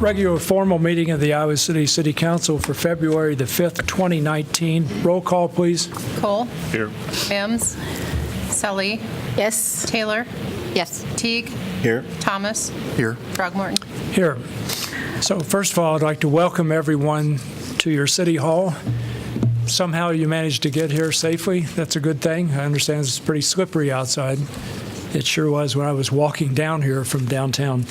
Regular formal meeting of the Iowa City City Council for February the 5th, 2019. Roll call, please. Cole. Here. Mims. Sully. Yes. Taylor. Yes. Teague. Here. Thomas. Here. Throgmorton. Here. So first of all, I'd like to welcome everyone to your City Hall. Somehow you managed to get here safely. That's a good thing. I understand it's pretty slippery outside. It sure was when I was walking down here from downtown.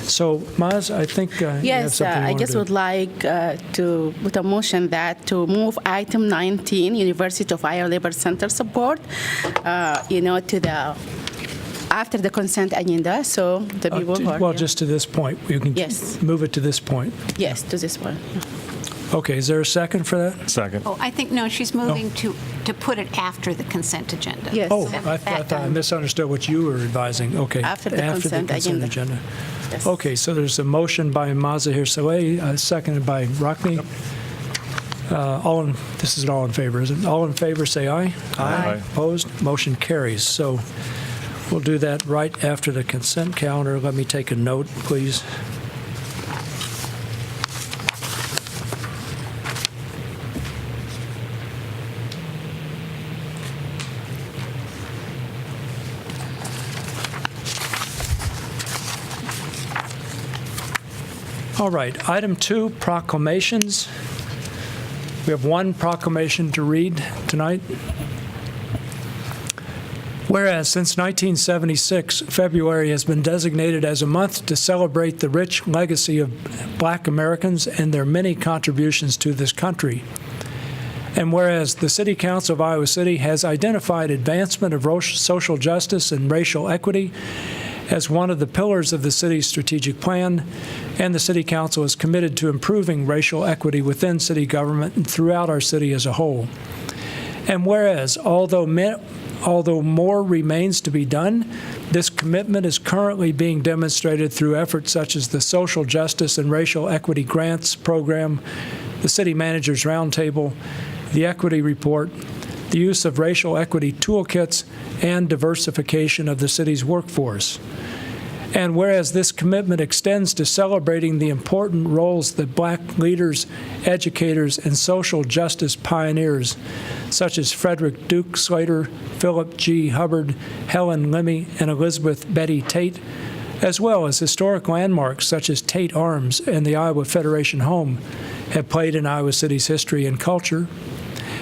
So, Maz, I think you have Yes, something you I want just to would like to put a motion that to move item 19, University of Iowa Labor Center support, to the after the consent agenda, so the people who are well, here- just to this point. You can Yes. move it to this point. yes, to this one. Okay, is there a second for that? Second. Oh, I think, no, she's moving to put it after the consent agenda. Yes. Oh, Set I that thought I down. misunderstood what you were advising. Okay. After the consent agenda. agenda. Yes. Okay, so there's a motion by Mazahir Saleh, seconded by Rockne. This is all in favor, isn't it? All in favor, say aye. Aye. Opposed? Motion carries. So we'll do that right after the consent calendar. Let me take a note, please. All right, item 2, proclamations. We have one proclamation to read tonight. Whereas since 1976, February has been designated as a month to celebrate the rich legacy of Black Americans and their many contributions to this country. And whereas the City Council of Iowa City has identified advancement of social justice and racial equity as one of the pillars of the city's strategic plan, and the City Council is committed to improving racial equity within city government and throughout our city as a whole. And whereas, although more remains to be done, this commitment is currently being demonstrated through efforts such as the Social Justice and Racial Equity Grants Program, the City Managers Roundtable, the Equity Report, the use of racial equity toolkits, and diversification of the city's workforce. And whereas this commitment extends to celebrating the important roles that Black leaders, educators, and social justice pioneers, such as Frederick Duke Slater, Philip G. Hubbard, Helen Lemmy, and Elizabeth Betty Tate, as well as historic landmarks such as Tate Arms and the Iowa Federation Home, have played in Iowa City's history and culture.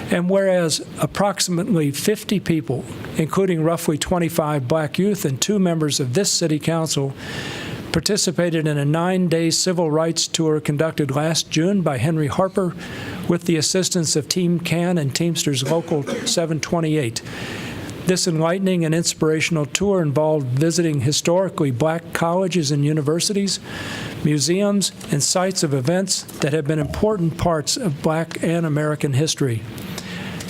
And whereas approximately 50 people, including roughly 25 Black youth and 2 members of this City Council, participated in a 9-day civil rights tour conducted last June by Henry Harper with the assistance of Team CAN and Teamsters Local 728. This enlightening and inspirational tour involved visiting historically Black colleges and universities, museums, and sites of events that have been important parts of Black and American history.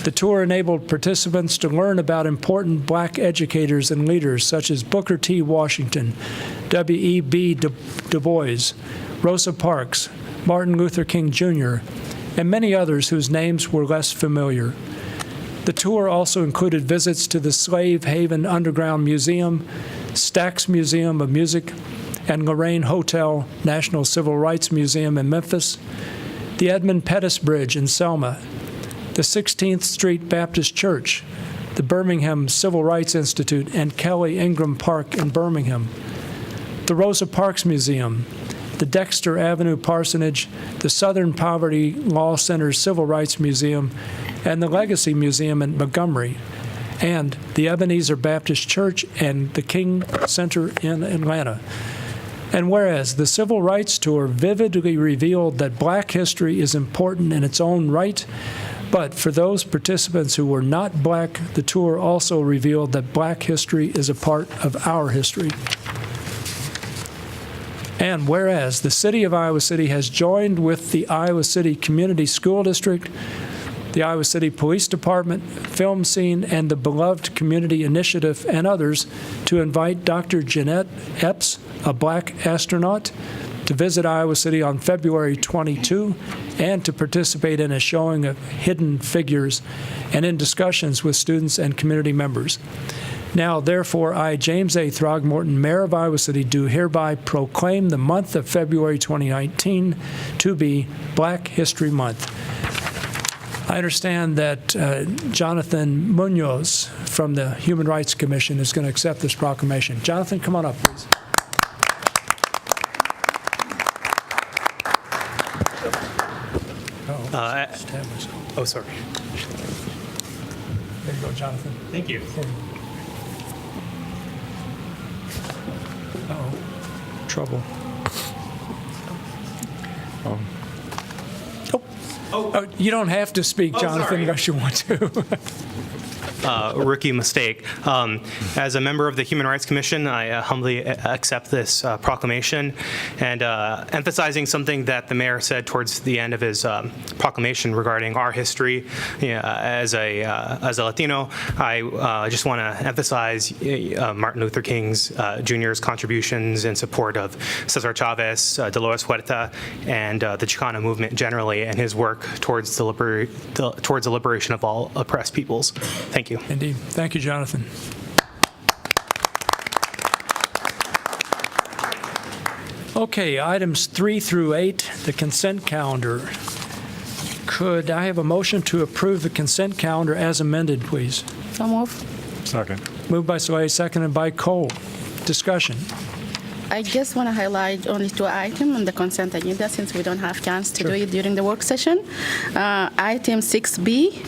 The tour enabled participants to learn about important Black educators and leaders such as Booker T. Washington, W.E.B. Du Bois, Rosa Parks, Martin Luther King Jr., and many others whose names were less familiar. The tour also included visits to the Slave Haven Underground Museum, Stax Museum of Music, and Lorraine Hotel National Civil Rights Museum in Memphis, the Edmund Pettus Bridge in Selma, the 16th Street Baptist Church, the Birmingham Civil Rights Institute, and Kelly Ingram Park in Birmingham, the Rosa Parks Museum, the Dexter Avenue Parsonage, the Southern Poverty Law Center's Civil Rights Museum, and the Legacy Museum in Montgomery, and the Ebenezer Baptist Church and the King Center in Atlanta. And whereas the Civil Rights Tour vividly revealed that Black history is important in its own right, but for those participants who were not Black, the tour also revealed that Black history is a part of our history. And whereas the City of Iowa City has joined with the Iowa City Community School District, the Iowa City Police Department, Film Scene, and the Beloved Community Initiative, and others, to invite Dr. Jeanette Epps, a Black astronaut, to visit Iowa City on February 22 and to participate in a showing of Hidden Figures and in discussions with students and community members. Now, therefore, I, James A. Throgmorton, Mayor of Iowa City, do hereby proclaim the month of February 2019 to be Black History Month. I understand that Jonathan Munoz from the Human Rights Commission is going to accept this proclamation. Jonathan, come on up, please. Oh, sorry. There you go, Jonathan. Thank you. Uh-oh. Trouble. Oh, you don't have to speak, Jonathan, sorry. unless you want to. Rookie mistake. As a member of the Human Rights Commission, I humbly accept this proclamation, and emphasizing something that the mayor said towards the end of his proclamation regarding our history. As a Latino, I just want to emphasize Martin Luther King's Jr.'s contributions in support of Cesar Chavez, Dolores Huerta, and the Chicano movement generally, and his work towards the liberation of all oppressed peoples. Thank you. Indeed. Thank you, Jonathan. Okay, items 3 through 8, the consent calendar. Could I have a motion to approve the consent calendar as amended, please? So move. Second. Moved by Slay, seconded by Cole. Discussion. I just want to highlight only 2 items on the consent agenda since we don't have chance to do it during the work session. Item 6B.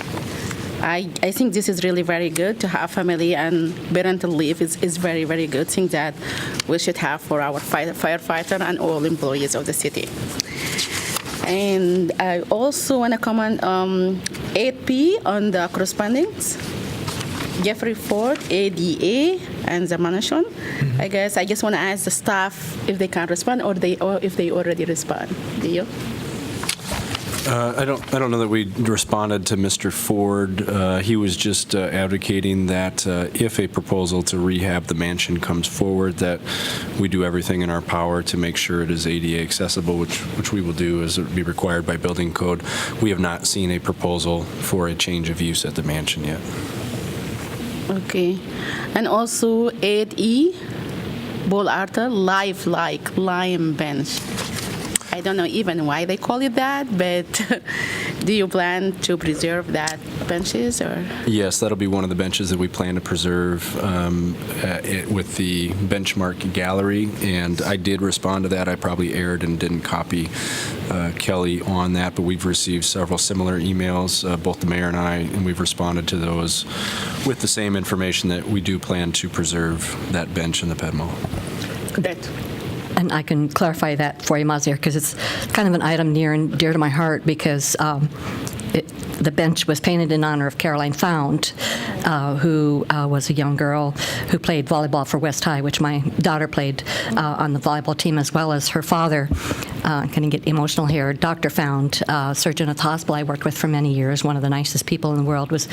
I think this is really very good to have family and parental leave is very, very good thing that we should have for our firefighter and all employees of the city. And I also want to comment 8P on the correspondence. Jeffrey Ford, ADA, and the mansion. I guess I just want to ask the staff if they can respond or if they already respond. Do you? I don't know that we responded to Mr. Ford. He was just advocating that if a proposal to rehab the mansion comes forward, that we do everything in our power to make sure it is ADA accessible, which we will do as it would be required by building code. We have not seen a proposal for a change of use at the mansion yet. Okay. And also 8E, Bull Arthur, life-like lime bench. I don't know even why they call it that, but do you plan to preserve that benches or? Yes, that'll be one of the benches that we plan to preserve with the benchmark gallery, and I did respond to that. I probably erred and didn't copy Kelly on that, but we've received several similar emails, both the mayor and I, and we've responded to those with the same information that we do plan to preserve that bench in the Ped Mall. That. And I can clarify that for you, Mazir, because it's kind of an item near and dear to my heart because the bench was painted in honor of Caroline Found, who was a young girl who played volleyball for West High, which my daughter played on the volleyball team, as well as her father. I'm going to get emotional here. Dr. Found, surgeon at the hospital I worked with for many years, one of the nicest people in the world, was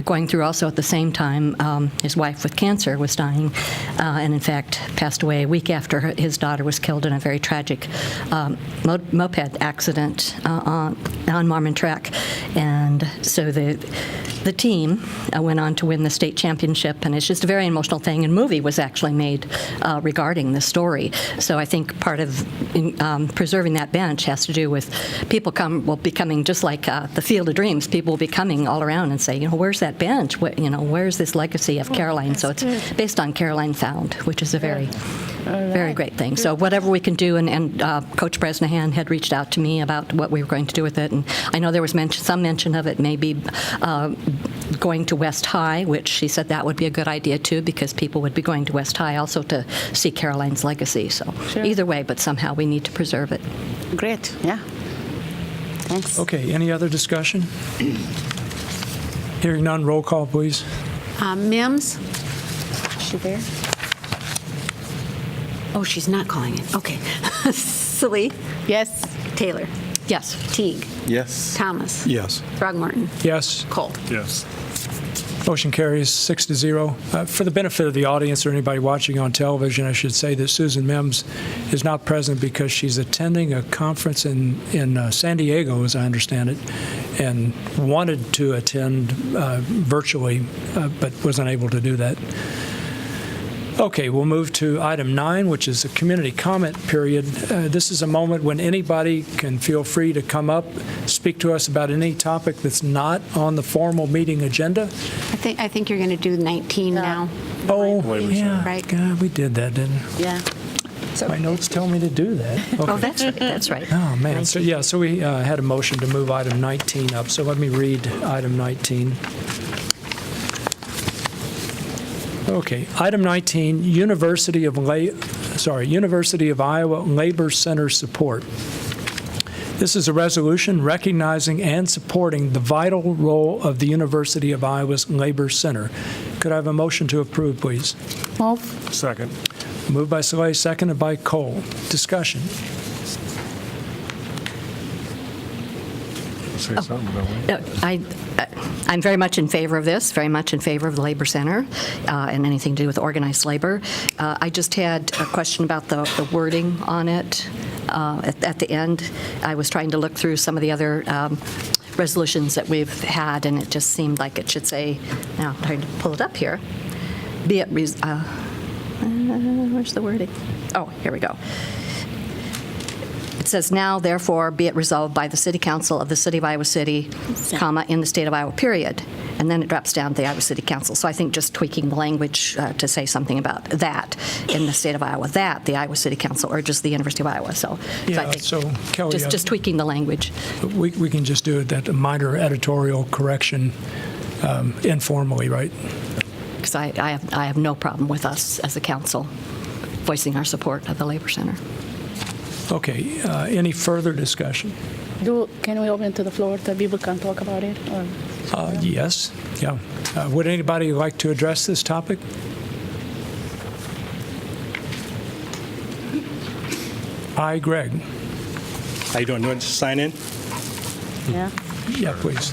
going through also at the same time. His wife with cancer was dying, and in fact passed away a week after his daughter was killed in a very tragic moped accident on Marmon Track. And so the team went on to win the state championship, and it's just a very emotional thing. And a movie was actually made regarding the story. So I think part of preserving that bench has to do with people will be coming just like the Field of Dreams. People will be coming all around and say, where's that bench? Where's this legacy of Caroline? So it's based on Caroline Found, which is a very, very great thing. So whatever we can do, and Coach Bresnahan had reached out to me about what we were going to do with it, and I know there was some mention of it maybe going to West High, which she said that would be a good idea too, because people would be going to West High also to see Caroline's legacy. So either way, but somehow we need to preserve it. Great, yeah. Thanks. Okay, any other discussion? Hearing none, roll call, please. Mims? Is she there? Oh, she's not calling it. Okay. Salee? Yes. Taylor? Yes. Teague? Yes. Thomas? Yes. Throgmorton? Yes. Cole? Yes. Motion carries 6-0. For the benefit of the audience or anybody watching on television, I should say that Susan Mims is not present because she's attending a conference in San Diego, as I understand it, and wanted to attend virtually, but was unable to do that. Okay, we'll move to item 9, which is a community comment period. This is a moment when anybody can feel free to come up, speak to us about any topic that's not on the formal meeting agenda. I think you're going to do 19 now. Oh, yeah, Right. God, we did that, didn't we? Yeah. My notes tell me to do that. Oh, Okay. that's right, that's right. Oh, man. So, yeah, so we had a motion to move item 19 up. So let me read item 19. Okay, item 19, University of Iowa Labor Center support. This is a resolution recognizing and supporting the vital role of the University of Iowa's Labor Center. Could I have a motion to approve, please? Move. Second. Moved by Saleh, seconded by Cole. Discussion. Say something, don't we? I'm very much in favor of this, very much in favor of the Labor Center and anything to do with organized labor. I just had a question about the wording on it. At the end, I was trying to look through some of the other resolutions that we've had, and it just seemed like it should say, now I'm trying to pull it up here, be it, where's the wording? Oh, here we go. It says, now, therefore, be it resolved by the City Council of the City of Iowa City, comma, in the state of Iowa, period. And then it drops down to the Iowa City Council. So I think just tweaking the language to say something about that in the state of Iowa, that the Iowa City Council urges the University of Iowa. So Yeah, I think so Kelly, just tweaking the language. we can just do that minor editorial correction informally, right? Because I have no problem with us as a council voicing our support of the Labor Center. Okay, any further discussion? Can we open to the floor so people can talk about it? Or? Yes, yeah. Would anybody like to address this topic? Hi, Greg. How you doing? You want to sign in? Yeah. Yeah, please.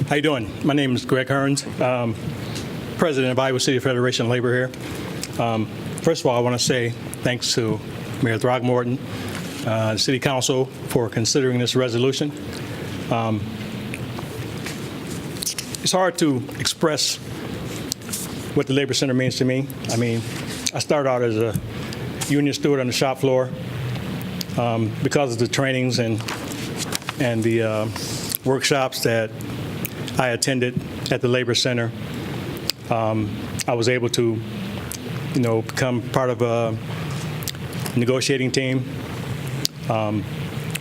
How you doing? My name is Greg Hearns, President of Iowa City Federation of Labor here. First of all, I want to say thanks to Mayor Throckmorton, the City Council for considering this resolution. It's hard to express what the Labor Center means to me. I mean, I started out as a union steward on the shop floor. Because of the trainings and the workshops that I attended at the Labor Center, I was able to, become part of a negotiating team,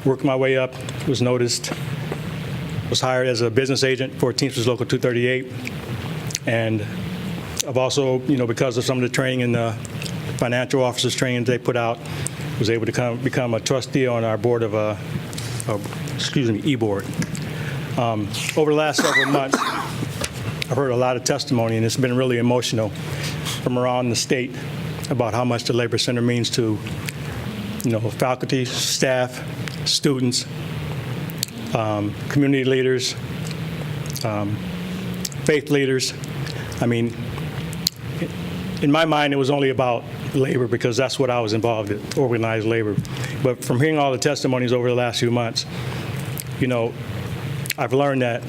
worked my way up, was noticed, was hired as a business agent for Teamsters Local 238, and I've also, because of some of the training and the financial officers training they put out, was able to become a trustee on our board of e-board. Over the last several months, I've heard a lot of testimony, and it's been really emotional from around the state about how much the Labor Center means to, faculty, staff, students, community leaders, faith leaders. I mean, in my mind, it was only about labor because that's what I was involved in, organized labor. But from hearing all the testimonies over the last few months, I've learned that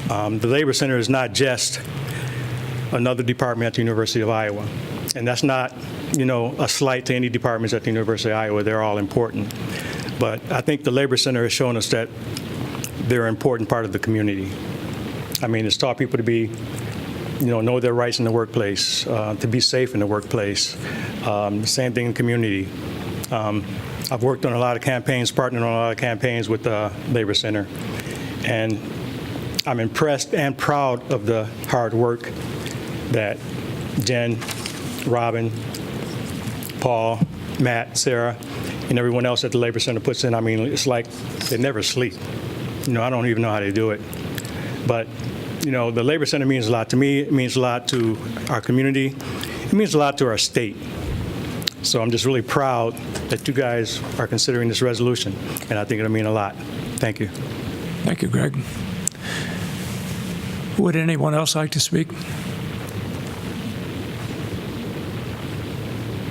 the Labor Center is not just another department at the University of Iowa. And that's not, a slight to any departments at the University of Iowa. They're all important. But I think the Labor Center has shown us that they're an important part of the community. I mean, it's taught people to be, know their rights in the workplace, to be safe in the workplace. The same thing in the community. I've worked on a lot of campaigns, partnered on a lot of campaigns with the Labor Center. And I'm impressed and proud of the hard work that Jen, Robin, Paul, Matt, Sarah, and everyone else at the Labor Center puts in. I mean, it's like they never sleep. I don't even know how they do it. But, the Labor Center means a lot to me. It means a lot to our community. It means a lot to our state. So I'm just really proud that you guys are considering this resolution, and I think it'll mean a lot. Thank you. Thank you, Greg. Would anyone else like to speak?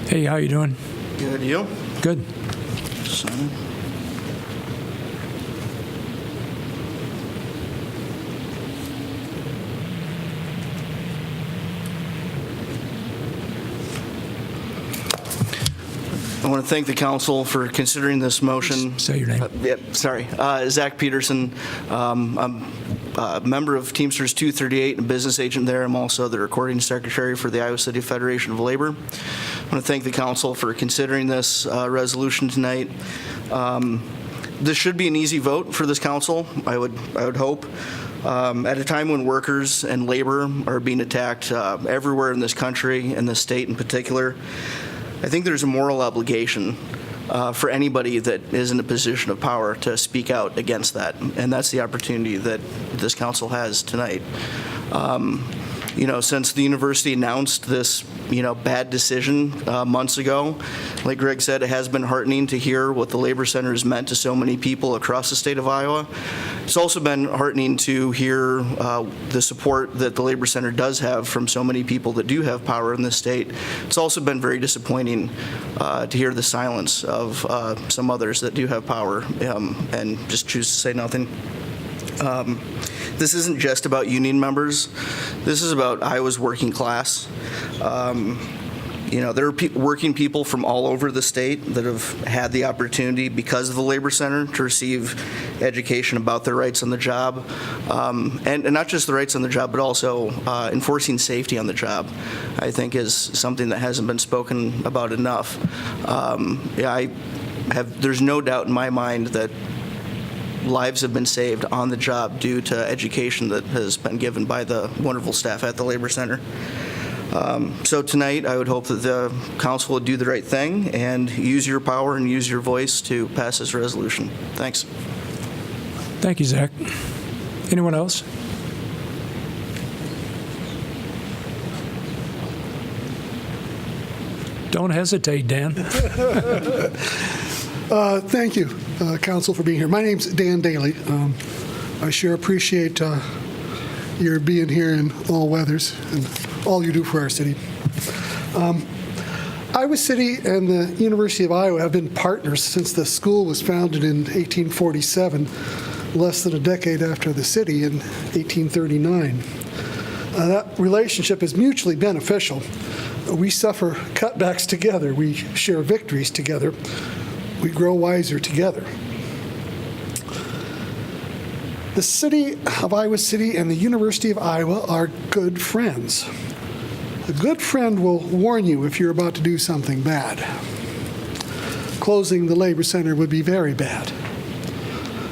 Hey, how you doing? Good, you? Good. Sign. I want to thank the council for considering this motion. Say your name. Yep, sorry. Zach Peterson. I'm a member of Teamsters 238 and business agent there. I'm also the recording secretary for the Iowa City Federation of Labor. I want to thank the council for considering this resolution tonight. This should be an easy vote for this council, I would hope. At a time when workers and labor are being attacked everywhere in this country, and the state in particular, I think there's a moral obligation for anybody that is in a position of power to speak out against that, and that's the opportunity that this council has tonight. Since the university announced this, bad decision months ago, like Greg said, it has been heartening to hear what the Labor Center has meant to so many people across the state of Iowa. It's also been heartening to hear the support that the Labor Center does have from so many people that do have power in this state. It's also been very disappointing to hear the silence of some others that do have power and just choose to say nothing. This isn't just about union members. This is about Iowa's working class. There are working people from all over the state that have had the opportunity, because of the Labor Center, to receive education about their rights on the job, and not just the rights on the job, but also enforcing safety on the job, I think, is something that hasn't been spoken about enough. There's no doubt in my mind that lives have been saved on the job due to education that has been given by the wonderful staff at the Labor Center. So tonight, I would hope that the council would do the right thing and use your power and use your voice to pass this resolution. Thanks. Thank you, Zach. Anyone else? Don't hesitate, Dan. Thank you, Council, for being here. My name's Dan Daly. I sure appreciate your being here in all weathers and all you do for our city. Iowa City and the University of Iowa have been partners since the school was founded in 1847, less than a decade after the city in 1839. That relationship is mutually beneficial. We suffer cutbacks together. We share victories together. We grow wiser together. The city of Iowa City and the University of Iowa are good friends. A good friend will warn you if you're about to do something bad. Closing the Labor Center would be very bad.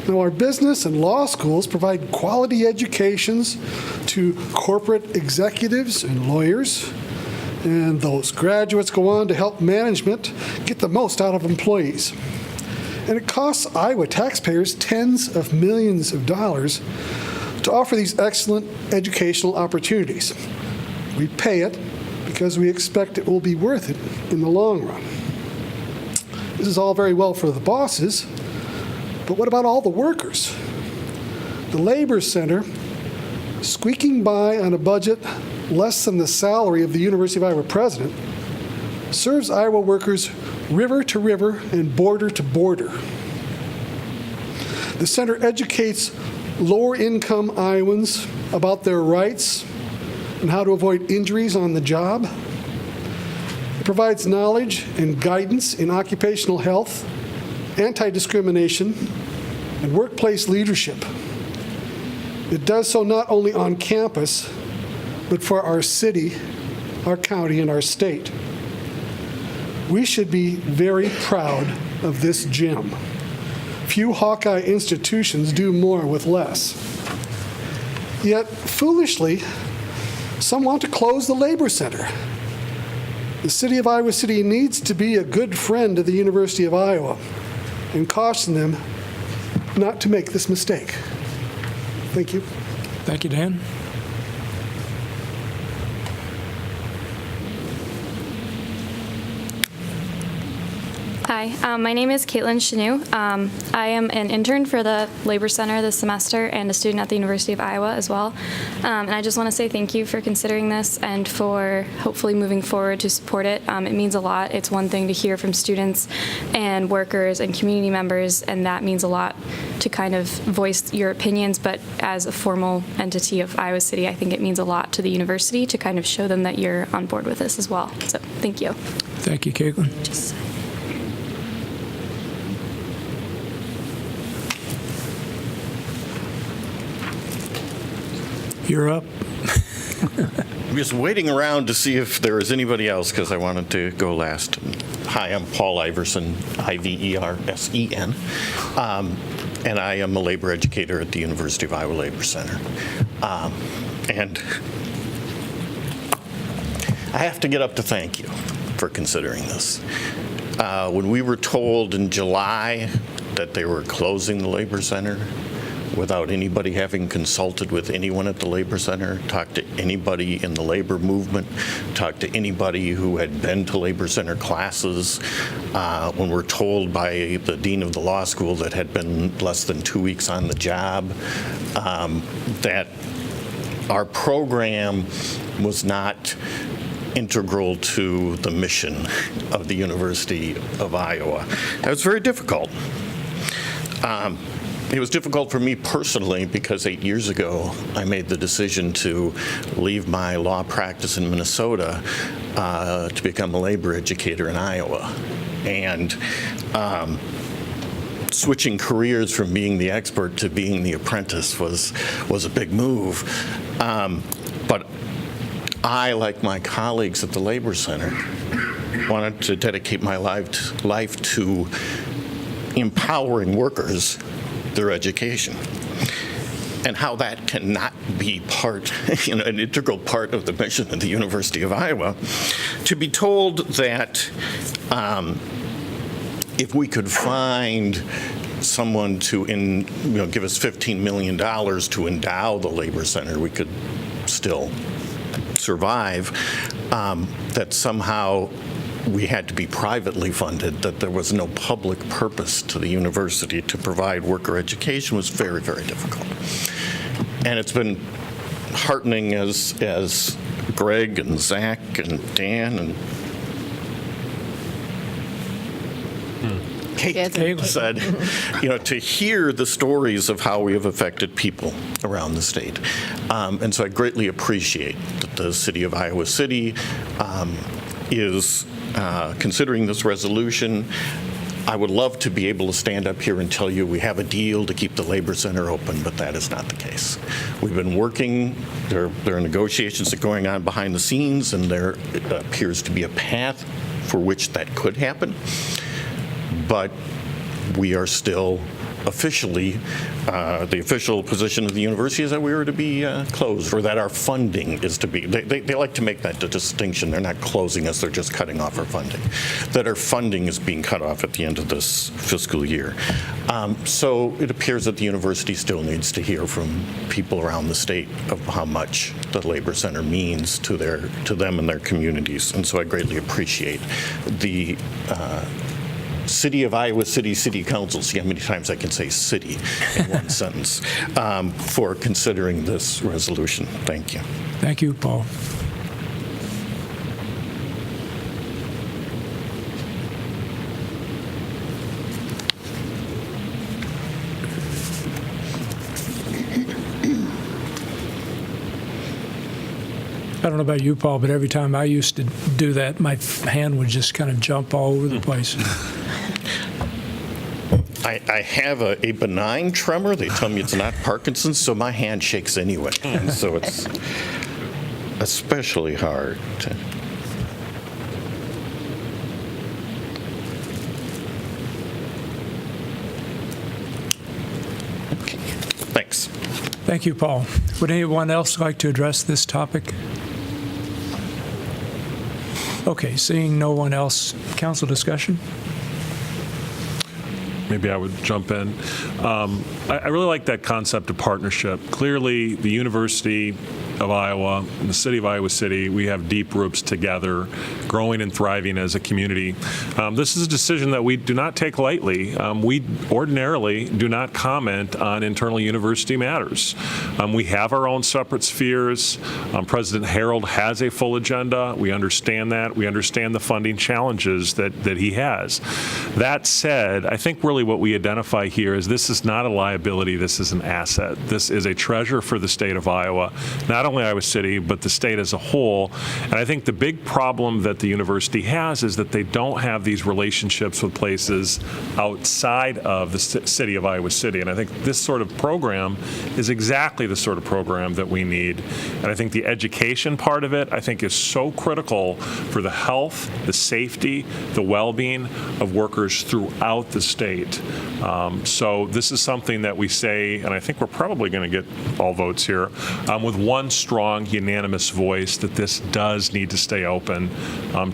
Now, our business and law schools provide quality educations to corporate executives and lawyers, and those graduates go on to help management get the most out of employees. And it costs Iowa taxpayers tens of millions of dollars to offer these excellent educational opportunities. We pay it because we expect it will be worth it in the long run. This is all very well for the bosses, but what about all the workers? The Labor Center, squeaking by on a budget less than the salary of the University of Iowa president, serves Iowa workers river to river and border to border. The center educates lower-income Iowans about their rights and how to avoid injuries on the job. It provides knowledge and guidance in occupational health, anti-discrimination, and workplace leadership. It does so not only on campus, but for our city, our county, and our state. We should be very proud of this gem. Few Hawkeye institutions do more with less. Yet, foolishly, some want to close the Labor Center. The city of Iowa City needs to be a good friend to the University of Iowa and caution them not to make this mistake. Thank you. Thank you, Dan. Hi, my name is Caitlin Chanu. I am an intern for the Labor Center this semester and a student at the University of Iowa as well. And I just want to say thank you for considering this and for hopefully moving forward to support it. It means a lot. It's one thing to hear from students and workers and community members, and that means a lot to kind of voice your opinions. But as a formal entity of Iowa City, I think it means a lot to the university to kind of show them that you're on board with this as well. So thank you. Thank you, Caitlin. You're up. I'm just waiting around to see if there is anybody else because I wanted to go last. Hi, I'm Paul Iverson, Iversen, and I am a labor educator at the University of Iowa Labor Center. And I have to get up to thank you for considering this. When we were told in July that they were closing the Labor Center, without anybody having consulted with anyone at the Labor Center, talked to anybody in the labor movement, talked to anybody who had been to Labor Center classes, when we're told by the dean of the law school that had been less than 2 weeks on the job, that our program was not integral to the mission of the University of Iowa. That was very difficult. It was difficult for me personally because 8 years ago I made the decision to leave my law practice in Minnesota to become a labor educator in Iowa. And switching careers from being the expert to being the apprentice was a big move. But I, like my colleagues at the Labor Center, wanted to dedicate my life to empowering workers through education, and how that cannot be part, an integral part of the mission of the University of Iowa. To be told that if we could find someone to give us $15 million to endow the Labor Center, we could still survive, that somehow we had to be privately funded, that there was no public purpose to the university to provide worker education was very, very difficult. And it's been heartening as Greg and Zach and Dan and Kate said, to hear the stories of how we have affected people around the state. And so I greatly appreciate that the city of Iowa City is considering this resolution. I would love to be able to stand up here and tell you we have a deal to keep the Labor Center open, but that is not the case. We've been working, there are negotiations that are going on behind the scenes, and there appears to be a path for which that could happen. But we are still officially, the official position of the university is that we are to be closed, or that our funding is to be. They like to make that distinction. They're not closing us, they're just cutting off our funding. That our funding is being cut off at the end of this fiscal year. So it appears that the university still needs to hear from people around the state of how much the Labor Center means to them and their communities. And so I greatly appreciate the City of Iowa City Council, see how many times I can say city in one sentence, for considering this resolution. Thank you. Thank you, Paul. I don't know about you, Paul, but every time I used to do that, my hand would just kind of jump all over the place. I have a benign tremor. They tell me it's not Parkinson's, so my hand shakes anyway. And so it's especially hard to. Okay. Thanks. Thank you, Paul. Would anyone else like to address this topic? Okay, seeing no one else, council discussion? Maybe I would jump in. I really like that concept of partnership. Clearly, the university of Iowa and the city of Iowa City, we have deep roots together, growing and thriving as a community. This is a decision that we do not take lightly. We ordinarily do not comment on internal university matters. We have our own separate spheres. President Harold has a full agenda. We understand that. We understand the funding challenges that he has. That said, I think really what we identify here is this is not a liability, this is an asset. This is a treasure for the state of Iowa, not only Iowa City, but the state as a whole. And I think the big problem that the university has is that they don't have these relationships with places outside of the city of Iowa City. And I think this sort of program is exactly the sort of program that we need. And I think the education part of it, I think, is so critical for the health, the safety, the well-being of workers throughout the state. So this is something that we say, and I think we're probably going to get all votes here, with one strong, unanimous voice that this does need to stay open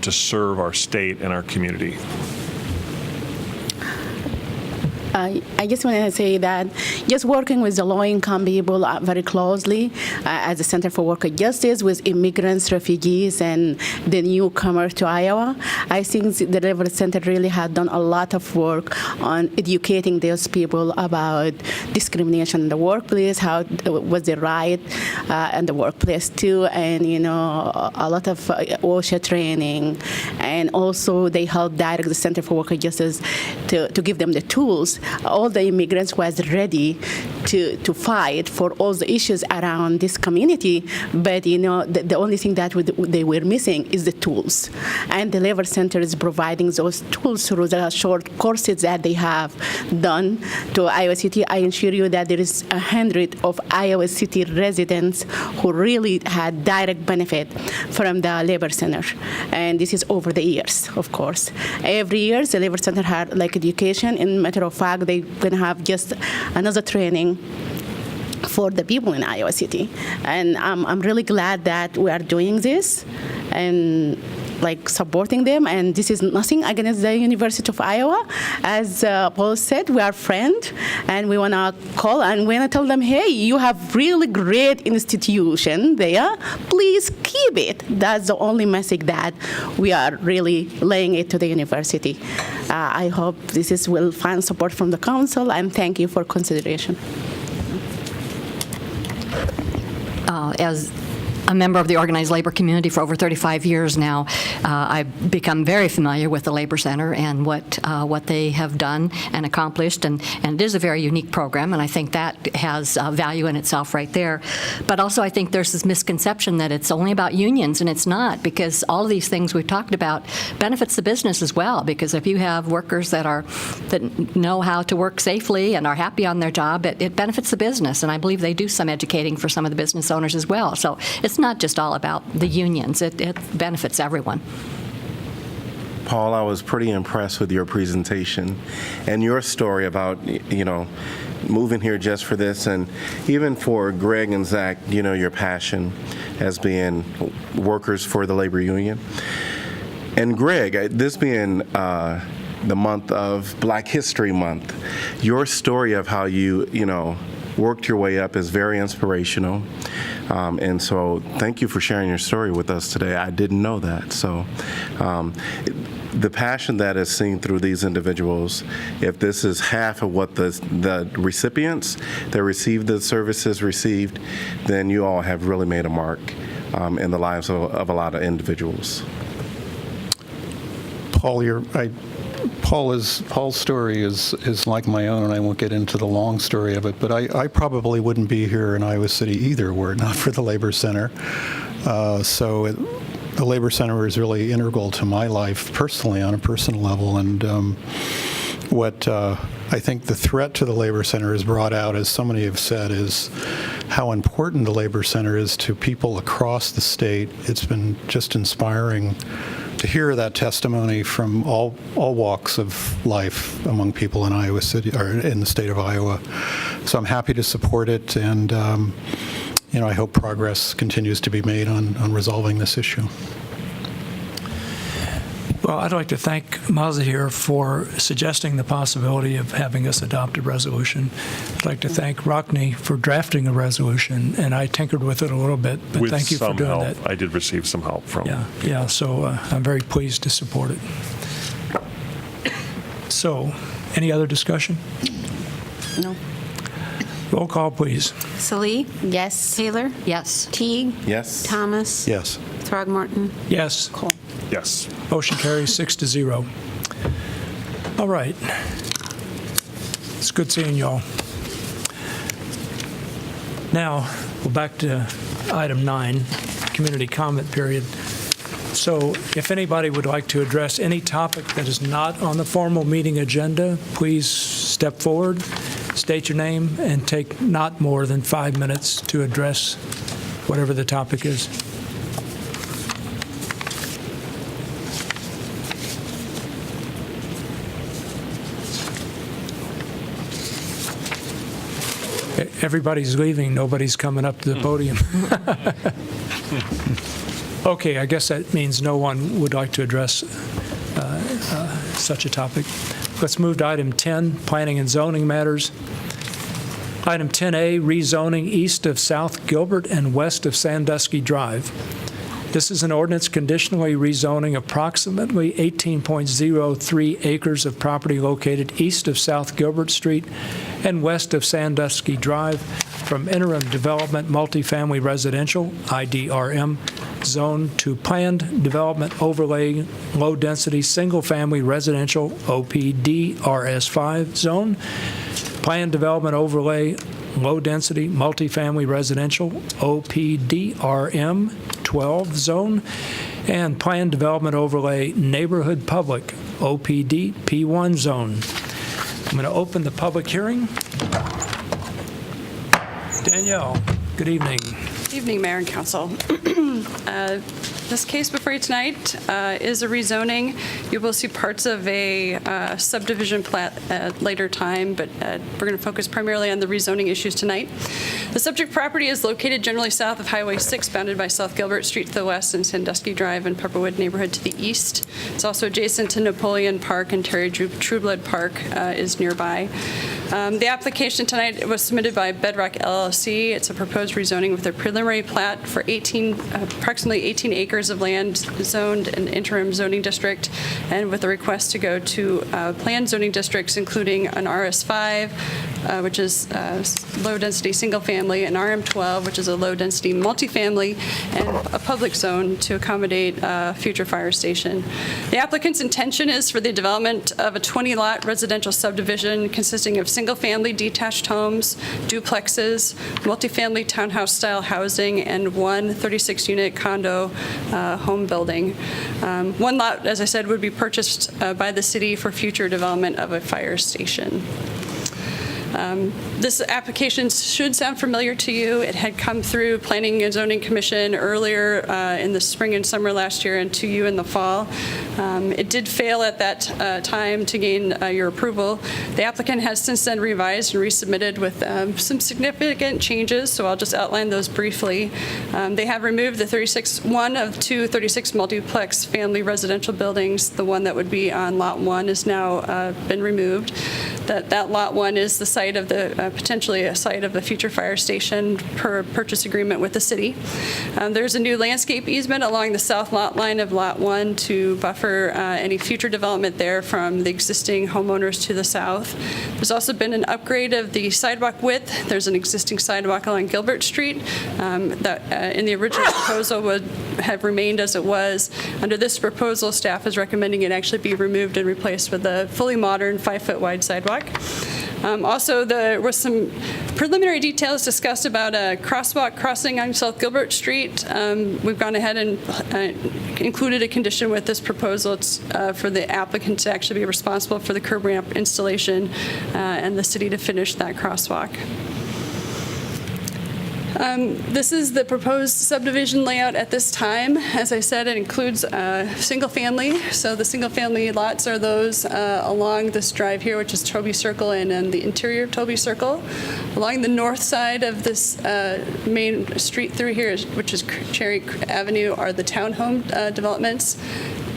to serve our state and our community. I just want to say that just working with the low-income people very closely as a Center for Worker Justice with immigrants, refugees, and the newcomer to Iowa, I think the Labor Center really had done a lot of work on educating those people about discrimination in the workplace, how was the right in the workplace too, and a lot of OSHA training, and also they helped direct the Center for Worker Justice to give them the tools. All the immigrants was ready to fight for all the issues around this community, but the only thing that they were missing is the tools. And the Labor Center is providing those tools through the short courses that they have done to Iowa City. I assure you that there is 100 of Iowa City residents who really had direct benefit from the Labor Center. And this is over the years, of course. Every year, the Labor Center had education. In matter of fact, they're going to have just another training for the people in Iowa City. And I'm really glad that we are doing this and supporting them. And this is nothing against the University of Iowa. As Paul said, we are friends, and we want to call and we want to tell them, hey, you have really great institution there. Please keep it. That's the only message that we are really laying it to the university. I hope this will find support from the council, and thank you for consideration. As a member of the organized labor community for over 35 years now, I've become very familiar with the Labor Center and what they have done and accomplished, and it is a very unique program, and I think that has value in itself right there. But also I think there's this misconception that it's only about unions, and it's not, because all of these things we've talked about benefits the business as well, because if you have workers that know how to work safely and are happy on their job, it benefits the business, and I believe they do some educating for some of the business owners as well. So it's not just all about the unions. It benefits everyone. Paul, I was pretty impressed with your presentation and your story about, moving here just for this, and even for Greg and Zach, your passion as being workers for the labor union. And Greg, this being the month of Black History Month, your story of how you, worked your way up is very inspirational. And so thank you for sharing your story with us today. I didn't know that. So the passion that is seen through these individuals, if this is half of what the recipients that received the services received, then you all have really made a mark in the lives of a lot of individuals. Paul, Paul's story is like my own, and I won't get into the long story of it, but I probably wouldn't be here in Iowa City either were it not for the Labor Center. The Labor Center is really integral to my life personally on a personal level, and what I think the threat to the Labor Center is brought out, as so many have said, is how important the Labor Center is to people across the state. It's been just inspiring to hear that testimony from all walks of life among people in Iowa City, or in the state of Iowa. So I'm happy to support it, and I hope progress continues to be made on resolving this issue. Well, I'd like to thank Mazahir for suggesting the possibility of having us adopt a resolution. I'd like to thank Rockne for drafting a resolution, and I tinkered with it a little bit, but With thank you for some doing help. that. I did receive some help from. Yeah, so I'm very pleased to support it. So, any other discussion? No. Roll call, please. Salee, Yes. Taylor, Yes. Teague, Yes. Thomas, Yes. Throgmorton, Yes. Cole. Yes. Motion carries 6-0. All right. It's good seeing you all. Now, we're back to item 9, community comment period. So if anybody would like to address any topic that is not on the formal meeting agenda, please step forward, state your name, and take not more than 5 minutes to address whatever the topic is. Everybody's leaving, nobody's coming up to the podium. Okay, I guess that means no one would like to address such a topic. Let's move to item 10, planning and zoning matters. Item 10A, rezoning east of South Gilbert and west of Sandusky Drive. This is an ordinance conditionally rezoning approximately 18.03 acres of property located east of South Gilbert Street and west of Sandusky Drive from interim development multifamily residential, IDRM, zone to planned development overlay low-density single-family residential, OPD RS5 zone, planned development overlay low-density multifamily residential, OPDRM 12 zone, and planned development overlay neighborhood public, OPD P1 zone. I'm going to open the public hearing. Danielle, good evening. Good evening, Mayor and Council. This case before you tonight is a rezoning. You will see parts of a subdivision plat at later time, but we're going to focus primarily on the rezoning issues tonight. The subject property is located generally south of Highway 6, bounded by South Gilbert Street to the west and Sandusky Drive and Pepperwood neighborhood to the east. It's also adjacent to Napoleon Park, and Terry Trueblood Park is nearby. The application tonight was submitted by Bedrock LLC. It's a proposed rezoning with a preliminary plat for approximately 18 acres of land zoned an interim zoning district, and with a request to go to planned zoning districts, including an RS5, which is low-density single-family, an RM12, which is a low-density multifamily, and a public zone to accommodate a future fire station. The applicant's intention is for the development of a 20-lot residential subdivision consisting of single-family detached homes, duplexes, multifamily townhouse-style housing, and one 36-unit condo home building. One lot, as I said, would be purchased by the city for future development of a fire station. This application should sound familiar to you. It had come through Planning and Zoning Commission earlier in the spring and summer last year, and to you in the fall. It did fail at that time to gain your approval. The applicant has since then revised and resubmitted with some significant changes, so I'll just outline those briefly. They have removed the one of two 36 multiplex family residential buildings. The one that would be on Lot 1 has now been removed. That Lot 1 is the site of the, potentially a site of the future fire station per purchase agreement with the city. There's a new landscape easement along the south lot line of Lot 1 to buffer any future development there from the existing homeowners to the south. There's also been an upgrade of the sidewalk width. There's an existing sidewalk along Gilbert Street that in the original proposal would have remained as it was. Under this proposal, staff is recommending it actually be removed and replaced with a fully modern 5-foot wide sidewalk. Also, there was some preliminary details discussed about a crosswalk crossing on South Gilbert Street. We've gone ahead and included a condition with this proposal. It's for the applicant to actually be responsible for the curb ramp installation and the city to finish that crosswalk. This is the proposed subdivision layout at this time. As I said, it includes single family. So the single family lots are those along this drive here, which is Toby Circle, and then the interior of Toby Circle. Along the north side of this main street through here, which is Cherry Avenue, are the townhome developments.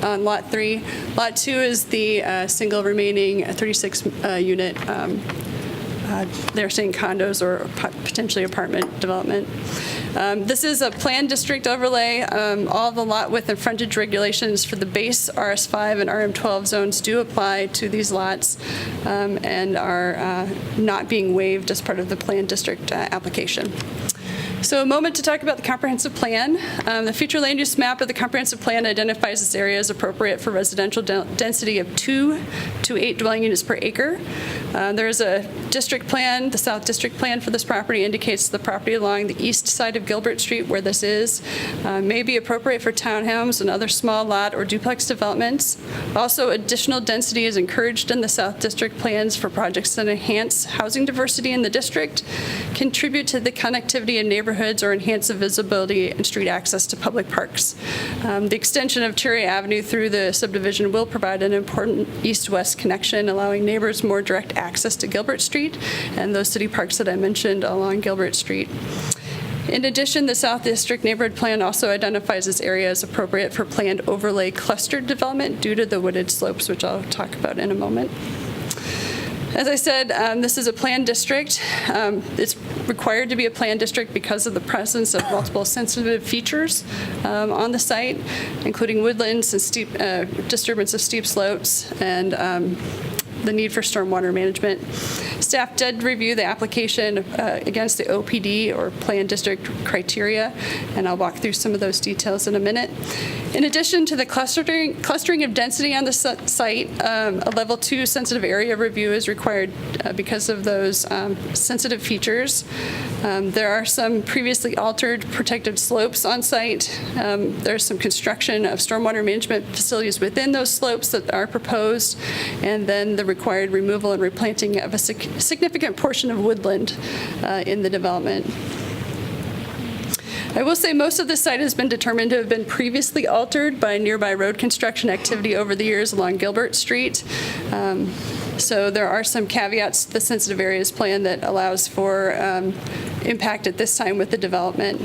on Lot 3. Lot 2 is the single remaining 36-unit, they're saying condos or potentially apartment development. This is a planned district overlay. All the lot width and frontage regulations for the base RS5 and RM12 zones do apply to these lots and are not being waived as part of the planned district application. So a moment to talk about the comprehensive plan. The future land use map of the comprehensive plan identifies this area as appropriate for residential density of 2 to 8 dwelling units per acre. There is a district plan. The South District plan for this property indicates the property along the east side of Gilbert Street, where this is, may be appropriate for townhomes and other small lot or duplex developments. Also, additional density is encouraged in the South District plans for projects that enhance housing diversity in the district, contribute to the connectivity of neighborhoods, or enhance the visibility and street access to public parks. The extension of Cherry Avenue through the subdivision will provide an important east-west connection, allowing neighbors more direct access to Gilbert Street and those city parks that I mentioned along Gilbert Street. In addition, the South District Neighborhood Plan also identifies this area as appropriate for planned overlay clustered development due to the wooded slopes, which I'll talk about in a moment. As I said, this is a planned district. It's required to be a planned district because of the presence of multiple sensitive features on the site, including woodlands and steep disturbance of steep slopes and the need for stormwater management. Staff did review the application against the OPD, or planned district criteria, and I'll walk through some of those details in a minute. In addition to the clustering of density on the site, a level 2 sensitive area review is required because of those sensitive features. There are some previously altered protected slopes on site. There's some construction of stormwater management facilities within those slopes that are proposed, and then the required removal and replanting of a significant portion of woodland in the development. I will say most of the site has been determined to have been previously altered by nearby road construction activity over the years along Gilbert Street. So there are some caveats to the sensitive areas plan that allows for impact at this time with the development.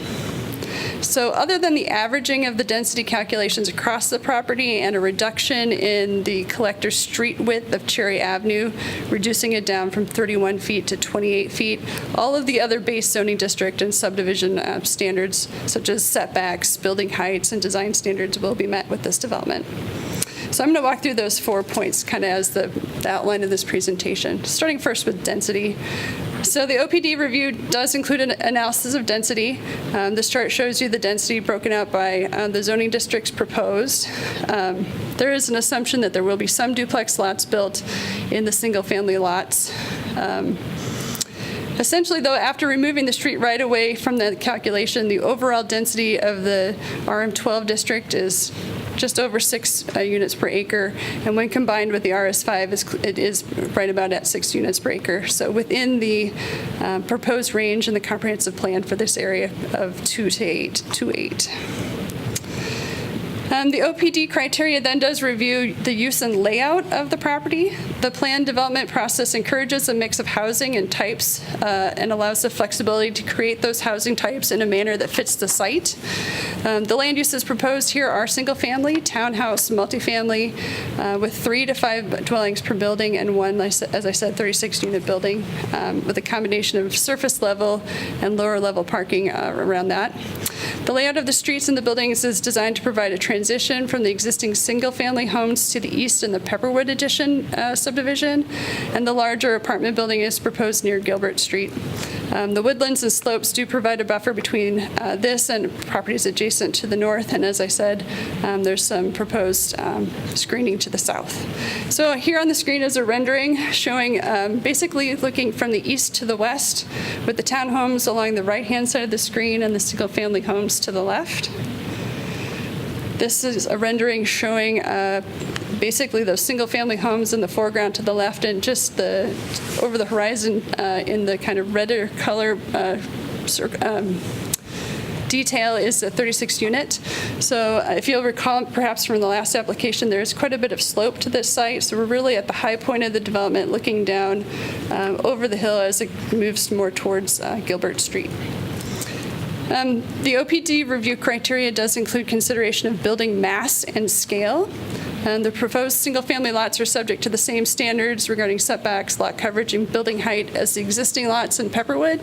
So other than the averaging of the density calculations across the property and a reduction in the collector street width of Cherry Avenue, reducing it down from 31 feet to 28 feet, all of the other base zoning district and subdivision standards, such as setbacks, building heights, and design standards, will be met with this development. So I'm going to walk through those 4 points kind of as the outline of this presentation, starting first with density. So the OPD review does include an analysis of density. This chart shows you the density broken out by the zoning districts proposed. There is an assumption that there will be some duplex lots built in the single-family lots. Essentially, though, after removing the street right-of-way from the calculation, the overall density of the RM12 district is just over 6 units per acre, and when combined with the RS5, it is right about at 6 units per acre. So within the proposed range in the comprehensive plan for this area of 2 to 8. The OPD criteria then does review the use and layout of the property. The planned development process encourages a mix of housing and types and allows the flexibility to create those housing types in a manner that fits the site. The land uses proposed here are single-family, townhouse, multifamily, with 3 to 5 dwellings per building and one, as I said, 36-unit building with a combination of surface level and lower level parking around that. The layout of the streets and the buildings is designed to provide a transition from the existing single-family homes to the east in the Pepperwood Addition subdivision, and the larger apartment building is proposed near Gilbert Street. The woodlands and slopes do provide a buffer between this and properties adjacent to the north, and as I said, there's some proposed screening to the south. So here on the screen is a rendering showing basically looking from the east to the west, with the townhomes along the right-hand side of the screen and the single-family homes to the left. This is a rendering showing basically those single-family homes in the foreground to the left, and just over the horizon in the kind of redder color detail is a 36 unit. So if you'll recall, perhaps from the last application, there's quite a bit of slope to this site. So we're really at the high point of the development, looking down over the hill as it moves more towards Gilbert Street. The OPD review criteria does include consideration of building mass and scale. And the proposed single-family lots are subject to the same standards regarding setbacks, lot coverage, and building height as the existing lots in Pepperwood.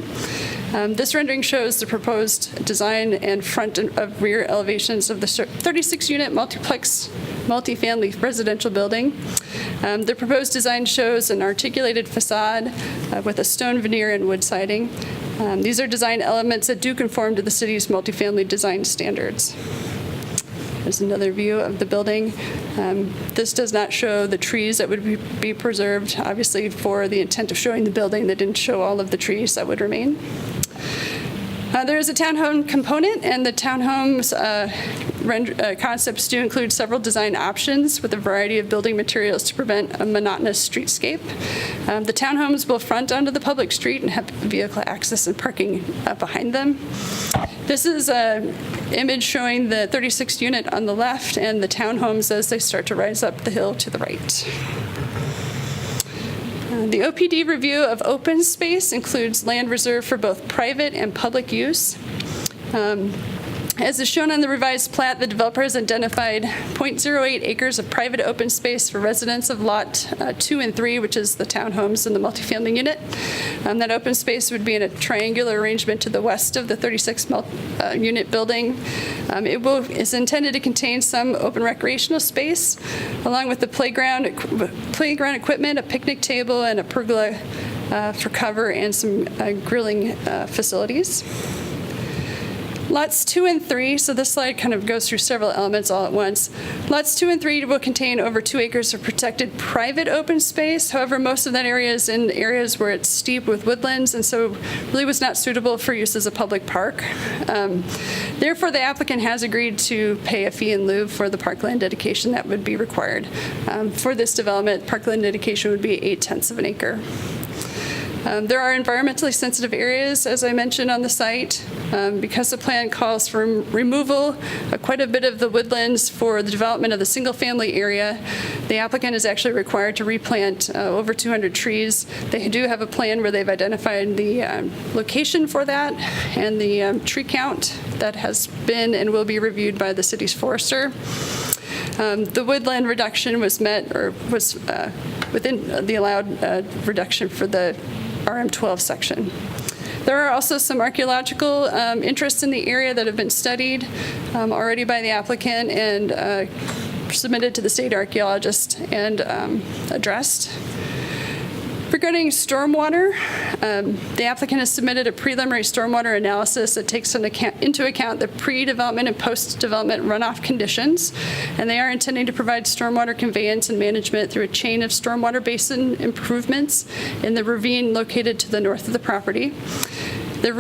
This rendering shows the proposed design and front and rear elevations of the 36-unit multiplex multifamily residential building. The proposed design shows an articulated facade with a stone veneer and wood siding. These are design elements that do conform to the city's multifamily design standards. There's another view of the building. This does not show the trees that would be preserved, obviously for the intent of showing the building. They didn't show all of the trees that would remain. There is a townhome component, and the townhomes concepts do include several design options with a variety of building materials to prevent a monotonous streetscape. The townhomes will front onto the public street and have vehicle access and parking behind them. This is an image showing the 36th unit on the left and the townhomes as they start to rise up the hill to the right. The OPD review of open space includes land reserved for both private and public use. As is shown on the revised plat, the developer has identified 0.08 acres of private open space for residents of Lot 2 and 3, which is the townhomes and the multifamily unit. That open space would be in a triangular arrangement to the west of the 36-unit building. It is intended to contain some open recreational space, along with the playground equipment, a picnic table, and a pergola for cover, and some grilling facilities. Lots 2 and 3, so this slide kind of goes through several elements all at once. Lots 2 and 3 will contain over 2 acres of protected private open space. However, most of that area is in areas where it's steep with woodlands, and so really was not suitable for use as a public park. Therefore, the applicant has agreed to pay a fee in lieu for the parkland dedication that would be required. For this development, parkland dedication would be 0.8 of an acre. There are environmentally sensitive areas, as I mentioned, on the site. Because the plan calls for removal of quite a bit of the woodlands for the development of the single-family area, the applicant is actually required to replant over 200 trees. They do have a plan where they've identified the location for that and the tree count that has been and will be reviewed by the city's forester. The woodland reduction was met or was within the allowed reduction for the RM12 section. There are also some archaeological interests in the area that have been studied already by the applicant and submitted to the state archaeologist and addressed. Regarding stormwater, the applicant has submitted a preliminary stormwater analysis that takes into account the pre-development and post-development runoff conditions, and they are intending to provide stormwater conveyance and management through a chain of stormwater basin improvements in the ravine located to the north of the property. The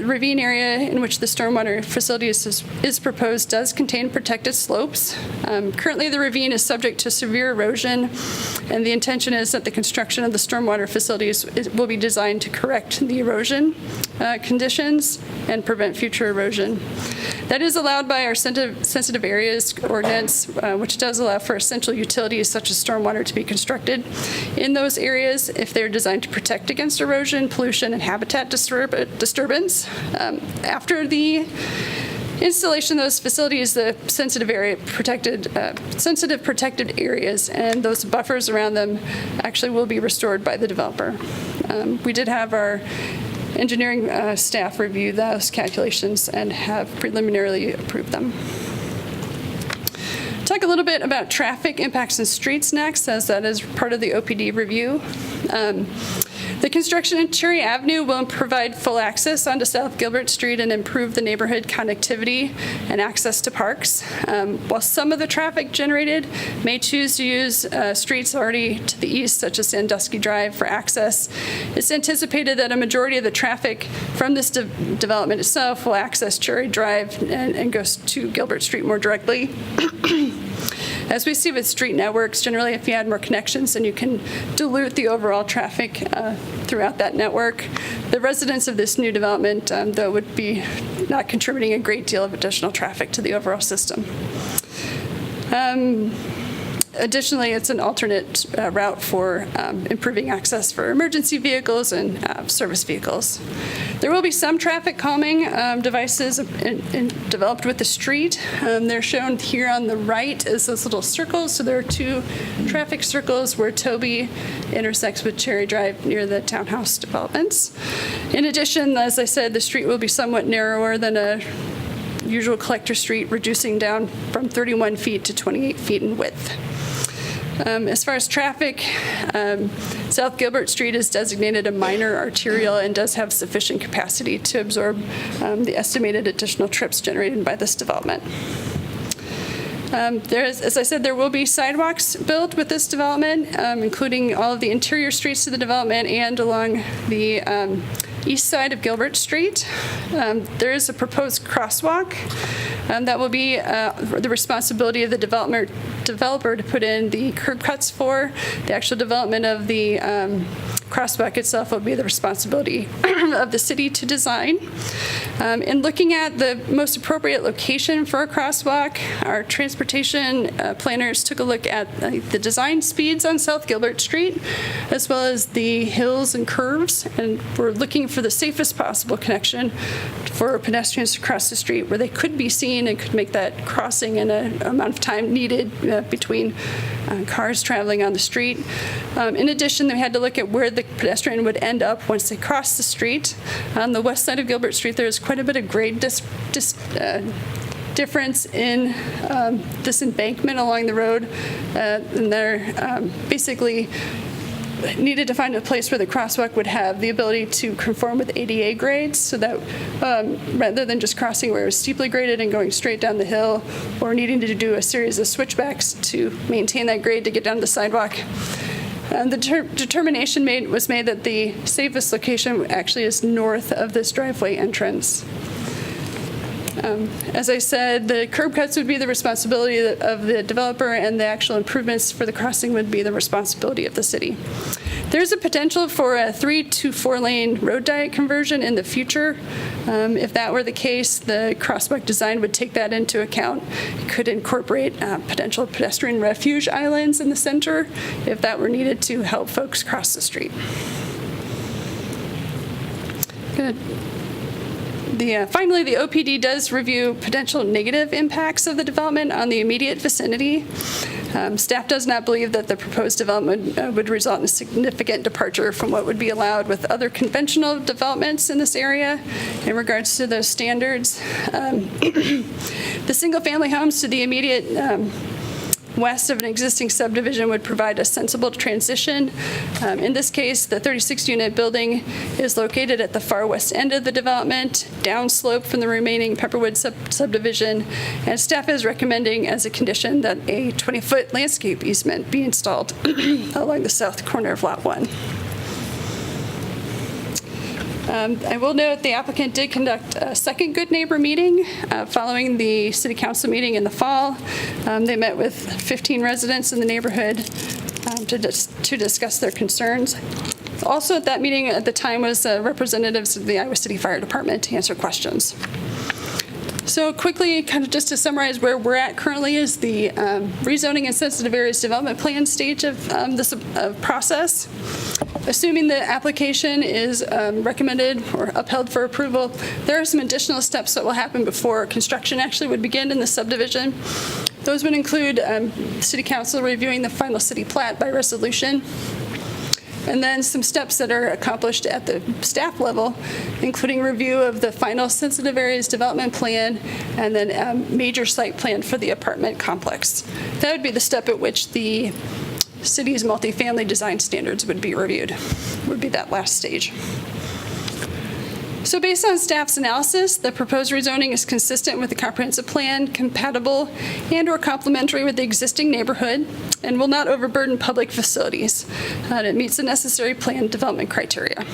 ravine area in which the stormwater facility is proposed does contain protected slopes. Currently, the ravine is subject to severe erosion, and the intention is that the construction of the stormwater facilities will be designed to correct the erosion conditions and prevent future erosion. That is allowed by our sensitive areas ordinance, which does allow for essential utilities such as stormwater to be constructed in those areas if they're designed to protect against erosion, pollution, and habitat disturbance. After the installation of those facilities, the sensitive protected areas and those buffers around them actually will be restored by the developer. We did have our engineering staff review those calculations and have preliminarily approved them. Talk a little bit about traffic impacts and streets next, as that is part of the OPD review. The construction in Cherry Avenue will provide full access onto South Gilbert Street and improve the neighborhood connectivity and access to parks. While some of the traffic generated may choose to use streets already to the east, such as Sandusky Drive, for access, it's anticipated that a majority of the traffic from this development itself will access Cherry Drive and go to Gilbert Street more directly. As we see with street networks, generally if you add more connections, then you can dilute the overall traffic throughout that network. The residents of this new development, though, would be not contributing a great deal of additional traffic to the overall system. Additionally, it's an alternate route for improving access for emergency vehicles and service vehicles. There will be some traffic calming devices developed with the street. They're shown here on the right as those little circles. So there are 2 traffic circles where Toby intersects with Cherry Drive near the townhouse developments. In addition, as I said, the street will be somewhat narrower than a usual collector street, reducing down from 31 feet to 28 feet in width. As far as traffic, South Gilbert Street is designated a minor arterial and does have sufficient capacity to absorb the estimated additional trips generated by this development. As I said, there will be sidewalks built with this development, including all of the interior streets of the development and along the east side of Gilbert Street. There is a proposed crosswalk that will be the responsibility of the developer to put in the curb cuts for. The actual development of the crosswalk itself will be the responsibility of the city to design. In looking at the most appropriate location for a crosswalk, our transportation planners took a look at the design speeds on South Gilbert Street, as well as the hills and curves, and we're looking for the safest possible connection for pedestrians to cross the street where they could be seen and could make that crossing in an amount of time needed between cars traveling on the street. In addition, we had to look at where the pedestrian would end up once they cross the street. On the west side of Gilbert Street, there's quite a bit of grade difference in this embankment along the road, and they're basically needed to find a place where the crosswalk would have the ability to conform with ADA grades, so that rather than just crossing where it was steeply graded and going straight down the hill, or needing to do a series of switchbacks to maintain that grade to get down the sidewalk. The determination was made that the safest location actually is north of this driveway entrance. As I said, the curb cuts would be the responsibility of the developer, and the actual improvements for the crossing would be the responsibility of the city. There's a potential for a 3 to 4 lane road diet conversion in the future. If that were the case, the crosswalk design would take that into account. It could incorporate potential pedestrian refuge islands in the center if that were needed to help folks cross the street. Good. Finally, the OPD does review potential negative impacts of the development on the immediate vicinity. Staff does not believe that the proposed development would result in a significant departure from what would be allowed with other conventional developments in this area in regards to those standards. The single-family homes to the immediate west of an existing subdivision would provide a sensible transition. In this case, the 36-unit building is located at the far west end of the development, downslope from the remaining Pepperwood subdivision, and staff is recommending as a condition that a 20-foot landscape easement be installed along the south corner of Lot 1. I will note the applicant did conduct a second Good Neighbor meeting following the City Council meeting in the fall. They met with 15 residents in the neighborhood to discuss their concerns. Also at that meeting at the time was representatives of the Iowa City Fire Department to answer questions. So quickly, kind of just to summarize where we're at currently is the rezoning and sensitive areas development plan stage of this process. Assuming the application is recommended or upheld for approval, there are some additional steps that will happen before construction actually would begin in the subdivision. Those would include City Council reviewing the final city plat by resolution, and then some steps that are accomplished at the staff level, including review of the final sensitive areas development plan and then a major site plan for the apartment complex. That would be the step at which the city's multifamily design standards would be reviewed, would be that last stage. So based on staff's analysis, the proposed rezoning is consistent with the comprehensive plan, compatible and or complementary with the existing neighborhood, and will not overburden public facilities. It meets the necessary plan development criteria.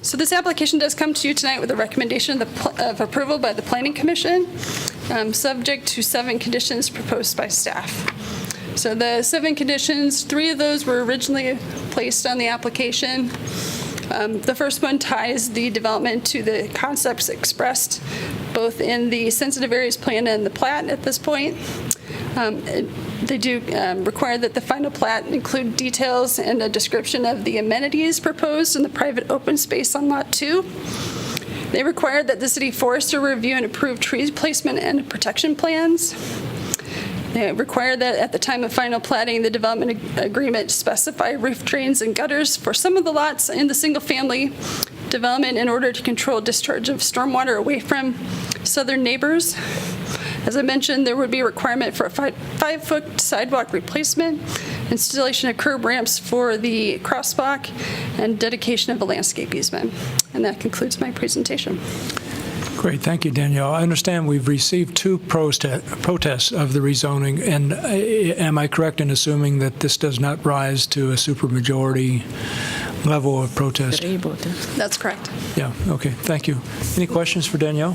So this application does come to you tonight with a recommendation of approval by the Planning Commission, subject to 7 conditions proposed by staff. So the 7 conditions, 3 of those were originally placed on the application. The first one ties the development to the concepts expressed both in the sensitive areas plan and the plat at this point. They do require that the final plat include details and a description of the amenities proposed in the private open space on Lot 2. They require that the city forester review and approve tree placement and protection plans. They require that at the time of final platting, the development agreement specify roof drains and gutters for some of the lots in the single-family development in order to control discharge of stormwater away from southern neighbors. As I mentioned, there would be a requirement for a 5-foot sidewalk replacement, installation of curb ramps for the crosswalk, and dedication of a landscape easement. And that concludes my presentation. Great, thank you, Danielle. I understand we've received 2 protests of the rezoning, and am I correct in assuming that this does not rise to a supermajority level of protest? That's correct. Yeah, okay, thank you. Any questions for Danielle?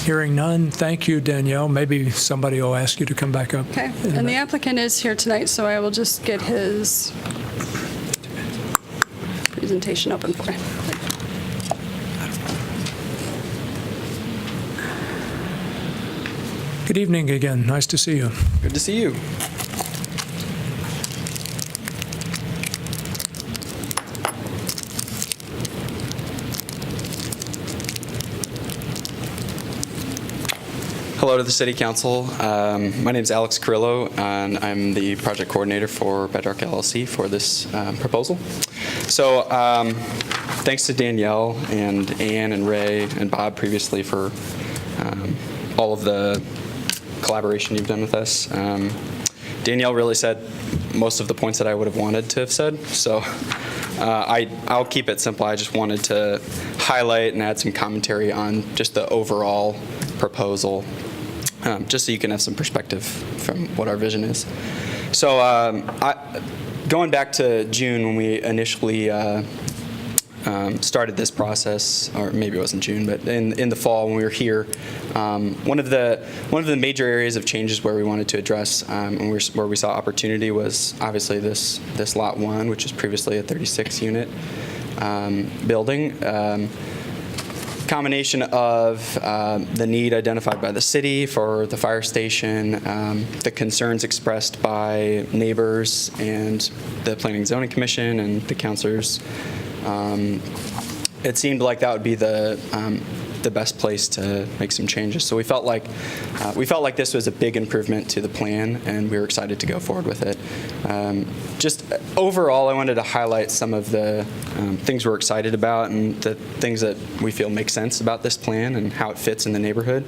Hearing none, thank you, Danielle. Maybe somebody will ask you to come back up. Okay, and the applicant is here tonight, so I will just get his presentation open for him. Good evening again. Nice to see you. Good to see you. Hello to the City Council. My name is Alex Carrillo, and I'm the project coordinator for Bedrock LLC for this proposal. So thanks to Danielle and Ann and Ray and Bob previously for all of the collaboration you've done with us. Danielle really said most of the points that I would have wanted to have said, so I'll keep it simple. I just wanted to highlight and add some commentary on just the overall proposal, just so you can have some perspective from what our vision is. So going back to June when we initially started this process, or maybe it wasn't June, but in the fall when we were here, one of the major areas of changes where we wanted to address and where we saw opportunity was obviously this Lot 1, which is previously a 36-unit building. Combination of the need identified by the city for the fire station, the concerns expressed by neighbors and the Planning and Zoning Commission and the councilors. It seemed like that would be the best place to make some changes. So we felt like this was a big improvement to the plan, and we were excited to go forward with it. Just overall, I wanted to highlight some of the things we're excited about and the things that we feel make sense about this plan and how it fits in the neighborhood.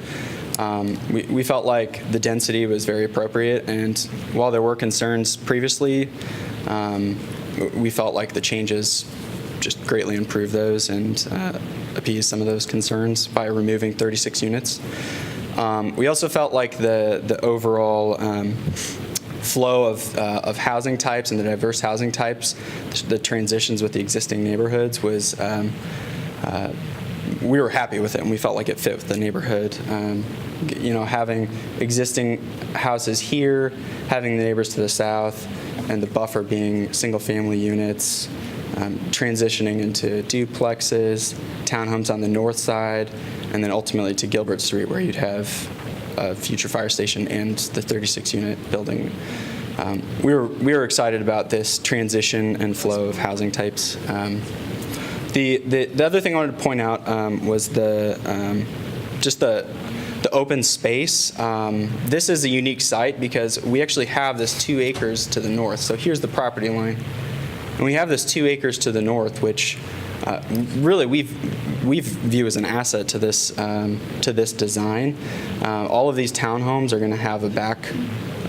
We felt like the density was very appropriate, and while there were concerns previously, we felt like the changes just greatly improve those and appease some of those concerns by removing 36 units. We also felt like the overall flow of housing types and the diverse housing types, the transitions with the existing neighborhoods was, we were happy with it, and we felt like it fit with the neighborhood. Having existing houses here, having the neighbors to the south, and the buffer being single-family units, transitioning into duplexes, townhomes on the north side, and then ultimately to Gilbert Street, where you'd have a future fire station and the 36-unit building. We were excited about this transition and flow of housing types. The other thing I wanted to point out was just the open space. This is a unique site because we actually have this 2 acres to the north. So here's the property line. And we have this 2 acres to the north, which really we view as an asset to this design. All of these townhomes are going to have a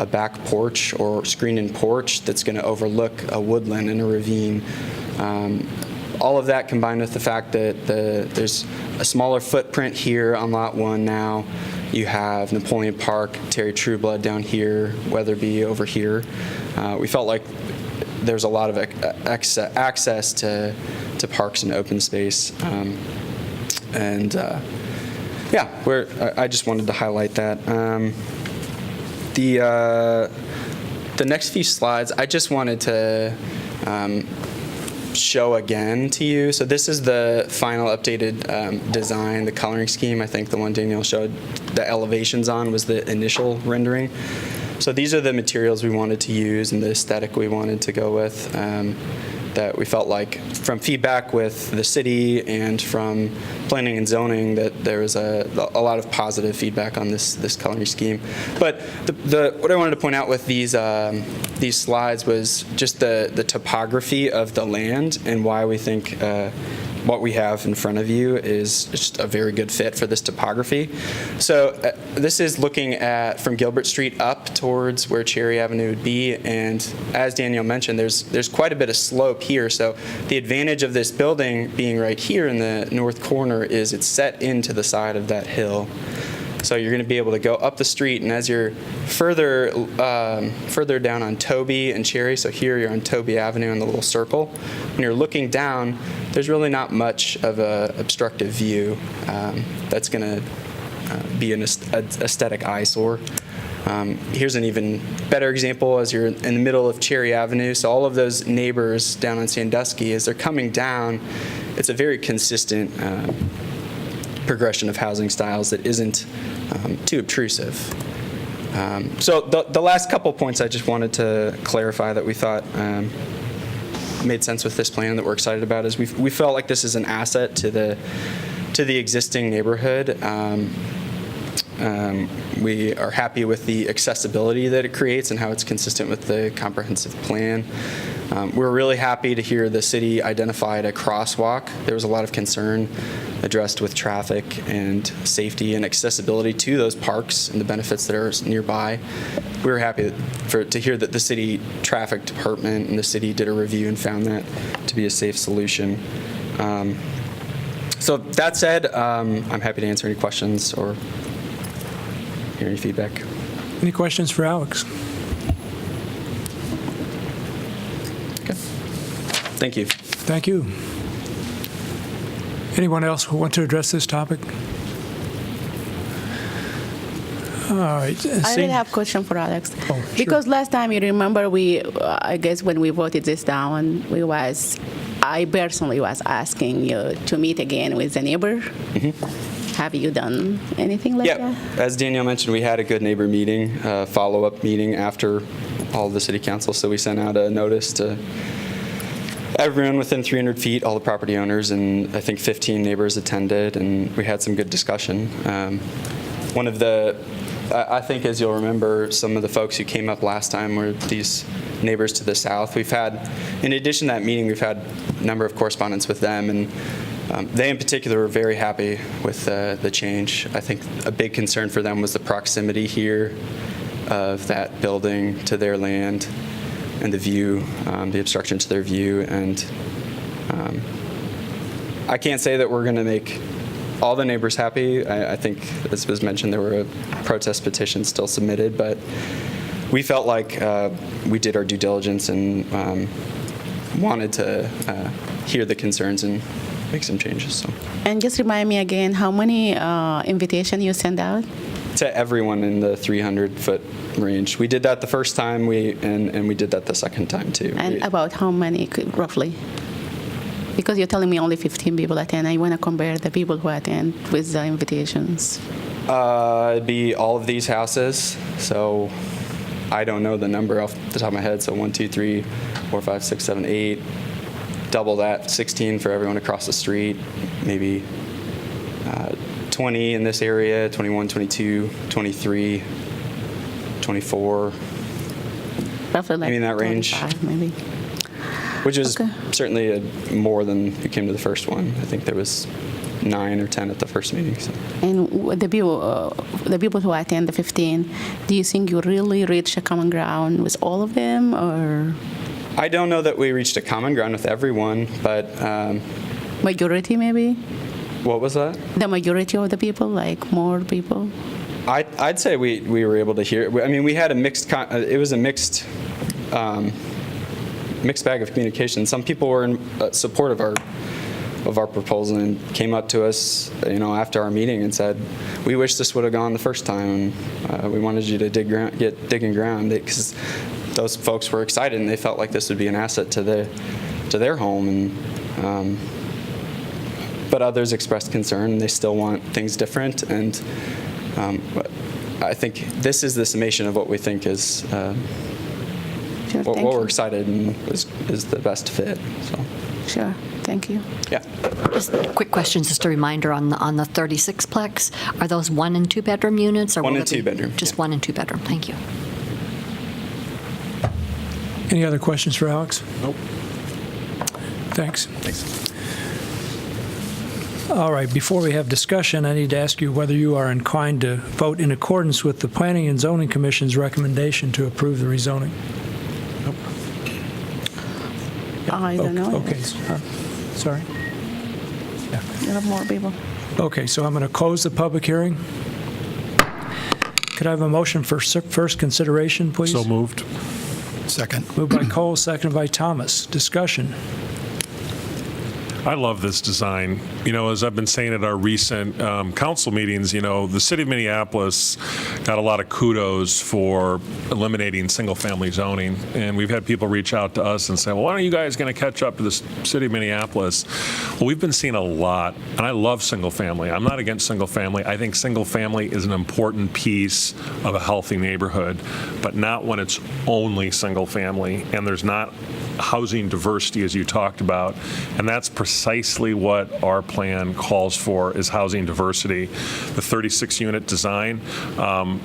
back porch or screened-in porch that's going to overlook a woodland and a ravine. All of that combined with the fact that there's a smaller footprint here on Lot 1 now. You have Napoleon Park, Terry Trueblood down here, Weatherby over here. We felt like there's a lot of access to parks and open space. I just wanted to highlight that. The next few slides, I just wanted to show again to you. So this is the final updated design, the coloring scheme. I think the one Danielle showed the elevations on was the initial rendering. So these are the materials we wanted to use and the aesthetic we wanted to go with. That we felt like from feedback with the city and from planning and zoning that there was a lot of positive feedback on this coloring scheme. But what I wanted to point out with these slides was just the topography of the land and why we think what we have in front of you is just a very good fit for this topography. So this is looking at from Gilbert Street up towards where Cherry Avenue would be, and as Danielle mentioned, there's quite a bit of slope here. So the advantage of this building being right here in the north corner is it's set into the side of that hill. So you're going to be able to go up the street, and as you're further down on Toby and Cherry, so here you're on Toby Avenue in the little circle, when you're looking down, there's really not much of a obstructive view that's going to be an aesthetic eyesore. Here's an even better example as you're in the middle of Cherry Avenue. So all of those neighbors down on Sandusky, as they're coming down, it's a very consistent progression of housing styles that isn't too obtrusive. So the last couple points I just wanted to clarify that we thought made sense with this plan that we're excited about is we felt like this is an asset to the existing neighborhood. We are happy with the accessibility that it creates and how it's consistent with the comprehensive plan. We're really happy to hear the city identified a crosswalk. There was a lot of concern addressed with traffic and safety and accessibility to those parks and the benefits that are nearby. We were happy to hear that the city traffic department and the city did a review and found that to be a safe solution. So that said, I'm happy to answer any questions or hear any feedback. Any questions for Alex? Thank you. Thank you. Anyone else who want to address this topic? All right. I really have a question for Alex. Oh, sure. Because last time, you remember, I guess when we voted this down, I personally was asking you to meet again with the neighbor. Mm-hmm. Have you done anything like that? Yeah, as Danielle mentioned, we had a good neighbor meeting, follow-up meeting after all of the city council, so we sent out a notice to everyone within 300 feet, all the property owners, and I think 15 neighbors attended, and we had some good discussion. I think as you'll remember, some of the folks who came up last time were these neighbors to the south. In addition to that meeting, we've had a number of correspondence with them, and they in particular were very happy with the change. I think a big concern for them was the proximity here of that building to their land and the view, the obstruction to their view. And I can't say that we're going to make all the neighbors happy. I think, as was mentioned, there were protest petitions still submitted, but we felt like we did our due diligence and wanted to hear the concerns and make some changes. So. And just remind me again, how many invitations you send out? To everyone in the 300-foot range. We did that the first time, and we did that the second time too. And about how many, roughly? Because you're telling me only 15 people attend. I want to compare the people who attend with the invitations. It'd be all of these houses. So I don't know the number off the top of my head. So 1, 2, 3, 4, 5, 6, 7, 8. Double that, 16 for everyone across the street. Maybe 20 in this area, 21, 22, 23, 24. Roughly like maybe in that range. 25, maybe. Which is certainly more than who came to the first one. I think there was 9 or 10 at the first meeting. So. And the people who attend the 15, do you think you really reach a common ground with all of them, or? I don't know that we reached a common ground with everyone, but majority maybe. What was that? The majority of the people, like more people. I'd say we were able to hear. I mean, we had a mixed. It was a mixed bag of communication. Some people were in support of our proposal and came up to us, after our meeting and said, "We wish this would have gone the first time. And, we wanted you to get digging ground," because those folks were excited and they felt like this would be an asset to to their home, and but others expressed concern. They still want things different, and but I think this is the summation of what we think is what we're excited and is the best fit. So. Sure. Thank you. Yeah. Just a quick question, just a reminder on the 36-plex. Are those 1 and 2 bedroom units? Or 1 will and it be 2 bedroom. Just 1 and 2 bedroom. Thank you. Any other questions for Alex? Nope. Thanks. All right, before we have discussion, I need to ask you whether you are inclined to vote in accordance with the Planning and Zoning Commission's recommendation to approve the rezoning. Nope. I don't know. Okay, sorry. There are more people. Okay, so I'm going to close the public hearing. Could I have a motion for first consideration, please? So moved. Second. Moved by Cole, seconded by Thomas. Discussion. I love this design. You know, as I've been saying at our recent council meetings, you know, the city of Minneapolis got a lot of kudos for eliminating single-family zoning. And we've had people reach out to us and say, well, when are you guys going to catch up to the city of Minneapolis? Well, we've been seeing a lot, and I love single-family. I'm not against single-family. I think single-family is an important piece of a healthy neighborhood, but not when it's only single-family and there's not housing diversity, as you talked about. And that's precisely what our plan calls for, is housing diversity. The 36-unit design,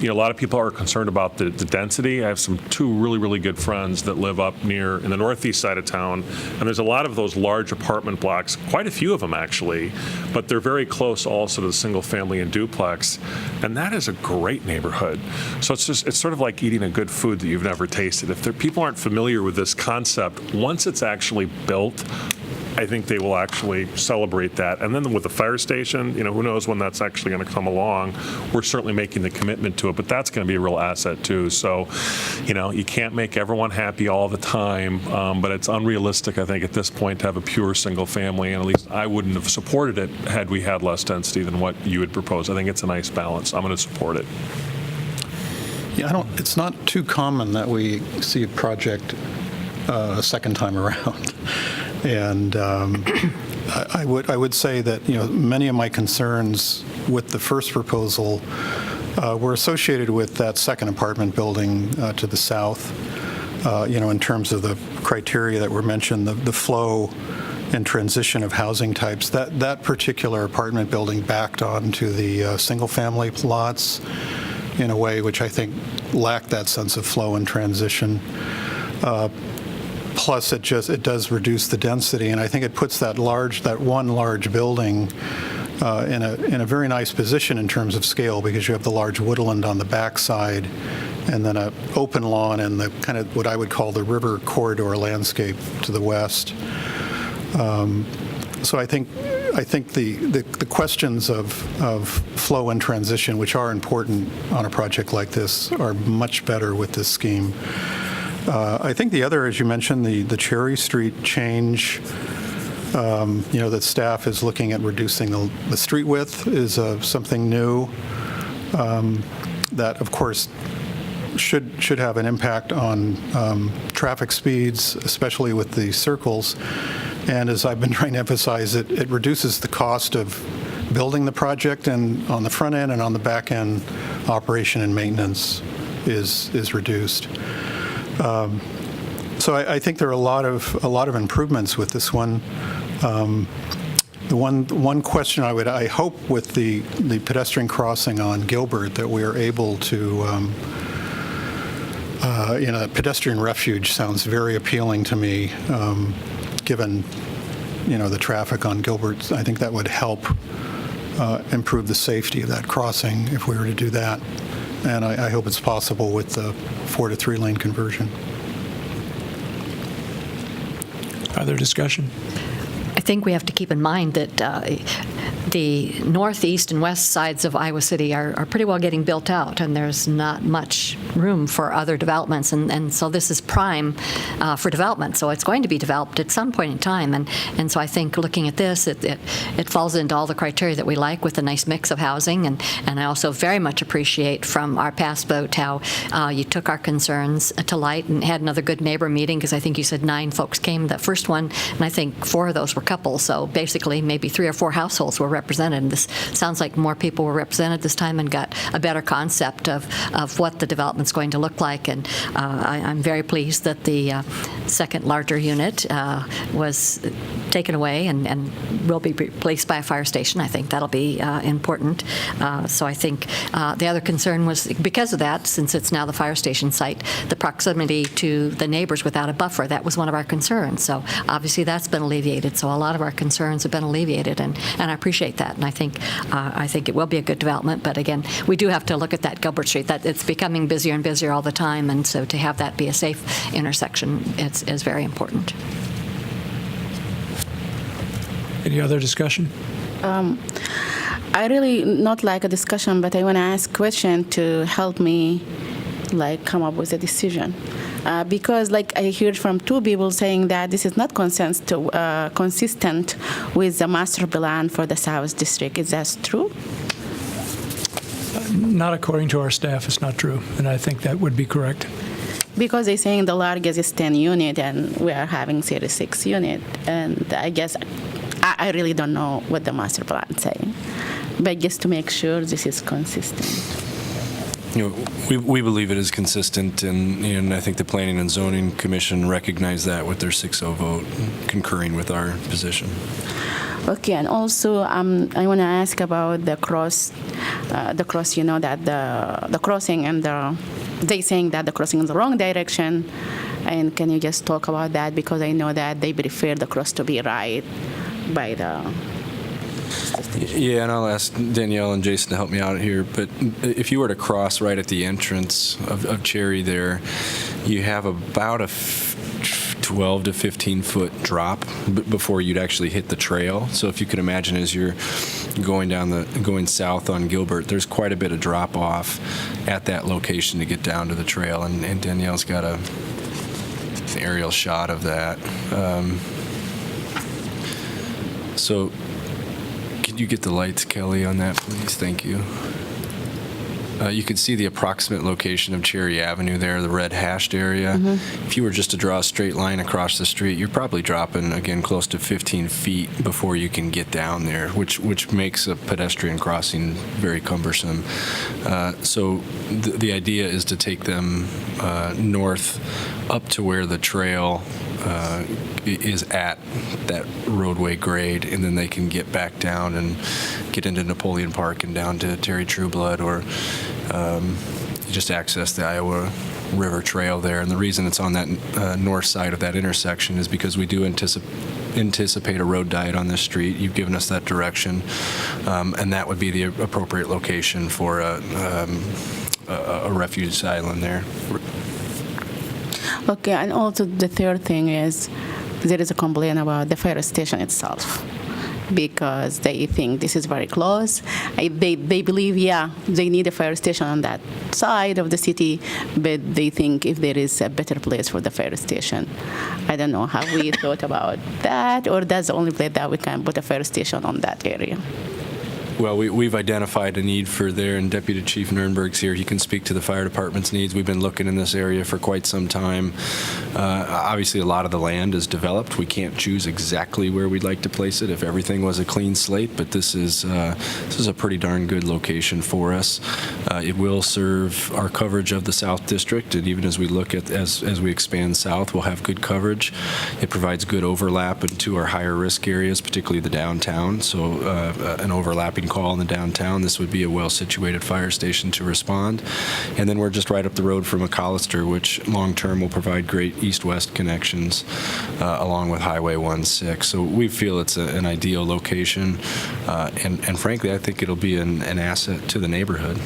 you know, a lot of people are concerned about the density. I have two really good friends that live up near in the northeast side of town, and there's a lot of those large apartment blocks, quite a few of them actually, but they're very close also to the single family and duplex, and that is a great neighborhood. So it's sort of like eating a good food that you've never tasted. If people aren't familiar with this concept, once it's actually built, I think they will actually celebrate that. And then with the fire station, you know, who knows when that's actually going to come along. We're certainly making the commitment to it, but that's going to be a real asset too. So, you know, you can't make everyone happy all the time, but it's unrealistic, I think, at this point to have a pure single family, and at least I wouldn't have supported it had we had less density than what you would propose. I think it's a nice balance. I'm going to support it. Yeah, it's not too common that we see a project a second time around. And I would say that, you know, many of my concerns with the first proposal were associated with that second apartment building to the south, you know, in terms of the criteria that were mentioned, the flow and transition of housing types. That particular apartment building backed onto the single-family lots in a way which I think lacked that sense of flow and transition. Plus, it does reduce the density, and I think it puts that one large building in a very nice position in terms of scale, because you have the large woodland on the backside, and then an open lawn and the kind of what I would call the river corridor landscape to the west. So I think the questions of flow and transition, which are important on a project like this, are much better with this scheme. I think the other, as you mentioned, the Cherry Street change, you know, that staff is looking at reducing the street width is something new that, of course, should have an impact on traffic speeds, especially with the circles. And as I've been trying to emphasize, it reduces the cost of building the project, and on the front end and on the back end, operation and maintenance is reduced. So I think there are a lot of improvements with this one. The one question I hope with the pedestrian crossing on Gilbert, that we are able to, you know, pedestrian refuge sounds very appealing to me, given, you know, the traffic on Gilbert. I think that would help improve the safety of that crossing if we were to do that. And I hope it's possible with the 4 to 3 lane conversion. Other discussion? I think we have to keep in mind that the northeast and west sides of Iowa City are pretty well getting built out, and there's not much room for other developments. And so this is prime for development. So it's going to be developed at some point in time. And so I think looking at this, it falls into all the criteria that we like, with a nice mix of housing. And I also very much appreciate from our past vote how you took our concerns to light and had another good neighbor meeting, because I think you said 9 folks came the first one, and I think 4 of those were couples. So basically maybe 3 or 4 households were represented. And this sounds like more people were represented this time and got a better concept of what the development's going to look like. And I'm very pleased that the second larger unit was taken away and will be replaced by a fire station. I think that'll be important. So I think the other concern was, because of that, since it's now the fire station site, the proximity to the neighbors without a buffer. That was one of our concerns. So obviously that's been alleviated. So a lot of our concerns have been alleviated, and I appreciate that. And I think it will be a good development. But again, we do have to look at that Gilbert Street. That it's becoming busier and busier all the time, and so to have that be a safe intersection is very important. Any other discussion? I really not like a discussion, but I want to ask question to help me come up with a decision. Because I heard from 2 people saying that this is not consistent with the master plan for the South District. Is that true? Not according to our staff, it's not true, and I think that would be correct. Because they're saying the largest is 10 unit, and we are having 36 unit, and I guess I really don't know what the master plan is saying, but just to make sure this is consistent. We believe it is consistent, and I think the Planning and Zoning Commission recognized that with their 6-0 vote, concurring with our position. Okay, and also I want to ask about the cross. That the crossing and they saying that the crossing is the wrong direction, and can you just talk about that, because I know that they prefer the cross to be right by the. Yeah, and I'll ask Danielle and Jason to help me out here, but if you were to cross right at the entrance of Cherry there, you have about a 12 to 15 foot drop before you'd actually hit the trail. So if you can imagine, as you're going south on Gilbert, there's quite a bit of drop off at that location to get down to the trail, and Danielle's got an aerial shot of that. So could you get the lights, Kelly, on that, please? Thank you. You can see the approximate location of Cherry Avenue there, the red hashed area. Mm-hmm. If you were just to draw a straight line across the street, you're probably dropping, again, close to 15 feet before you can get down there, which makes a pedestrian crossing very cumbersome. So the idea is to take them north up to where the trail is at that roadway grade, and then they can get back down and get into Napoleon Park and down to Terry Trueblood, or just access the Iowa River Trail there. And the reason it's on that north side of that intersection is because we do anticipate a road diet on this street. You've given us that direction, and that would be the appropriate location for a refuge island there. Okay, and also the third thing is there is a complaint about the fire station itself, because they think this is very close. They believe, they need a fire station on that side of the city, but they think if there is a better place for the fire station. I don't know, have we thought about that, or that's the only place that we can put a fire station on that area? Well, we've identified a need for there, and Deputy Chief Nurnberg's here. He can speak to the fire department's needs. We've been looking in this area for quite some time. Obviously, a lot of the land is developed. We can't choose exactly where we'd like to place it if everything was a clean slate, but this is a pretty darn good location for us. It will serve our coverage of the South District, and even as we look at as we expand south, we'll have good coverage. It provides good overlap into our higher risk areas, particularly the downtown. So an overlapping call in the downtown, this would be a well-situated fire station to respond. And then we're just right up the road from McAllister, which long-term will provide great east-west connections along with Highway 16. So we feel it's an ideal location, and frankly, I think it'll be an asset to the neighborhood.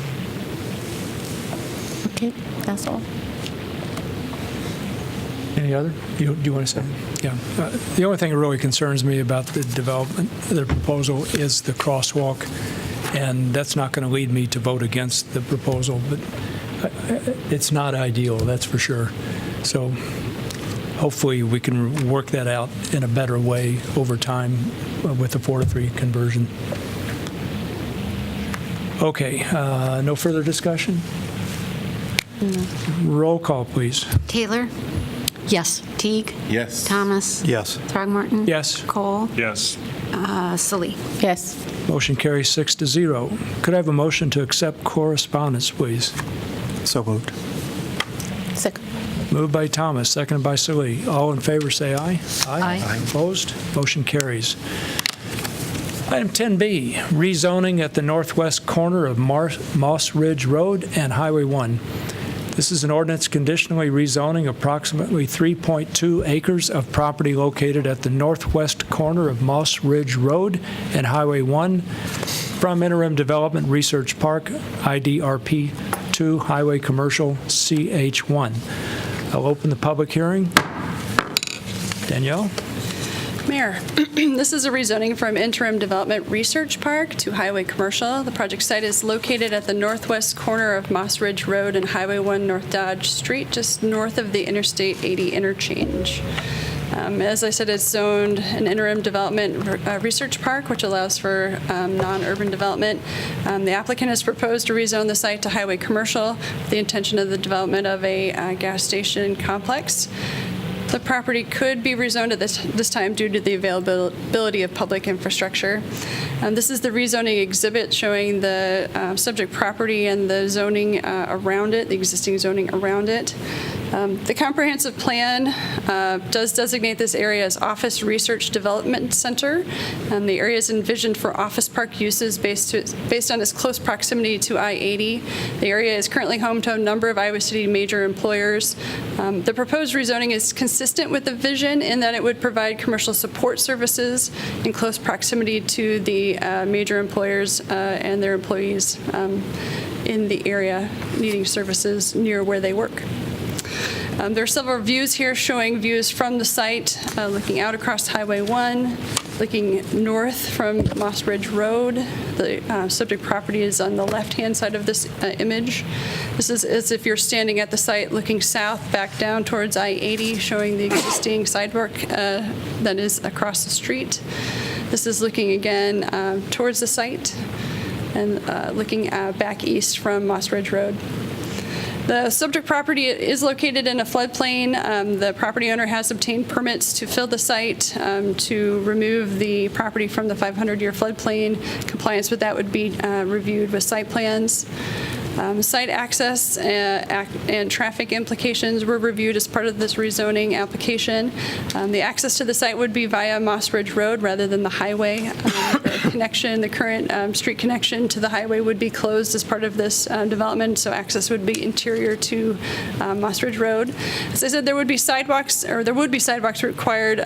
Okay, that's all. Any other? Do you want to say? Yeah. The only thing that really concerns me about the development, the proposal, is the crosswalk, and that's not going to lead me to vote against the proposal, but it's not ideal, that's for sure. So hopefully we can work that out in a better way over time with the 4-to-3 conversion. Okay, no further discussion? Roll call, please. Taylor? Yes. Teague? Yes. Thomas? Yes. Throgmorton? Yes. Cole? Yes. Salee? Yes. Motion carries 6-0. Could I have a motion to accept correspondence, please? So moved. Second. Moved by Thomas, seconded by Salee. All in favor, say aye. Aye. Opposed? Motion carries. Item 10B, rezoning at the northwest corner of Moss Ridge Road and Highway 1. This is an ordinance conditionally rezoning approximately 3.2 acres of property located at the northwest corner of Moss Ridge Road and Highway 1 from Interim Development Research Park, IDRP, to Highway Commercial, CH1. I'll open the public hearing. Danielle? Mayor, this is a rezoning from Interim Development Research Park to Highway Commercial. The project site is located at the northwest corner of Moss Ridge Road and Highway 1 North Dodge Street, just north of the Interstate 80 interchange. As I said, it's zoned an Interim Development Research Park, which allows for non-urban development. The applicant has proposed to rezone the site to Highway Commercial with the intention of the development of a gas station complex. The property could be rezoned at this time due to the availability of public infrastructure. This is the rezoning exhibit showing the subject property and the zoning around it, the existing zoning around it. The comprehensive plan does designate this area as Office Research Development Center. The area is envisioned for office park uses based on its close proximity to I-80. The area is currently home to a number of Iowa City major employers. The proposed rezoning is consistent with the vision in that it would provide commercial support services in close proximity to the major employers and their employees in the area needing services near where they work. There are several views here showing views from the site, looking out across Highway 1, looking north from Moss Ridge Road. The subject property is on the left-hand side of this image. This is as if you're standing at the site looking south back down towards I-80, showing the existing sidewalk that is across the street. This is looking again towards the site and looking back east from Moss Ridge Road. The subject property is located in a floodplain. The property owner has obtained permits to fill the site to remove the property from the 500-year floodplain. Compliance with that would be reviewed with site plans. Site access and traffic implications were reviewed as part of this rezoning application. The access to the site would be via Moss Ridge Road rather than the highway. The current street connection to the highway would be closed as part of this development, so access would be interior to Moss Ridge Road. As I said, there would be sidewalks required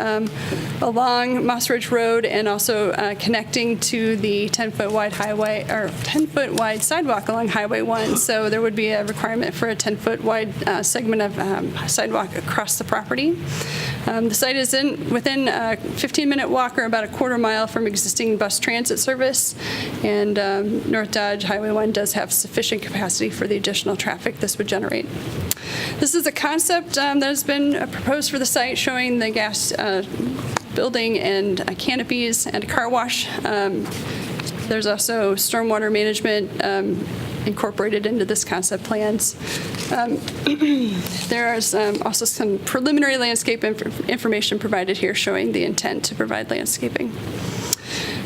along Moss Ridge Road and also connecting to the 10-foot wide highway or 10-foot wide sidewalk along Highway 1. So there would be a requirement for a 10-foot wide segment of sidewalk across the property. The site is within a 15-minute walk or about a quarter mile from existing bus transit service, and North Dodge Highway 1 does have sufficient capacity for the additional traffic this would generate. This is a concept that has been proposed for the site, showing the gas building and canopies and a car wash. There's also stormwater management incorporated into this concept plans. There is also some preliminary landscape information provided here showing the intent to provide landscaping.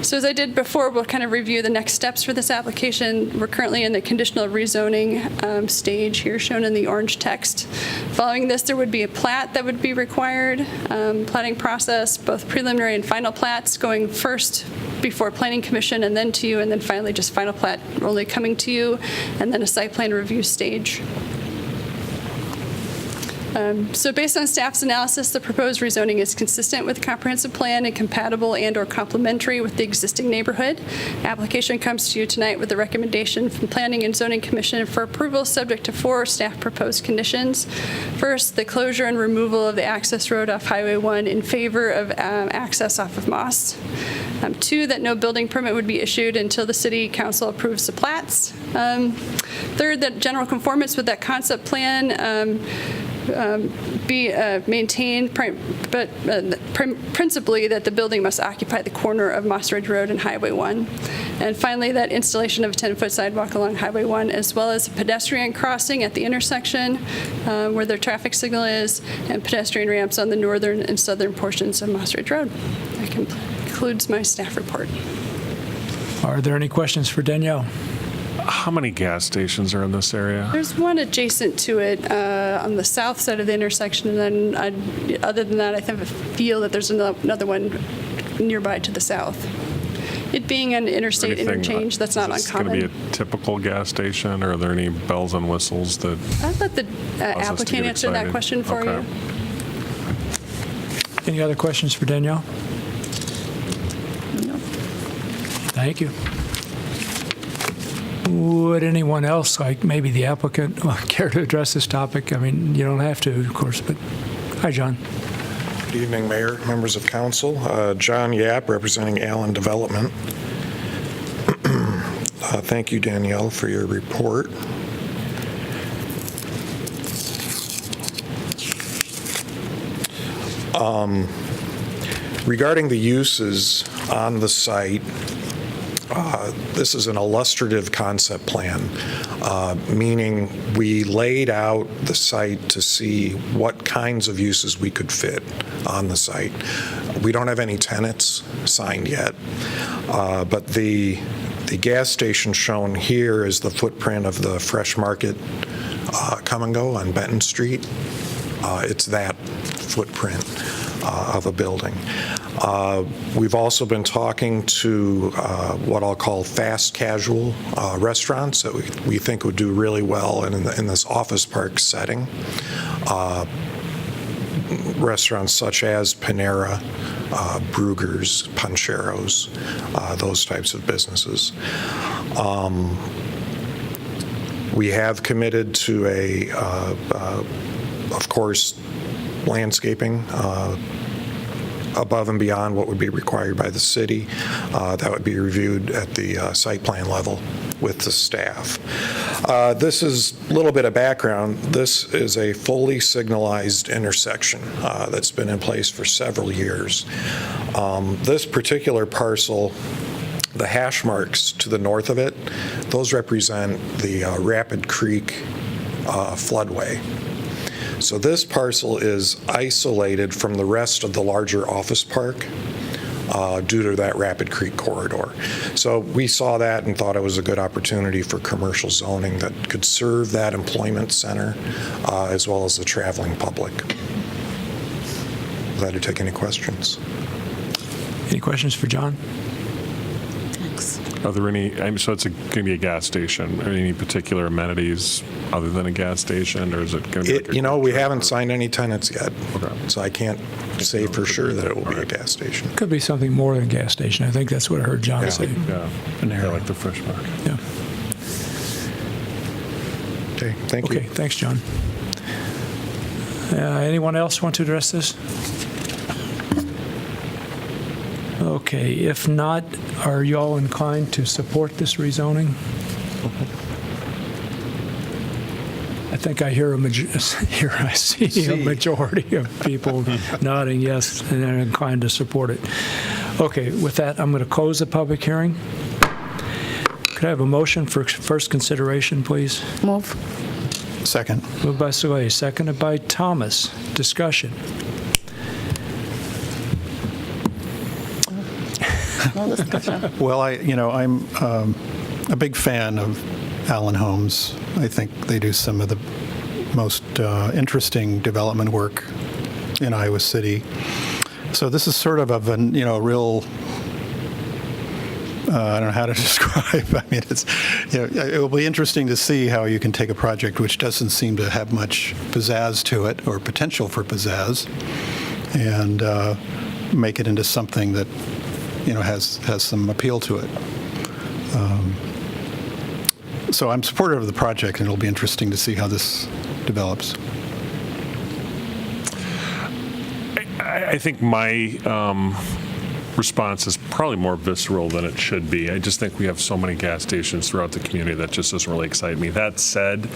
So as I did before, we'll kind of review the next steps for this application. We're currently in the conditional rezoning stage here, shown in the orange text. Following this, there would be a plat that would be required, platting process, both preliminary and final plats going first before Planning Commission and then to you, and then finally just final plat only coming to you, and then a site plan review stage. So based on staff's analysis, the proposed rezoning is consistent with the comprehensive plan and compatible and/or complementary with the existing neighborhood. Application comes to you tonight with a recommendation from Planning and Zoning Commission for approval subject to 4 staff proposed conditions. First, the closure and removal of the access road off Highway 1 in favor of access off of Moss. 2, that no building permit would be issued until the city council approves the plats. Third, that general conformance with that concept plan be maintained, but principally that the building must occupy the corner of Moss Ridge Road and Highway 1. And finally, that installation of a 10-foot sidewalk along Highway 1, as well as a pedestrian crossing at the intersection where their traffic signal is, and pedestrian ramps on the northern and southern portions of Moss Ridge Road. That concludes my staff report. Are there any questions for Danielle? How many gas stations are in this area? There's one adjacent to it on the south side of the intersection, and then other than that, I feel that there's another one nearby to the south. It being an interstate interchange, that's not uncommon. Is this going to be a typical gas station, or are there any bells and whistles that? I'll let the applicant answer that question for you. Any other questions for Danielle? No. Thank you. Would anyone else, like maybe the applicant, care to address this topic? I mean, you don't have to, of course, but hi, John. Good evening, Mayor, members of council. John Yap, representing Allen Development. Thank you, Danielle, for your report. Regarding the uses on the site, this is an illustrative concept plan, meaning we laid out the site to see what kinds of uses we could fit on the site. We don't have any tenants signed yet, but the gas station shown here is the footprint of the Fresh Market Come and Go on Benton Street. It's that footprint of a building. We've also been talking to what I'll call fast casual restaurants that we think would do really well in this office park setting. Restaurants such as Panera, Bruegger's, Pancheros, those types of businesses. We have committed to of course, landscaping above and beyond what would be required by the city. That would be reviewed at the site plan level with the staff. This is a little bit of background. This is a fully signalized intersection that's been in place for several years. This particular parcel, the hash marks to the north of it, those represent the Rapid Creek floodway. So this parcel is isolated from the rest of the larger office park due to that Rapid Creek corridor. So we saw that and thought it was a good opportunity for commercial zoning that could serve that employment center as well as the traveling public. Glad to take any questions. Any questions for John? Are there any, so it's going to be a gas station, are there any particular amenities other than a gas station, or is it going to be like we haven't signed any tenants yet, so I can't say for sure that it will be a gas station. Could be something more than a gas station. I think that's what I heard John say. Yeah, like the Fresh Market. Yeah. Okay, thank you. Okay, thanks, John. Anyone else want to address this? Okay, if not, are you all inclined to support this rezoning? I think I hear I see a majority of people nodding yes, and they're inclined to support it. Okay, with that, I'm going to close the public hearing. Could I have a motion for first consideration, please? Move. Second. Moved by Soleil, seconded by Thomas. Discussion. No discussion. Well, I'm a big fan of Allen Homes. I think they do some of the most interesting development work in Iowa City. So this is sort of a real I don't know how to describe. I mean, it will be interesting to see how you can take a project which doesn't seem to have much pizzazz to it or potential for pizzazz, and make it into something that has some appeal to it. So I'm supportive of the project, and it'll be interesting to see how this develops. I think my response is probably more visceral than it should be. I just think we have so many gas stations throughout the community that just doesn't really excite me. That said,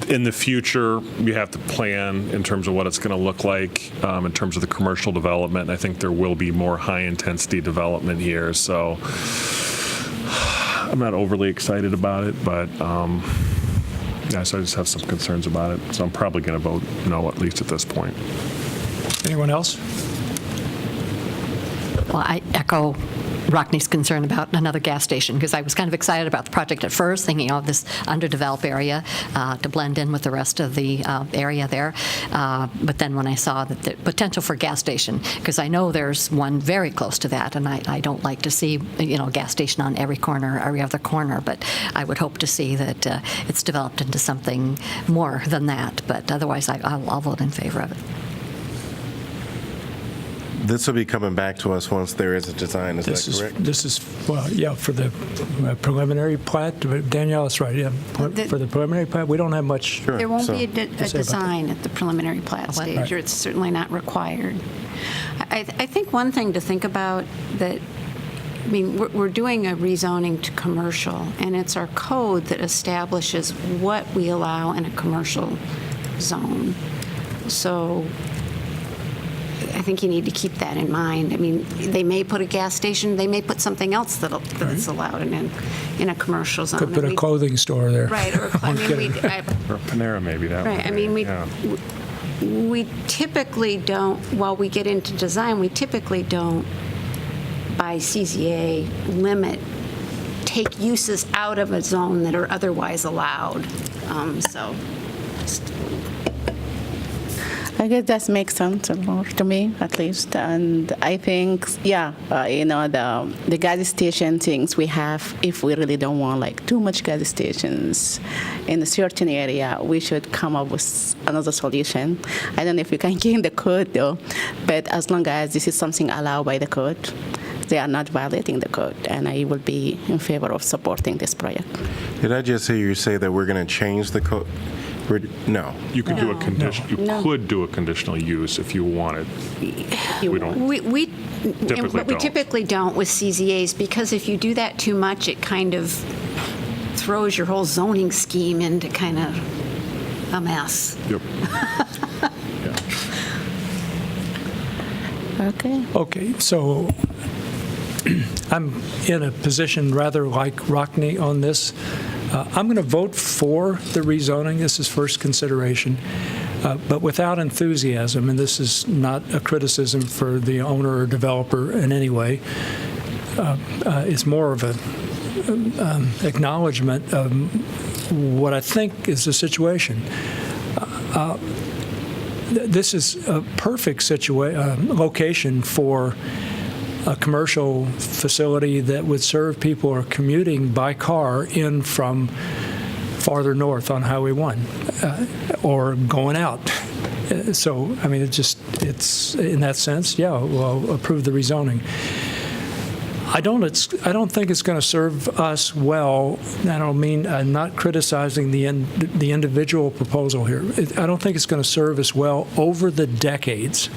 in the future, you have to plan in terms of what it's going to look like in terms of the commercial development. I think there will be more high-intensity development here, so I'm not overly excited about it, but so I just have some concerns about it. So I'm probably going to vote no, at least at this point. Anyone else? Well, I echo Rockney's concern about another gas station, because I was kind of excited about the project at first, thinking of this underdeveloped area to blend in with the rest of the area there. But then when I saw that the potential for gas station, because I know there's one very close to that, and I don't like to see a gas station on every corner, every other corner, but I would hope to see that it's developed into something more than that. But otherwise, I'll vote in favor of it. This will be coming back to us once there is a design, is that correct? This is, well, yeah, for the preliminary plat. Danielle, that's right, yeah. For the preliminary plat, we don't have much. There won't be a to say about design at the preliminary plat stage, or it's certainly not required. I think one thing to think about that, I mean, we're doing a rezoning to commercial, and it's our code that establishes what we allow in a commercial zone. So I think you need to keep that in mind. I mean, they may put a gas station, they may put something else that's allowed in a commercial zone. Could put a clothing store there. Right, or or Panera maybe that right. way. I mean, we typically don't, while we get into design, we typically don't, by CZA, take uses out of a zone that are otherwise allowed. I guess that makes sense to me, at least. And I think, the gas station things we have, if we really don't want like too much gas stations in a certain area, we should come up with another solution. I don't know if you can get in the code though, but as long as this is something allowed by the code, they are not violating the code, and I will be in favor of supporting this project. Did I just hear you say that we're going to change the code? No. You could do a condition. You could do a conditional use if you wanted. We don't. We Typically typically don't with CZAs, because if you do that too much, it kind of throws your whole zoning scheme into kind of a mess. Yep. Okay, so I'm in a position rather like Rockney on this. I'm going to vote for the rezoning. This is first consideration, but without enthusiasm, and this is not a criticism for the owner or developer in any way. It's more of an acknowledgement of what I think is the situation. This is a perfect location for a commercial facility that would serve people who are commuting by car in from farther north on Highway 1 or going out. So, I mean, it's in that sense, yeah, we'll approve the rezoning. I don't think it's going to serve us well. I don't mean, I'm not criticizing the individual proposal here. I don't think it's going to serve us well over the decades.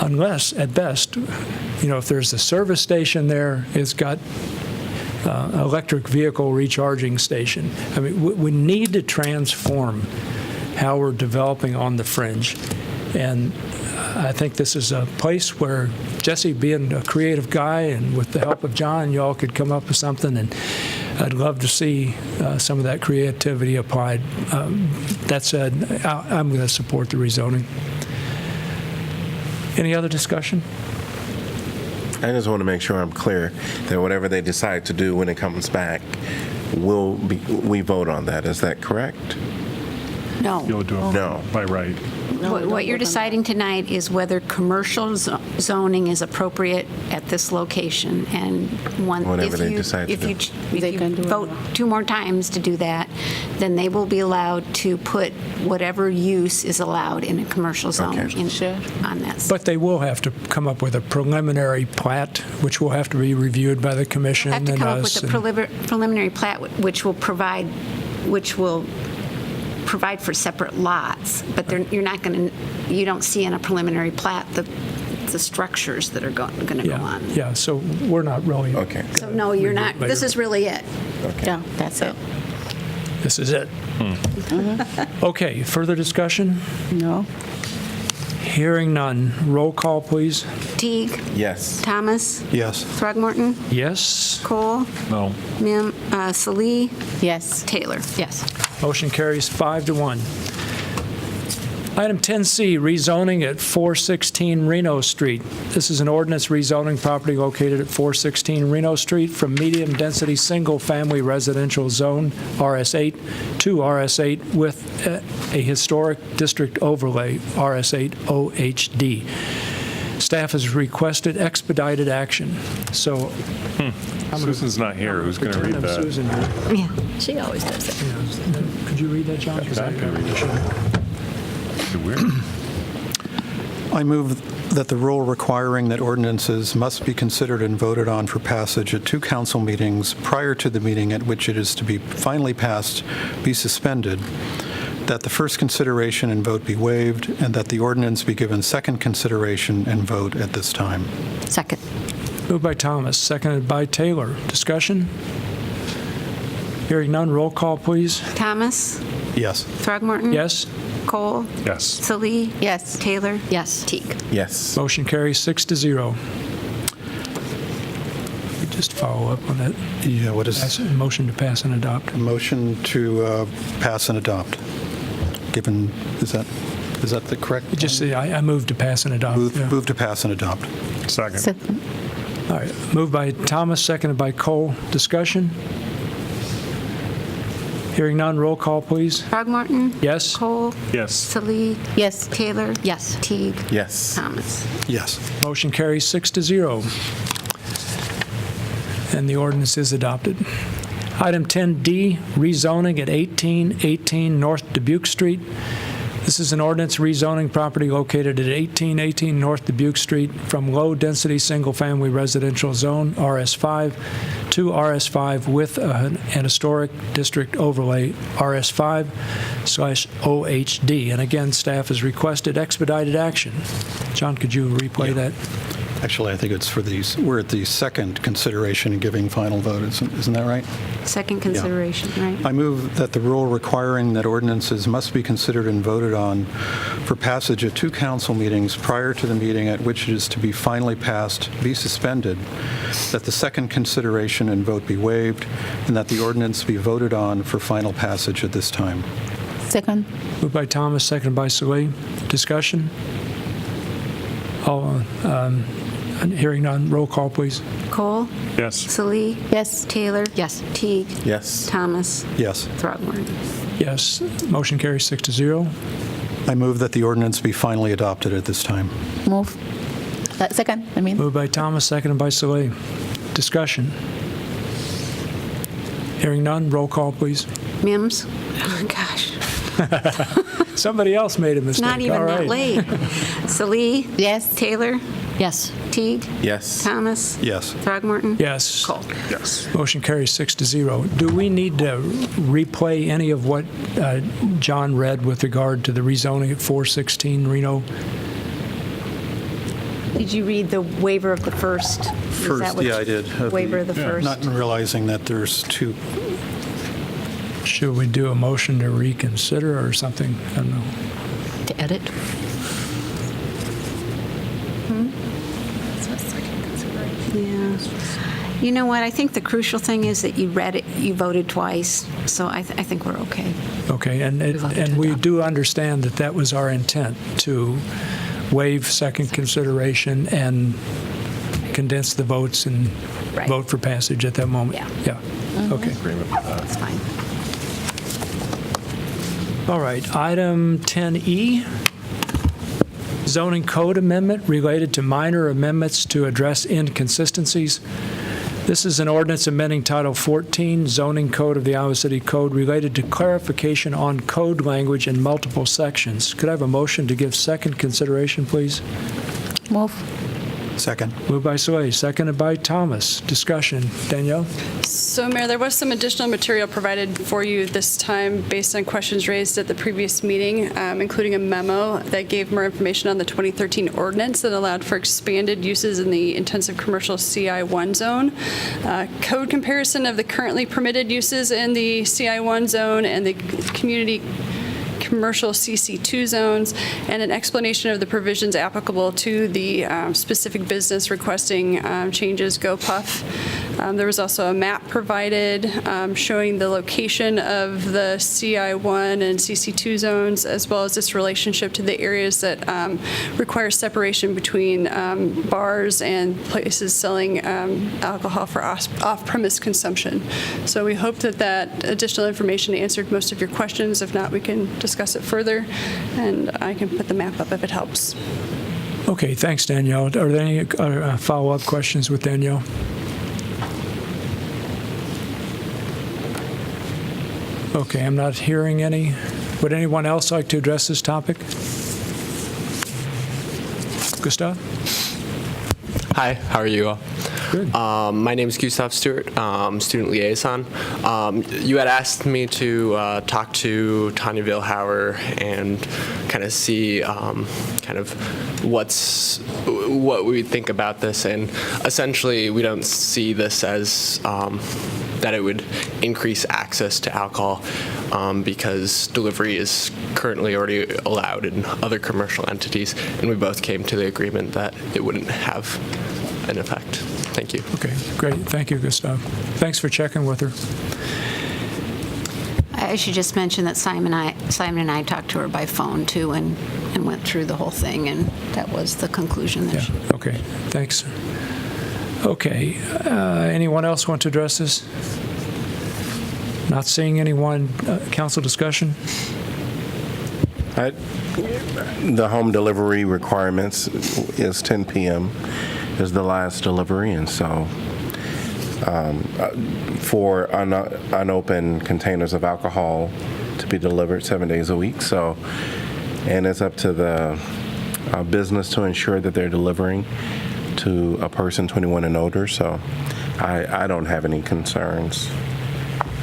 Unless, at best, if there's a service station there, it's got an electric vehicle recharging station. I mean, we need to transform how we're developing on the fringe. And I think this is a place where Jesse, being a creative guy, and with the help of John, y'all could come up with something. And I'd love to see some of that creativity applied. That said, I'm going to support the rezoning. Any other discussion? I just want to make sure I'm clear that whatever they decide to do when it comes back, we vote on that. Is that correct? No. You'll do it No. by right. What you're deciding tonight is whether commercial zoning is appropriate at this location, and Whatever they decide to if do. you vote 2 more times to do that, then they will be allowed to put whatever use is allowed in a commercial zone on that. But they will have to come up with a preliminary plat, which will have to be reviewed by the commission Have to and come up us. with a preliminary plat, which will provide for separate lots, but you're not going to, you don't see in a preliminary plat the structures that are going to go on. Yeah, so we're not really. Okay. So no, you're not, this is really it. Yeah, that's it. This is it. Okay, further discussion? No. Hearing none. Roll call, please. Teague, Yes. Thomas, Yes. Throgmorton, Yes. Cole, No. Salee, Yes. Taylor. Yes. Motion carries 5-1. Item 10C, rezoning at 416 Reno Street. This is an ordinance rezoning property located at 416 Reno Street from medium-density single-family residential zone, RS8, to RS8 with a historic district overlay, RS8 OHD. Staff has requested expedited action. So Susan's not here. Who's going to read pretend I'm that? Susan here. Yeah, she always does it. Could you read that, John? Because I'm going to read it. Weird. I move that the rule requiring that ordinances must be considered and voted on for passage at 2 council meetings prior to the meeting at which it is to be finally passed be suspended, that the first consideration and vote be waived, and that the ordinance be given second consideration and vote at this time. Second. Moved by Thomas, seconded by Taylor. Discussion? Hearing none, roll call, please. Thomas, Yes. Throgmorton. Yes? Cole, Yes. Salee. Yes. Taylor. Yes. Teague. Yes. Motion carries 6-0. We just follow up on that. Yeah, what is Motion to pass and adopt. a motion to pass and adopt? Given, is that the correct? Just say, I move to pass and adopt. Yeah. Move to pass and adopt. Second. Second. All right, moved by Thomas, seconded by Cole. Discussion? Hearing none, roll call, please. Throgmorton. Yes? Cole, Yes. Salee. Yes. Taylor. Yes. Teague. Yes. Thomas. Yes. Motion carries 6-0. And the ordinance is adopted. Item 10D, rezoning at 1818 North Dubuque Street. This is an ordinance rezoning property located at 1818 North Dubuque Street from low-density single-family residential zone, RS5, to RS5 with an historic district overlay, RS5/OHD. And again, staff has requested expedited action. John, could you replay that? Actually, I think it's for these, we're at the second consideration and giving final vote, isn't that right? Second consideration, right? I move that the rule requiring that ordinances must be considered and voted on for passage at 2 council meetings prior to the meeting at which it is to be finally passed be suspended, that the second consideration and vote be waived, and that the ordinance be voted on for final passage at this time. Second. Moved by Thomas, seconded by Salee. Discussion? All, hearing none, roll call, please. Cole, Yes. Salee. Yes. Taylor. Yes. Teague. Yes. Thomas. Yes. Throgmorton. Yes. Motion carries 6-0. I move that the ordinance be finally adopted at this time. Move. Second, I mean. Moved by Thomas, seconded by Salee. Discussion? Hearing none, roll call, please. Mims. Oh, gosh. Somebody else made a It's mistake. not even All that right. late. Salee. Yes. Taylor. Yes. Teague. Yes. Thomas. Yes. Throgmorton. Yes. Cole. Yes. Motion carries 6-0. Do we need to replay any of what John read with regard to the rezoning at 416 Reno? Did you read the waiver of the first? Is that First, what yeah, you- I did. Waiver of the first. Not realizing that there's 2. Should we do a motion to reconsider or something? I don't know. To edit? Yeah. You know what? I think the crucial thing is that you read it, you voted twice, so I think we're okay. Okay, and we do understand that that was our intent, to waive second consideration and condense the votes and Right. vote for passage at that moment. Yeah. Yeah, okay. That's fine. All right, item 10E, zoning code amendment related to minor amendments to address inconsistencies. This is an ordinance amending Title 14 zoning code of the Iowa City Code related to clarification on code language in multiple sections. Could I have a motion to give second consideration, please? Move. Second. Moved by Soleil, seconded by Thomas. Discussion. Danielle? So, Mayor, there was some additional material provided for you this time based on questions raised at the previous meeting, including a memo that gave more information on the 2013 ordinance that allowed for expanded uses in the intensive commercial CI1 zone, code comparison of the currently permitted uses in the CI1 zone and the community commercial CC2 zones, and an explanation of the provisions applicable to the specific business requesting changes GoPuff. There was also a map provided showing the location of the CI1 and CC2 zones, as well as its relationship to the areas that require separation between bars and places selling alcohol for off-premise consumption. So we hope that that additional information answered most of your questions. If not, we can discuss it further, and I can put the map up if it helps. Okay, thanks, Danielle. Are there any follow-up questions with Danielle? Okay, I'm not hearing any. Would anyone else like to address this topic? Gustav? Hi, how are you all? Good. My name is Gustav Stewart, student liaison. You had asked me to talk to Tanya Vilhauer and kind of see kind of what we think about this, and essentially we don't see this as that it would increase access to alcohol because delivery is currently already allowed in other commercial entities, and we both came to the agreement that it wouldn't have an effect. Thank you. Okay, great. Thank you, Gustav. Thanks for checking with her. I should just mention that Simon and I talked to her by phone too, and went through the whole thing, and that was the conclusion that she. Okay, thanks. Okay, anyone else want to address this? Not seeing anyone. Council discussion? The home delivery requirements is 10 p.m. is the last delivery, and so for unopened containers of alcohol to be delivered 7 days a week. So, and it's up to the business to ensure that they're delivering to a person 21 and older. So I don't have any concerns.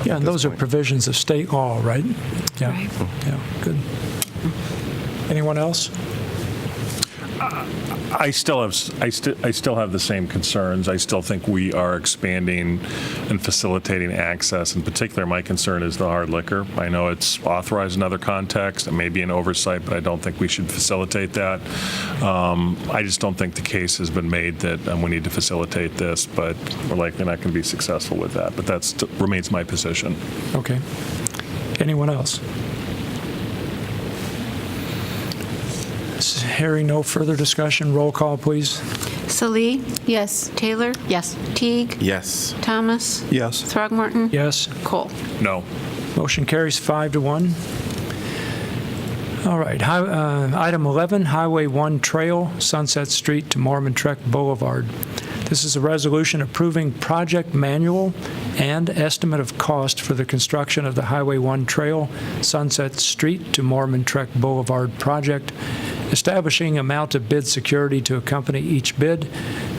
Yeah, and those are provisions of state law, right? Yeah. Right. Yeah, good. Anyone else? I still have the same concerns. I still think we are expanding and facilitating access. In particular, my concern is the hard liquor. I know it's authorized in other contexts. It may be an oversight, but I don't think we should facilitate that. I just don't think the case has been made that we need to facilitate this, but we're likely not going to be successful with that. But that remains my position. Okay. Anyone else? Hearing no further discussion, roll call, please. Salee? Yes. Taylor? Yes. Teague? Yes. Thomas? Yes. Throgmorton? Yes. Cole? No. Motion carries 5-1. All right, item 11, Highway 1 Trail, Sunset Street to Mormon-Trek Boulevard. This is a resolution approving project manual and estimate of cost for the construction of the Highway 1 Trail, Sunset Street to Mormon-Trek Boulevard project, establishing amount of bid security to accompany each bid,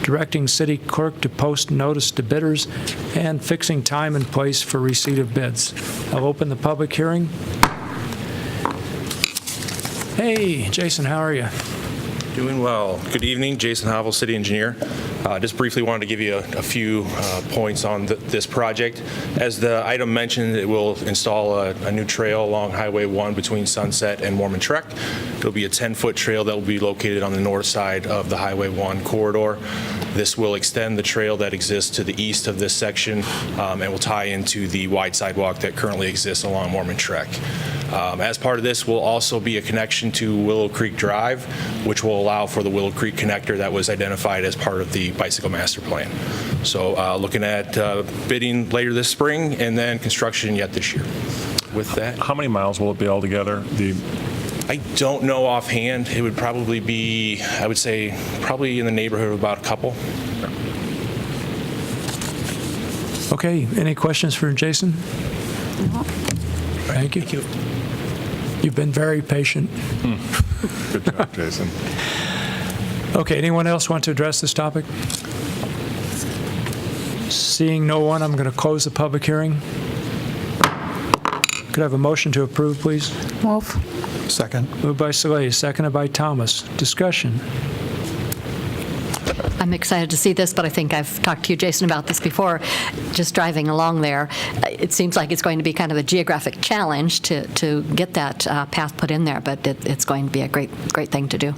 directing city clerk to post notice to bidders, and fixing time and place for receipt of bids. I'll open the public hearing. Hey, Jason, how are you? Doing well. Good evening, Jason Havel, City Engineer. Just briefly wanted to give you a few points on this project. As the item mentioned, it will install a new trail along Highway 1 between Sunset and Mormon-Trek. It'll be a 10-foot trail that will be located on the north side of the Highway 1 corridor. This will extend the trail that exists to the east of this section and will tie into the wide sidewalk that currently exists along Mormon-Trek. As part of this will also be a connection to Willow Creek Drive, which will allow for the Willow Creek connector that was identified as part of the bicycle master plan. So looking at bidding later this spring and then construction yet this year. with that. How many miles will it be altogether? I don't know offhand. It would probably be, I would say, probably in the neighborhood of about a couple. Okay, any questions for Jason? Thank you. You've been very patient. Good job, Jason. Okay, anyone else want to address this topic? Seeing no one, I'm going to close the public hearing. Could I have a motion to approve, please? Move. Second. Moved by Soleil, seconded by Thomas. Discussion. I'm excited to see this, but I think I've talked to you, Jason, about this before. Just driving along there, it seems like it's going to be kind of a geographic challenge to get that path put in there, but it's going to be a great thing to do.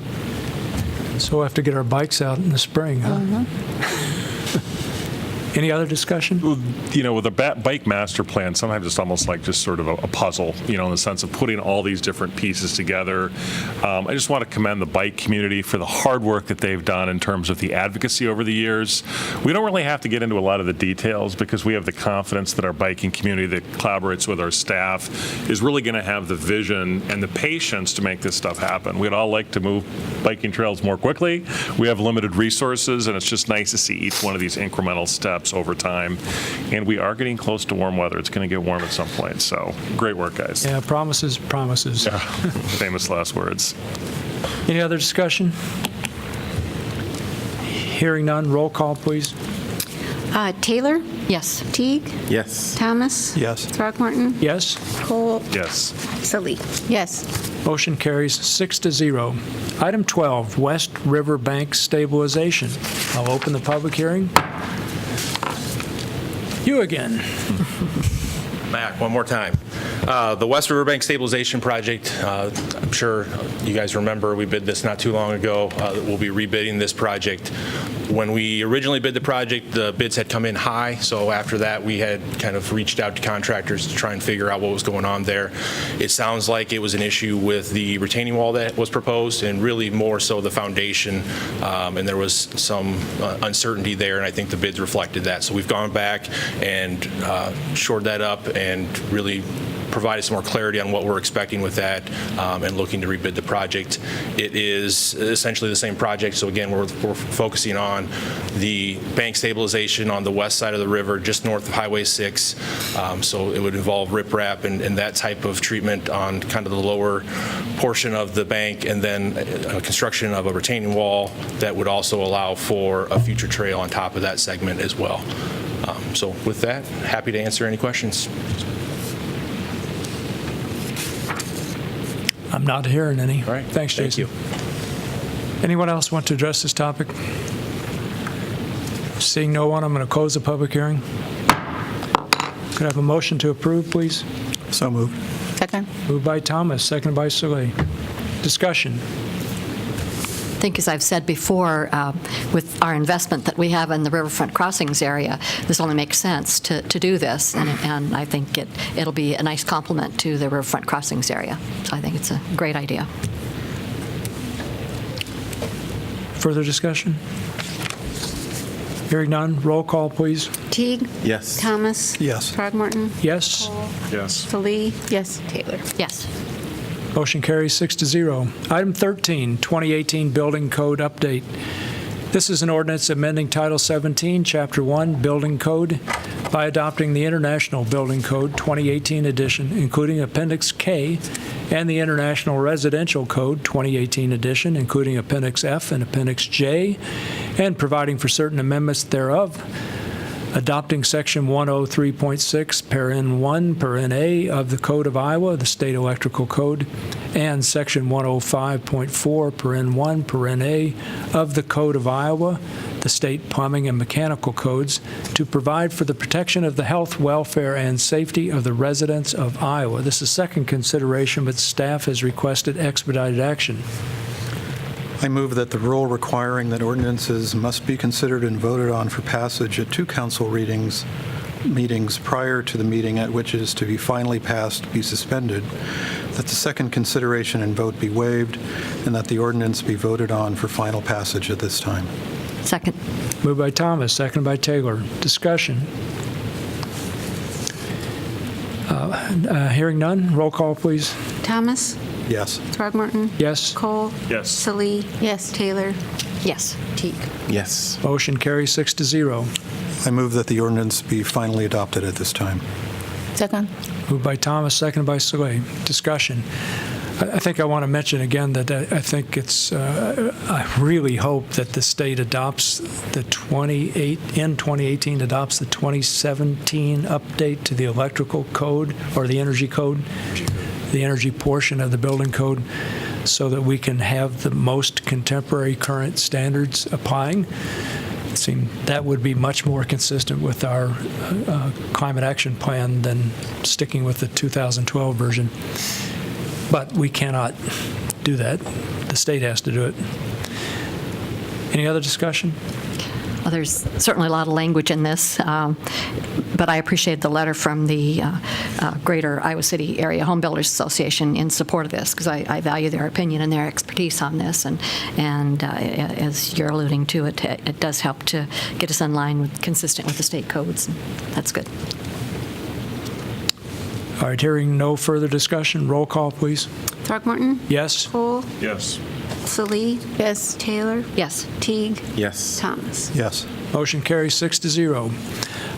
So we'll have to get our bikes out in the spring, huh? Any other discussion? You know, with a bike master plan, sometimes it's almost like just sort of a puzzle, you know, in the sense of putting all these different pieces together. I just want to commend the bike community for the hard work that they've done in terms of the advocacy over the years. We don't really have to get into a lot of the details because we have the confidence that our biking community that collaborates with our staff is really going to have the vision and the patience to make this stuff happen. We'd all like to move biking trails more quickly. We have limited resources, and it's just nice to see each one of these incremental steps over time. And we are getting close to warm weather. It's going to get warm at some point. So great work, guys. Yeah, promises. Yeah. Famous last words. Any other discussion? Hearing none, roll call, please. Taylor? Yes. Teague? Yes. Thomas? Yes. Throckmorton? Yes. Cole? Yes. Salee? Yes. Motion carries 6-0. Item 12, West River Bank stabilization. I'll open the public hearing. You again. Back one more time. The West River Bank Stabilization Project, I'm sure you guys remember we bid this not too long ago. We'll be rebidding this project. When we originally bid the project, the bids had come in high, so after that we had kind of reached out to contractors to try and figure out what was going on there. It sounds like it was an issue with the retaining wall that was proposed and really more so the foundation, and there was some uncertainty there, and I think the bids reflected that. So we've gone back and shored that up and really provided some more clarity on what we're expecting with that and looking to rebid the project. It is essentially the same project, so again, we're focusing on the bank stabilization on the west side of the river, just north of Highway 6. So it would involve riprap and that type of treatment on kind of the lower portion of the bank, and then construction of a retaining wall that would also allow for a future trail on top of that segment as well. So with that, happy to answer any questions. I'm not hearing any. All right. Thanks, Jason. Thank you. Anyone else want to address this topic? Seeing no one, I'm going to close the public hearing. Could I have a motion to approve, please? So moved. Second. Moved by Thomas, seconded by Soleil. Discussion. I think, as I've said before, with our investment that we have in the riverfront crossings area, this only makes sense to do this, and I think it'll be a nice complement to the riverfront crossings area. So I think it's a great idea. Further discussion? Hearing none, roll call, please. Teague? Yes. Thomas? Yes. Throckmorton? Yes. Yes. Salee? Yes. Taylor? Yes. Motion carries 6-0. Item 13, 2018 Building Code Update. This is an ordinance amending Title 17, Chapter 1, Building Code, by adopting the International Building Code 2018 edition, including Appendix K, and the International Residential Code 2018 edition, including Appendix F and Appendix J, and providing for certain amendments thereof. Adopting Section 103.6, Parent 1, Parent A of the Code of Iowa, the State Electrical Code, and Section 105.4, Parent 1, Parent A of the Code of Iowa, the State Plumbing and Mechanical Codes, to provide for the protection of the health, welfare, and safety of the residents of Iowa. This is second consideration, but staff has requested expedited action. I move that the rule requiring that ordinances must be considered and voted on for passage at two council meetings prior to the meeting at which it is to be finally passed be suspended, that the second consideration and vote be waived, and that the ordinance be voted on for final passage at this time. Second. Moved by Thomas, seconded by Taylor. Discussion. Hearing none, roll call, please. Thomas? Yes. Throgmorton? Yes. Cole? Yes. Salee? Yes. Taylor? Yes. Teague? Yes. Motion carries 6-0. I move that the ordinance be finally adopted at this time. Second. Moved by Thomas, seconded by Soleil. Discussion. I think I want to mention again that I think it's, I really hope that the state adopts the 2018 adopts the 2017 update to the electrical code or the energy code, the energy portion of the building code, so that we can have the most contemporary current standards applying. It seemed that would be much more consistent with our climate action plan than sticking with the 2012 version. But we cannot do that. The state has to do it. Any other discussion? Well, there's certainly a lot of language in this, but I appreciate the letter from the Greater Iowa City Area Home Builders Association in support of this, because I value their opinion and their expertise on this, and as you're alluding to, it does help to get us in line with, consistent with the state codes. That's good. All right, hearing no further discussion, roll call, please. Throgmorton? Yes? Cole? Yes. Salee? Yes. Taylor? Yes. Teague? Yes. Thomas? Yes. Motion carries 6-0.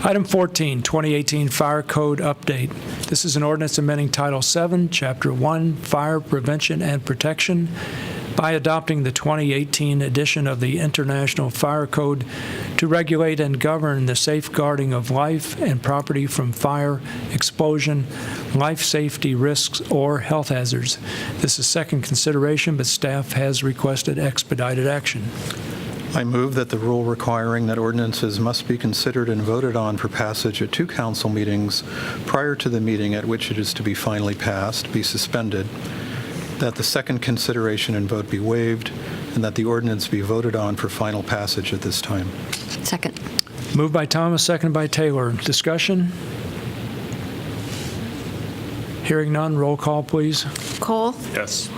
Item 14, 2018 Fire Code Update. This is an ordinance amending Title 7, Chapter 1, Fire Prevention and Protection, by adopting the 2018 edition of the International Fire Code to regulate and govern the safeguarding of life and property from fire, explosion, life safety risks, or health hazards. This is second consideration, but staff has requested expedited action. I move that the rule requiring that ordinances must be considered and voted on for passage at 2 council meetings prior to the meeting at which it is to be finally passed be suspended, that the second consideration and vote be waived, and that the ordinance be voted on for final passage at this time. Second. Moved by Thomas, seconded by Taylor. Discussion? Hearing none, roll call, please. Cole? Yes.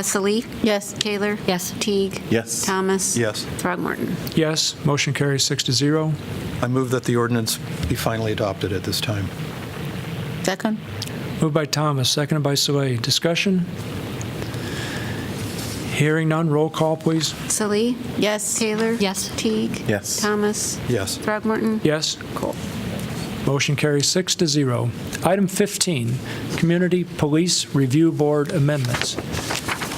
Salee? Yes. Taylor? Yes. Teague? Yes. Thomas? Yes. Throgmorton? Yes, motion carries 6-0. I move that the ordinance be finally adopted at this time. Second. Moved by Thomas, seconded by Soleil. Discussion? Hearing none, roll call, please. Salee? Yes. Taylor? Yes. Teague? Yes. Thomas? Yes. Throgmorton? Yes. Cole? Motion carries 6-0. Item 15, Community Police Review Board Amendments.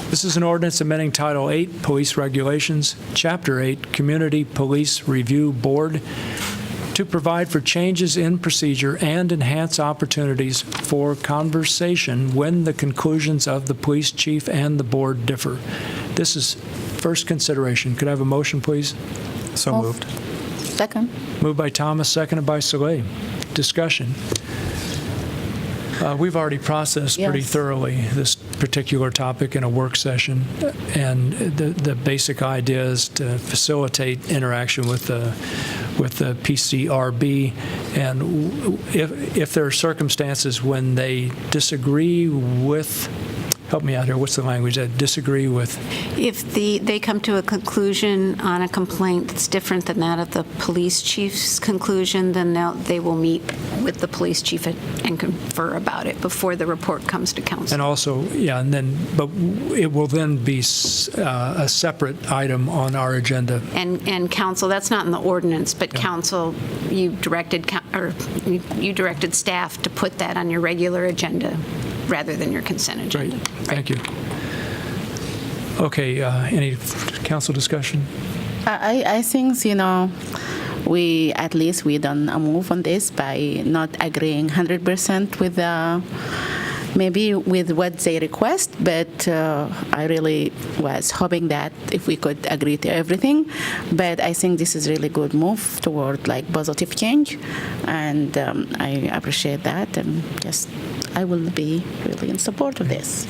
This is an ordinance amending Title 8, Police Regulations, Chapter 8, Community Police Review Board, to provide for changes in procedure and enhance opportunities for conversation when the conclusions of the police chief and the board differ. This is first consideration. Could I have a motion, please? So moved. Second. Moved by Thomas, seconded by Soleil. Discussion. We've already processed pretty Yes. thoroughly this particular topic in a work session, and the basic idea is to facilitate interaction with the PCRB, and if there are circumstances when they disagree with, help me out here, what's the language, that disagree with? If they come to a conclusion on a complaint that's different than that of the police chief's conclusion, then they will meet with the police chief and confer about it before the report comes to council. And also, but it will then be a separate item on our agenda. And council, that's not in the ordinance, but council, you directed staff to put that on your regular agenda rather than your consent agenda. Great, thank you. Okay, any council discussion? I think, we done a move on this by not agreeing 100% with maybe with what they request, but I really was hoping that if we could agree to everything. But I think this is really good move toward positive change, and I appreciate that, and I will be really in support of this.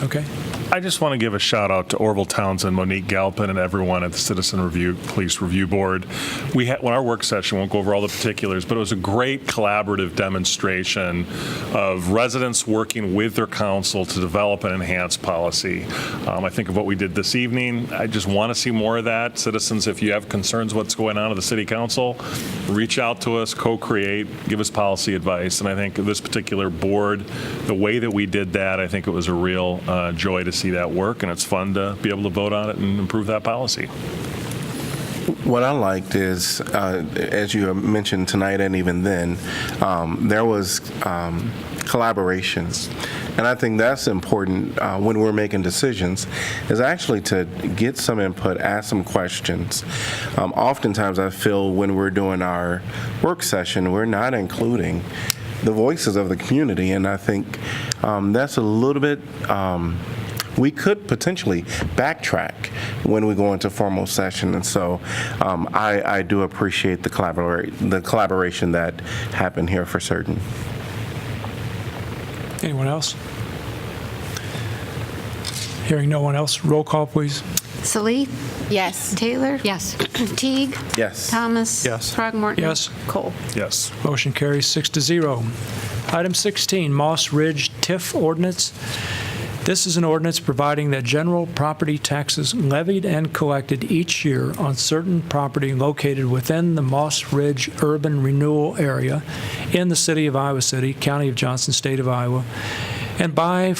Okay. I just want to give a shout out to Orville Townsend, Monique Galpin, and everyone at the Citizen Police Review Board. We had, when our work session, won't go over all the particulars, but it was a great collaborative demonstration of residents working with their council to develop and enhance policy. I think of what we did this evening. I just want to see more of that. Citizens, if you have concerns what's going on at the City Council, reach out to us, co-create, give us policy advice. And I think this particular board, the way that we did that, I think it was a real joy to see that work, and it's fun to be able to vote on it and improve that policy. What I liked is, as you mentioned tonight and even then, there was collaborations. And I think that's important when we're making decisions, is actually to get some input, ask some questions. Oftentimes I feel when we're doing our work session, we're not including the voices of the community, and I think that's a little bit, we could potentially backtrack when we go into formal session, and so I do appreciate the collaboration that happened here for certain. Anyone else? Hearing no one else, roll call, please. Salee? Yes. Taylor? Yes. Teague? Yes. Thomas? Yes. Throgmorton? Yes. Cole? Yes. Motion carries 6-0. Item 16, Moss Ridge TIF ordinance. This is an ordinance providing that general property taxes levied and collected each year on certain property located within the Moss Ridge urban renewal area in the city of Iowa City, County of Johnson, State of Iowa, and by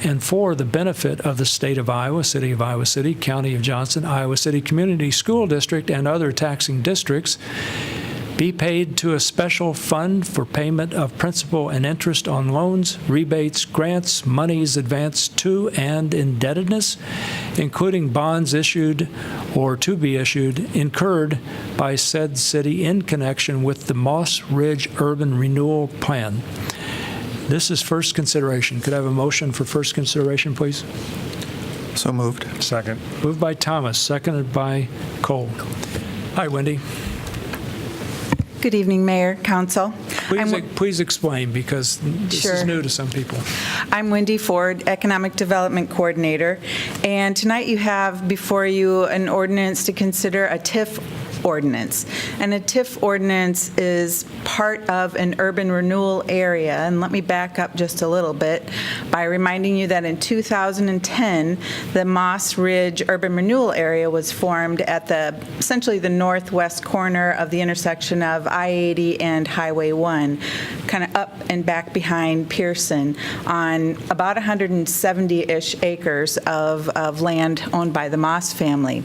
and for the benefit of the State of Iowa, City of Iowa City, County of Johnson, Iowa City Community School District, and other taxing districts, be paid to a special fund for payment of principal and interest on loans, rebates, grants, monies advanced to and indebtedness, including bonds issued or to be issued, incurred by said city in connection with the Moss Ridge Urban Renewal Plan. This is first consideration. Could I have a motion for first consideration, please? So moved. Second. Moved by Thomas, seconded by Cole. Hi, Wendy. Good evening, Mayor, Council. Please explain, because this is new to some people. I'm Wendy Ford, Economic Development Coordinator, and tonight you have before you an ordinance to consider a TIF ordinance. And a TIF ordinance is part of an urban renewal area. And let me back up just a little bit by reminding you that in 2010, the Moss Ridge Urban Renewal Area was formed at essentially the northwest corner of the intersection of I-80 and Highway 1, kind of up and back behind Pearson, on about 170-ish acres of land owned by the Moss family.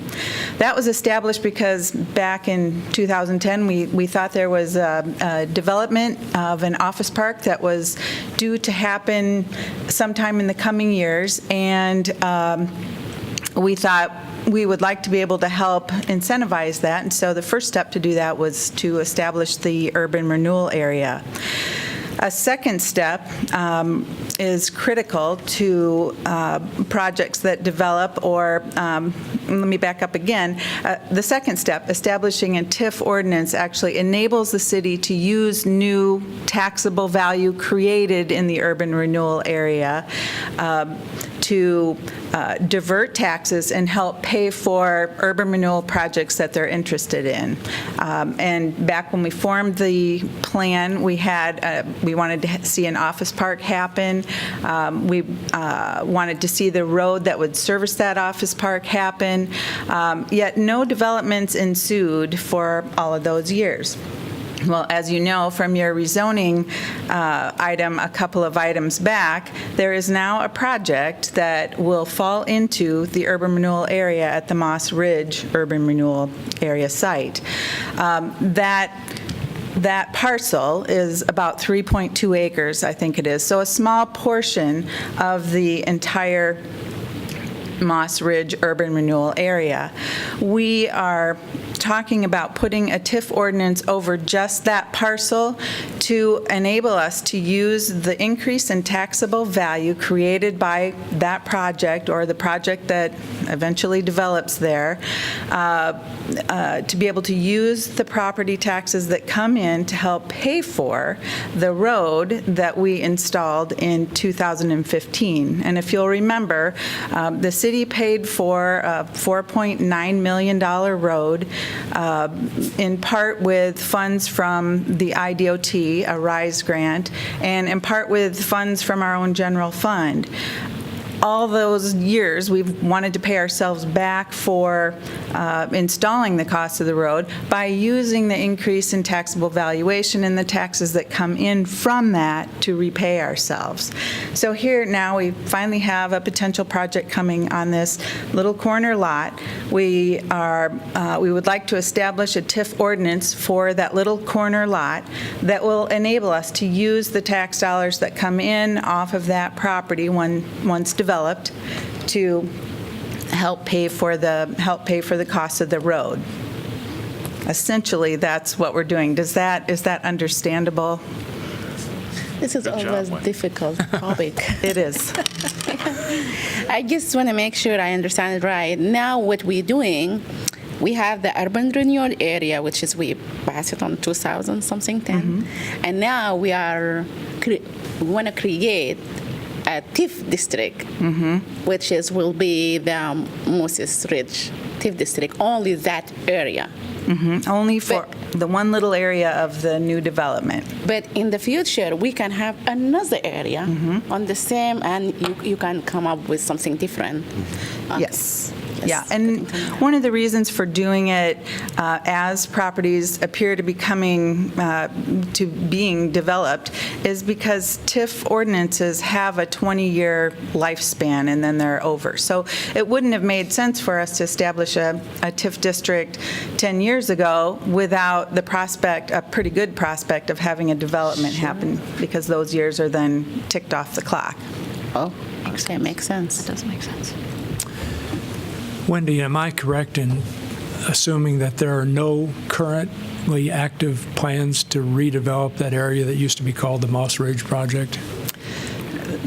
That was established because back in 2010, we thought there was a development of an office park that was due to happen sometime in the coming years, and we thought we would like to be able to help incentivize that, and so the first step to do that was to establish the urban renewal area. A second step is critical to projects that develop, or let me back up again. The second step, establishing a TIF ordinance, actually enables the city to use new taxable value created in the urban renewal area to divert taxes and help pay for urban renewal projects that they're interested in. And back when we formed the plan, we wanted to see an office park happen. We wanted to see the road that would service that office park happen. Yet no developments ensued for all of those years. Well, as you know from your rezoning item a couple of items back, there is now a project that will fall into the urban renewal area at the Moss Ridge Urban Renewal Area site. That parcel is about 3.2 acres, I think it is, so a small portion of the entire Moss Ridge Urban Renewal Area. We are talking about putting a TIF ordinance over just that parcel to enable us to use the increase in taxable value created by that project or the project that eventually develops there, to be able to use the property taxes that come in to help pay for the road that we installed in 2015. And if you'll remember, the city paid for a $4.9 million road, in part with funds from the IDOT, a RISE grant, and in part with funds from our own general fund. All those years, we've wanted to pay ourselves back for installing the cost of the road by using the increase in taxable valuation and the taxes that come in from that to repay ourselves. So here now we finally have a potential project coming on this little corner lot. We would like to establish a TIF ordinance for that little corner lot that will enable us to use the tax dollars that come in off of that property once developed to help pay for the cost of the road. Essentially, that's what we're doing. Is that understandable? This is always a difficult topic. It is. I just want to make sure I understand it right. Now what we're doing, we have the urban renewal area, which is we passed it on 2010, and now we want to create a TIF district, which will be the Moses Ridge TIF district, only that area. Only for the one little area of the new development. But in the future, we can have another area on the same, and you can come up with something different. Yes. Yeah, and one of the reasons for doing it as properties appear to be coming to being developed is because TIF ordinances have a 20-year lifespan and then they're over. So it wouldn't have made sense for us to establish a TIF district 10 years ago without the prospect, a pretty good prospect, of having a development happen, because those years are then ticked off the clock. Oh, okay, makes sense. That does make sense. Wendy, am I correct in assuming that there are no currently active plans to redevelop that area that used to be called the Moss Ridge Project?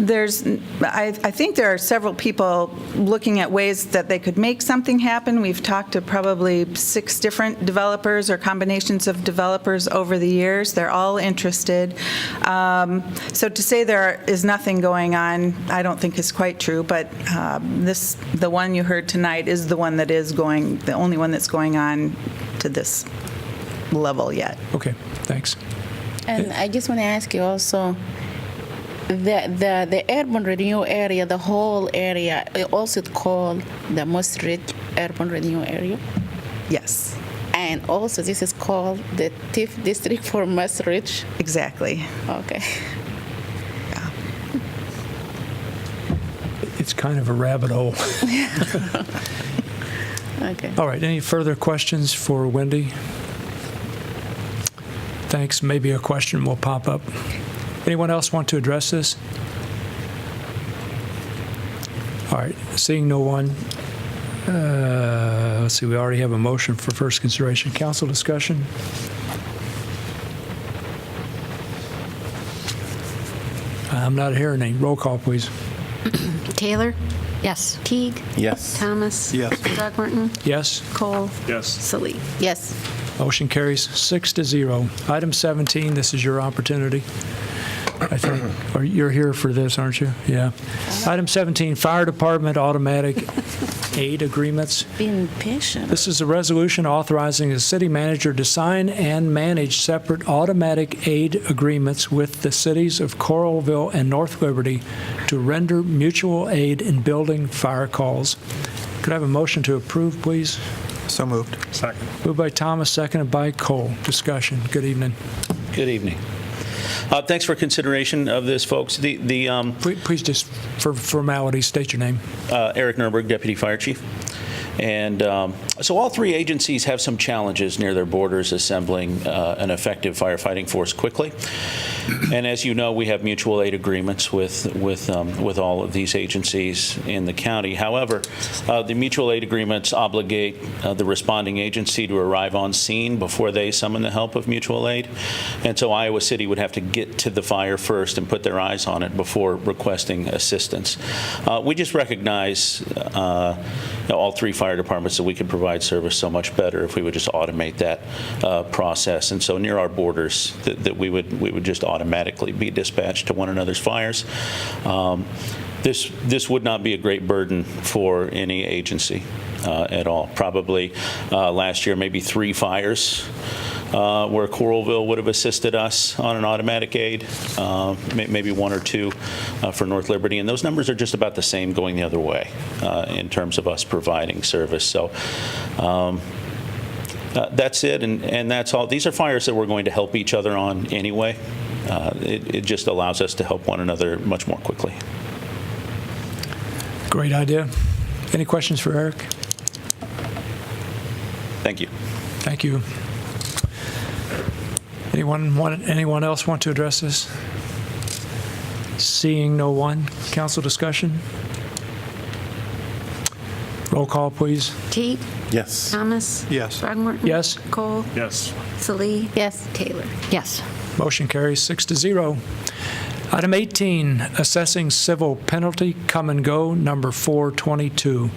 I think there are several people looking at ways that they could make something happen. We've talked to probably 6 different developers or combinations of developers over the years. They're all interested. So to say there is nothing going on, I don't think is quite true, but the one you heard tonight is the one that is going, the only one that's going on to this level yet. Okay, thanks. And I just want to ask you also, the urban renewal area, the whole area, also called the Moss Ridge Urban Renewal Area? Yes. And also this is called the TIF district for Moss Ridge? Exactly. Okay. Yeah. It's kind of a rabbit hole. Okay. All right, any further questions for Wendy? Thanks. Maybe a question will pop up. Anyone else want to address this? All right, seeing no one, let's see, we already have a motion for first consideration. Council discussion? I'm not hearing any. Roll call, please. Taylor? Yes. Teague? Yes. Thomas? Yes. Throgmorton? Yes. Cole? Yes. Salee? Yes. Motion carries 6-0. Item 17, this is your opportunity. I think, or you're here for this, aren't you? Yeah. Item 17, Fire Department Automatic Aid Agreements. Being patient. This is a resolution authorizing the city manager to sign and manage separate automatic aid agreements with the cities of Coralville and North Liberty to render mutual aid in building fire calls. Could I have a motion to approve, please? So moved. Second. Moved by Thomas, seconded by Cole. Discussion. Good evening. Good evening. Thanks for consideration of this, folks. Please just, for formality, state your name. Eric Nuremberg, Deputy Fire Chief. And so all 3 agencies have some challenges near their borders assembling an effective firefighting force quickly. And as you know, we have mutual aid agreements with all of these agencies in the county. However, the mutual aid agreements obligate the responding agency to arrive on scene before they summon the help of mutual aid. And so Iowa City would have to get to the fire first and put their eyes on it before requesting assistance. We just recognize all three fire departments that we could provide service so much better if we would just automate that process. And so near our borders, that we would just automatically be dispatched to one another's fires. This would not be a great burden for any agency at all. Probably last year, maybe 3 fires where Coralville would have assisted us on an automatic aid, maybe 1 or 2 for North Liberty. And those numbers are just about the same going the other way in terms of us providing service. So that's it, and that's all. These are fires that we're going to help each other on anyway. It just allows us to help one another much more quickly. Great idea. Any questions for Eric? Thank you. Thank you. Anyone else want to address this? Seeing no one. Council discussion? Roll call, please. Teague? Yes. Thomas? Yes. Throgmorton? Yes. Cole? Yes. Salee? Yes. Taylor? Yes. Motion carries 6-0. Item 18, assessing civil penalty, come and go, number 422.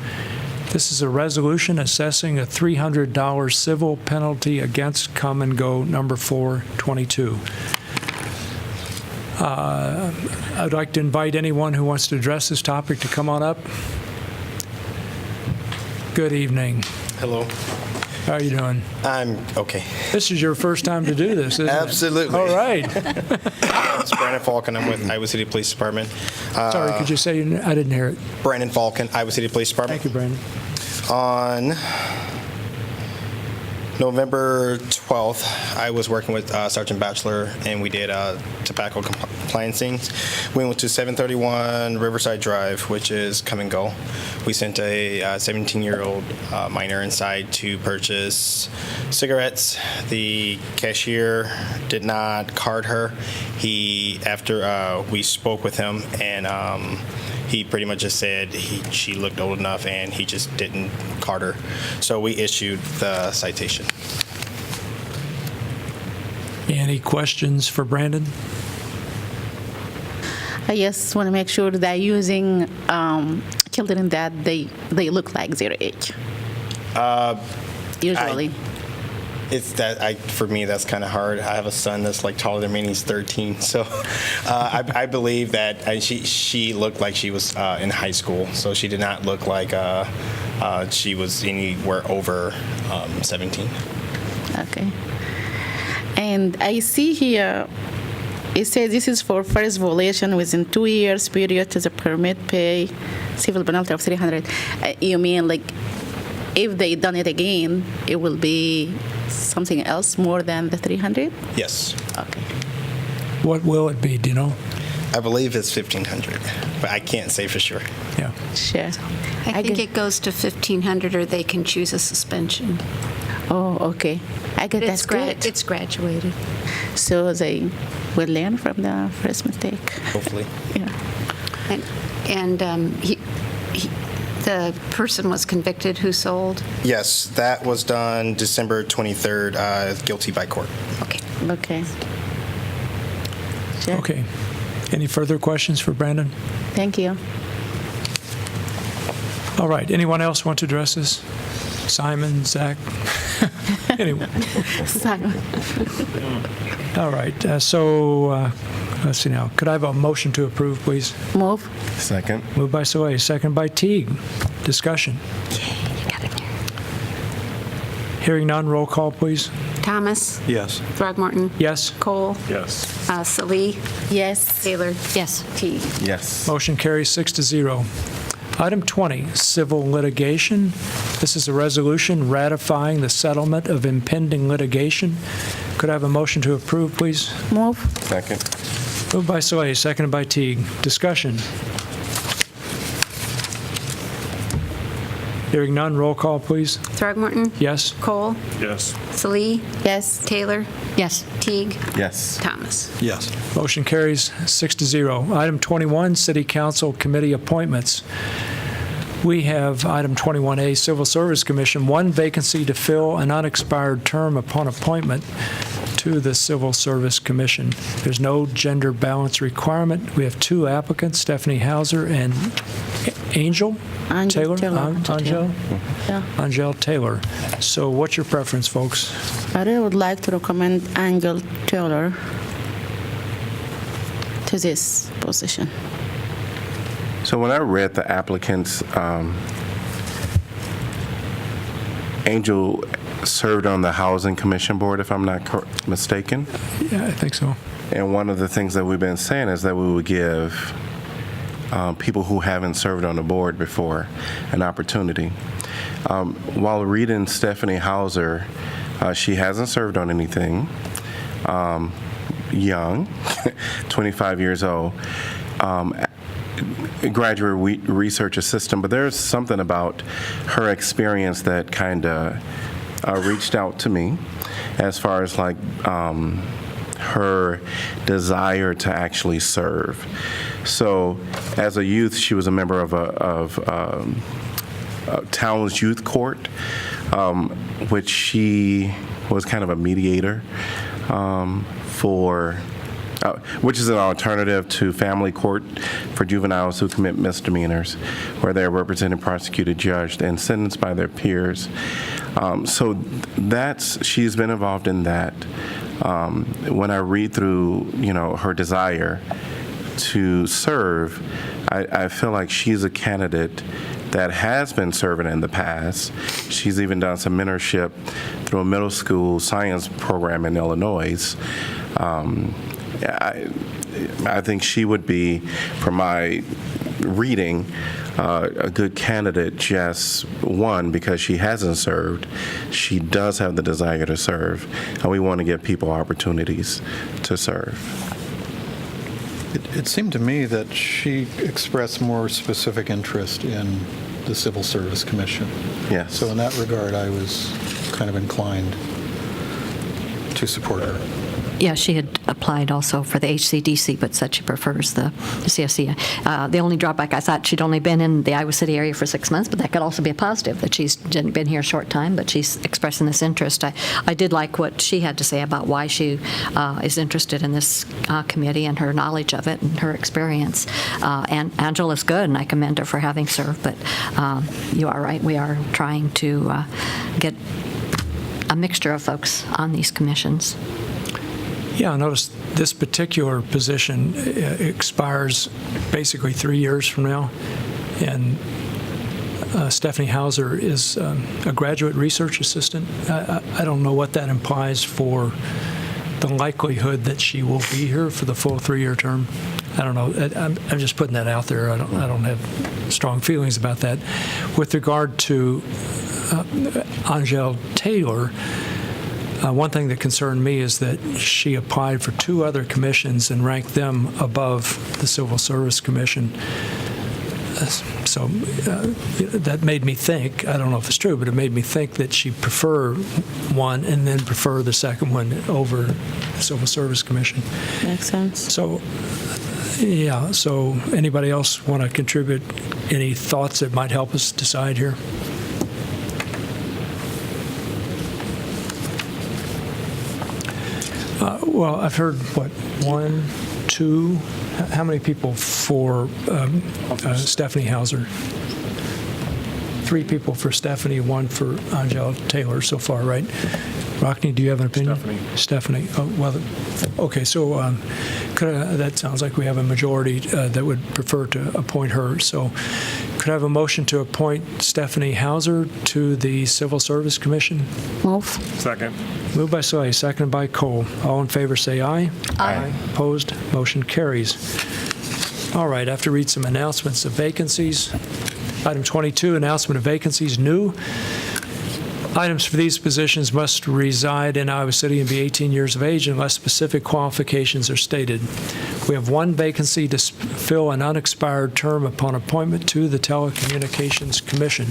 This is a resolution assessing a $300 civil penalty against come and go, number 422. I'd like to invite anyone who wants to address this topic to come on up. Good evening. Hello. How are you doing? I'm okay. This is your first time to do this, isn't it? Absolutely. All right. It's Brandon Falcon. I'm with Iowa City Police Department. Sorry, could you say your name? I didn't hear it. Brandon Falcon, Iowa City Police Department. Thank you, Brandon. On November 12th, I was working with Sergeant Batchelor, and we did tobacco compliance things. We went to 731 Riverside Drive, which is come and go. We sent a 17-year-old minor inside to purchase cigarettes. The cashier did not card her. After we spoke with him, and he pretty much just said she looked old enough, and he just didn't card her. So we issued the citation. Any questions for Brandon? I just want to make sure that using children that they look like their age. Usually. For me, that's kind of hard. I have a son that's like taller than me, and he's 13. So I believe that she looked like she was in high school. So she did not look like she was anywhere over 17. Okay. And I see here, it says this is for first violation within 2 years period to the permit pay civil penalty of $300. You mean like if they done it again, it will be something else more than the $300? Yes. Okay. What will it be, do you know? I believe it's $1,500, but I can't say for sure. Yeah. Sure. I think it goes to 1,500, or they can choose a suspension. Oh, okay. I get that's good. It's graduated. So they will learn from the first mistake. Hopefully. Yeah. And the person was convicted who sold? Yes, that was done December 23rd, guilty by court. Okay. Okay. Sure. Okay. Any further questions for Brandon? Thank you. All right. Anyone else want to address this? Simon, Zach? Anyway. Simon. All right. Let's see now. Could I have a motion to approve, please? Move. Second. Moved by Soleil, second by Teague. Discussion. Hearing none, roll call, please. Thomas? Yes. Throgmorton? Yes. Cole? Yes. Salee? Yes. Taylor? Yes. Teague? Yes. Motion carries 6-0. Item 20, civil litigation. This is a resolution ratifying the settlement of impending litigation. Could I have a motion to approve, please? Move. Second. Moved by Soleil, seconded by Teague. Discussion. Hearing none, roll call, please. Throgmorton? Yes? Cole? Yes. Salee? Yes. Taylor? Yes. Teague? Yes. Thomas? Yes. Motion carries 6-0. Item 21, City Council Committee appointments. We have item 21A, Civil Service Commission, one vacancy to fill an unexpired term upon appointment to the Civil Service Commission. There's no gender balance requirement. We have two applicants, Stephanie Hauser and Angel Taylor. Angel Taylor. So what's your preference, folks? I really would like to recommend Angel Taylor to this position. So when I read the applicants, Angel served on the Housing Commission Board, if I'm not mistaken. Yeah, I think so. And one of the things that we've been saying is that we would give people who haven't served on the board before an opportunity. While reading Stephanie Hauser, she hasn't served on anything. Young, 25 years old. Graduate research assistant, but there's something about her experience that kind of reached out to me as far as like her desire to actually serve. So as a youth, she was a member of Town's Youth Court, which she was kind of a mediator for which is an alternative to family court for juveniles who commit misdemeanors, where they're represented, prosecuted, judged, and sentenced by their peers. So she's been involved in that. When I read through, her desire to serve, I feel like she's a candidate that has been serving in the past. She's even done some mentorship through a middle school science program in Illinois. I think she would be, from my reading, a good candidate, just one, because she hasn't served. She does have the desire to serve, and we want to give people opportunities to serve. It seemed to me that she expressed more specific interest in the Civil Service Commission. Yes. So in that regard, I was kind of inclined to support her. Yeah, she had applied also for the HCDC, but said she prefers the CSC. The only drawback, I thought she'd only been in the Iowa City area for 6 months, but that could also be a positive, that she's been here a short time, but she's expressing this interest. I did like what she had to say about why she is interested in this committee and her knowledge of it and her experience. And Angela's good, and I commend her for having served, but you are right, we are trying to get a mixture of folks on these commissions. Yeah, I noticed this particular position expires basically 3 years from now, and Stephanie Hauser is a graduate research assistant. I don't know what that implies for the likelihood that she will be here for the full 3-year term. I don't know. I'm just putting that out there. I don't have strong feelings about that. With regard to Angel Taylor, one thing that concerned me is that she applied for 2 other commissions and ranked them above the Civil Service Commission. So that made me think, I don't know if it's true, but it made me think that she preferred one and then prefer the second one over the Civil Service Commission. Makes sense. So, yeah, so anybody else want to contribute any thoughts that might help us decide here? Well, I've heard, 1, 2, how many people for Stephanie Hauser? 3 people for Stephanie, 1 for Angela Taylor so far, right? Rockne, do you have an opinion? Stephanie. Oh, well, okay, so that sounds like we have a majority that would prefer to appoint her. So could I have a motion to appoint Stephanie Hauser to the Civil Service Commission? Move. Second. Moved by Soy, seconded by Cole. All in favor say aye. Aye. Opposed? Motion carries. All right, I have to read some announcements of vacancies. Item 22, announcement of vacancies, new. Items for these positions must reside in Iowa City and be 18 years of age unless specific qualifications are stated. We have 1 vacancy to fill an unexpired term upon appointment to the Telecommunications Commission.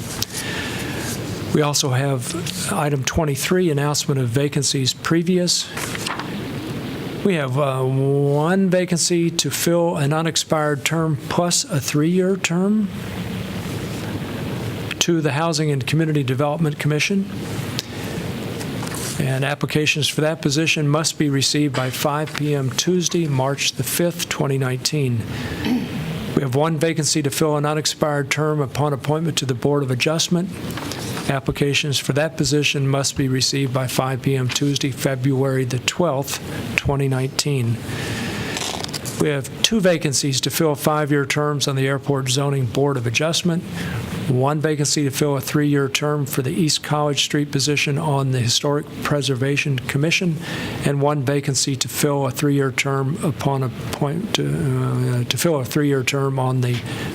We also have item 23, announcement of vacancies previous. We have one vacancy to fill an unexpired term plus a 3-year term to the Housing and Community Development Commission. And applications for that position must be received by 5 p.m. Tuesday, March the 5th, 2019. We have one vacancy to fill an unexpired term upon appointment to the Board of Adjustment. Applications for that position must be received by 5 p.m. Tuesday, February the 12th, 2019. We have two vacancies to fill 5-year terms on the Airport Zoning Board of Adjustment, one vacancy to fill a 3-year term for the East College Street position on the Historic Preservation Commission, and one vacancy to fill a 3-year term upon appointment to fill a 3-year term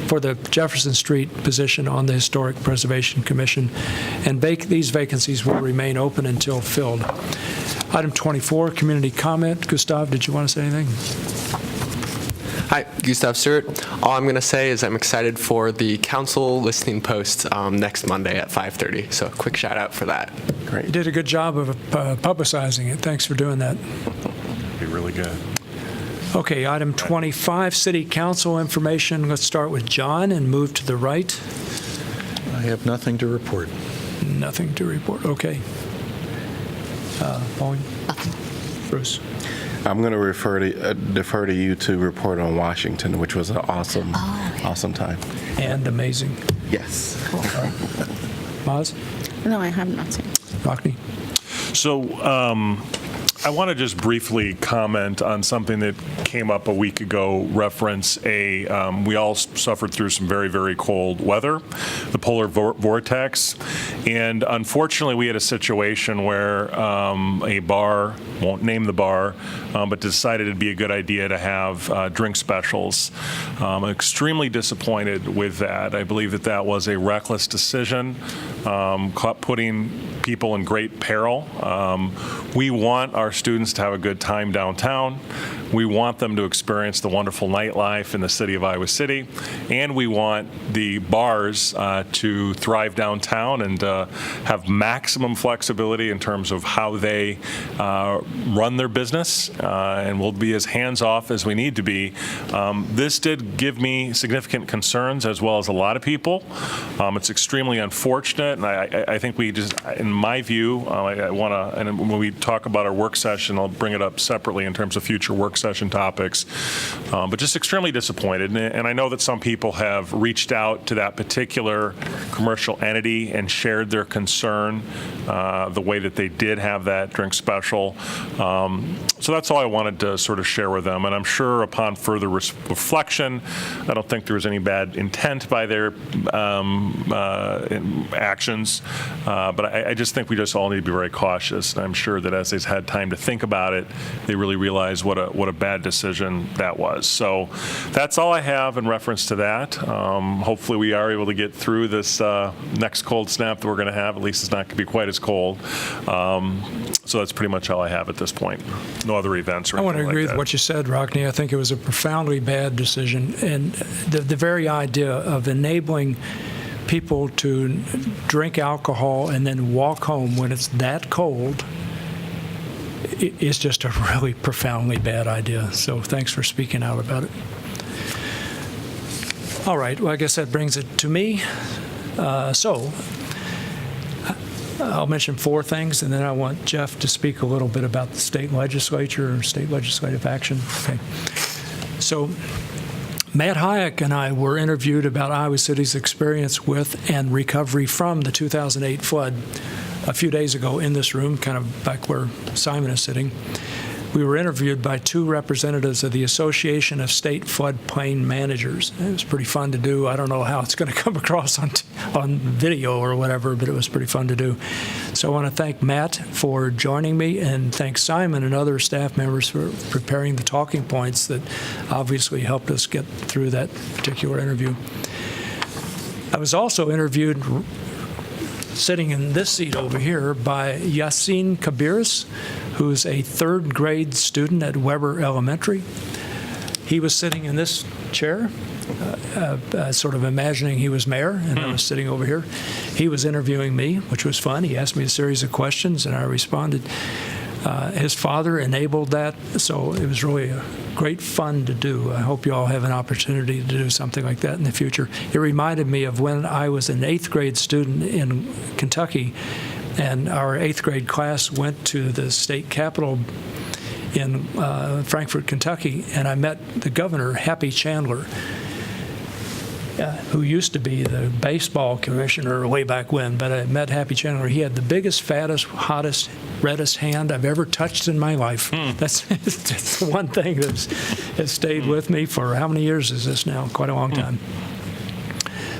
for the Jefferson Street position on the Historic Preservation Commission, and these vacancies will remain open until filled. Item 24, community comment. Gustav, did you want to say anything? Hi, Gustav Stewart. All I'm going to say is I'm excited for the council listening post next Monday at 5:30. So a quick shout out for that. Great. You did a good job of publicizing it. Thanks for doing that. Be really good. Okay, item 25, city council information. Let's start with John and move to the right. I have nothing to report. Nothing to report. Okay. Pauline? Bruce? I'm going to defer to you to report on Washington, which was an awesome time. And amazing. Yes. Cool. Maz? No, I have nothing. Rockney? So I want to just briefly comment on something that came up a week ago, we all suffered through some very, very cold weather, the polar vortex, and unfortunately we had a situation where a bar, won't name the bar, but decided it'd be a good idea to have drink specials. I'm extremely disappointed with that. I believe that was a reckless decision, putting people in great peril. We want our students to have a good time downtown. We want them to experience the wonderful nightlife in the city of Iowa City, and we want the bars to thrive downtown and have maximum flexibility in terms of how they run their business, and we'll be as hands-off as we need to be. This did give me significant concerns, as well as a lot of people. It's extremely unfortunate, and I think we just, in my view, I want to, and when we talk about our work session, I'll bring it up separately in terms of future work session topics, but just extremely disappointed. And I know that some people have reached out to that particular commercial entity and shared their concern the way that they did have that drink special. So that's all I wanted to sort of share with them. And I'm sure upon further reflection, I don't think there was any bad intent by their actions, but I just think we just all need to be very cautious. And I'm sure that as they've had time to think about it, they really realize what a bad decision that was. So that's all I have in reference to that. Hopefully we are able to get through this next cold snap that we're going to have. At least it's not going to be quite as cold. So that's pretty much all I have at this point. No other events or anything like that. I want to agree with what you said, Rockney. I think it was a profoundly bad decision. And the very idea of enabling people to drink alcohol and then walk home when it's that cold is just a really profoundly bad idea. So thanks for speaking out about it. All right, well, I guess that brings it to me. So I'll mention 4 things, and then I want Jeff to speak a little bit about the state legislature or state legislative action. Okay. So Matt Hayek and I were interviewed about Iowa City's experience with and recovery from the 2008 flood a few days ago in this room, kind of back where Simon is sitting. We were interviewed by 2 representatives of the Association of State Floodplain Managers. It was pretty fun to do. I don't know how it's going to come across on video or whatever, but it was pretty fun to do. So I want to thank Matt for joining me, and thank Simon and other staff members for preparing the talking points that obviously helped us get through that particular interview. I was also interviewed sitting in this seat over here by Yassine Kabiris, who's a 3rd grade student at Weber Elementary. He was sitting in this chair, sort of imagining he was mayor, and I was sitting over here. He was interviewing me, which was fun. He asked me a series of questions, and I responded. His father enabled that, so it was really great fun to do. I hope you all have an opportunity to do something like that in the future. It reminded me of when I was an 8th grade student in Kentucky, and our 8th grade class went to the state capitol in Frankfort, Kentucky, and I met the governor, Happy Chandler, who used to be the baseball commissioner way back when, but I met Happy Chandler. He had the biggest, fattest, hottest, reddest hand I've ever touched in my life. That's the one thing that has stayed with me for how many years is this now? Quite a long time.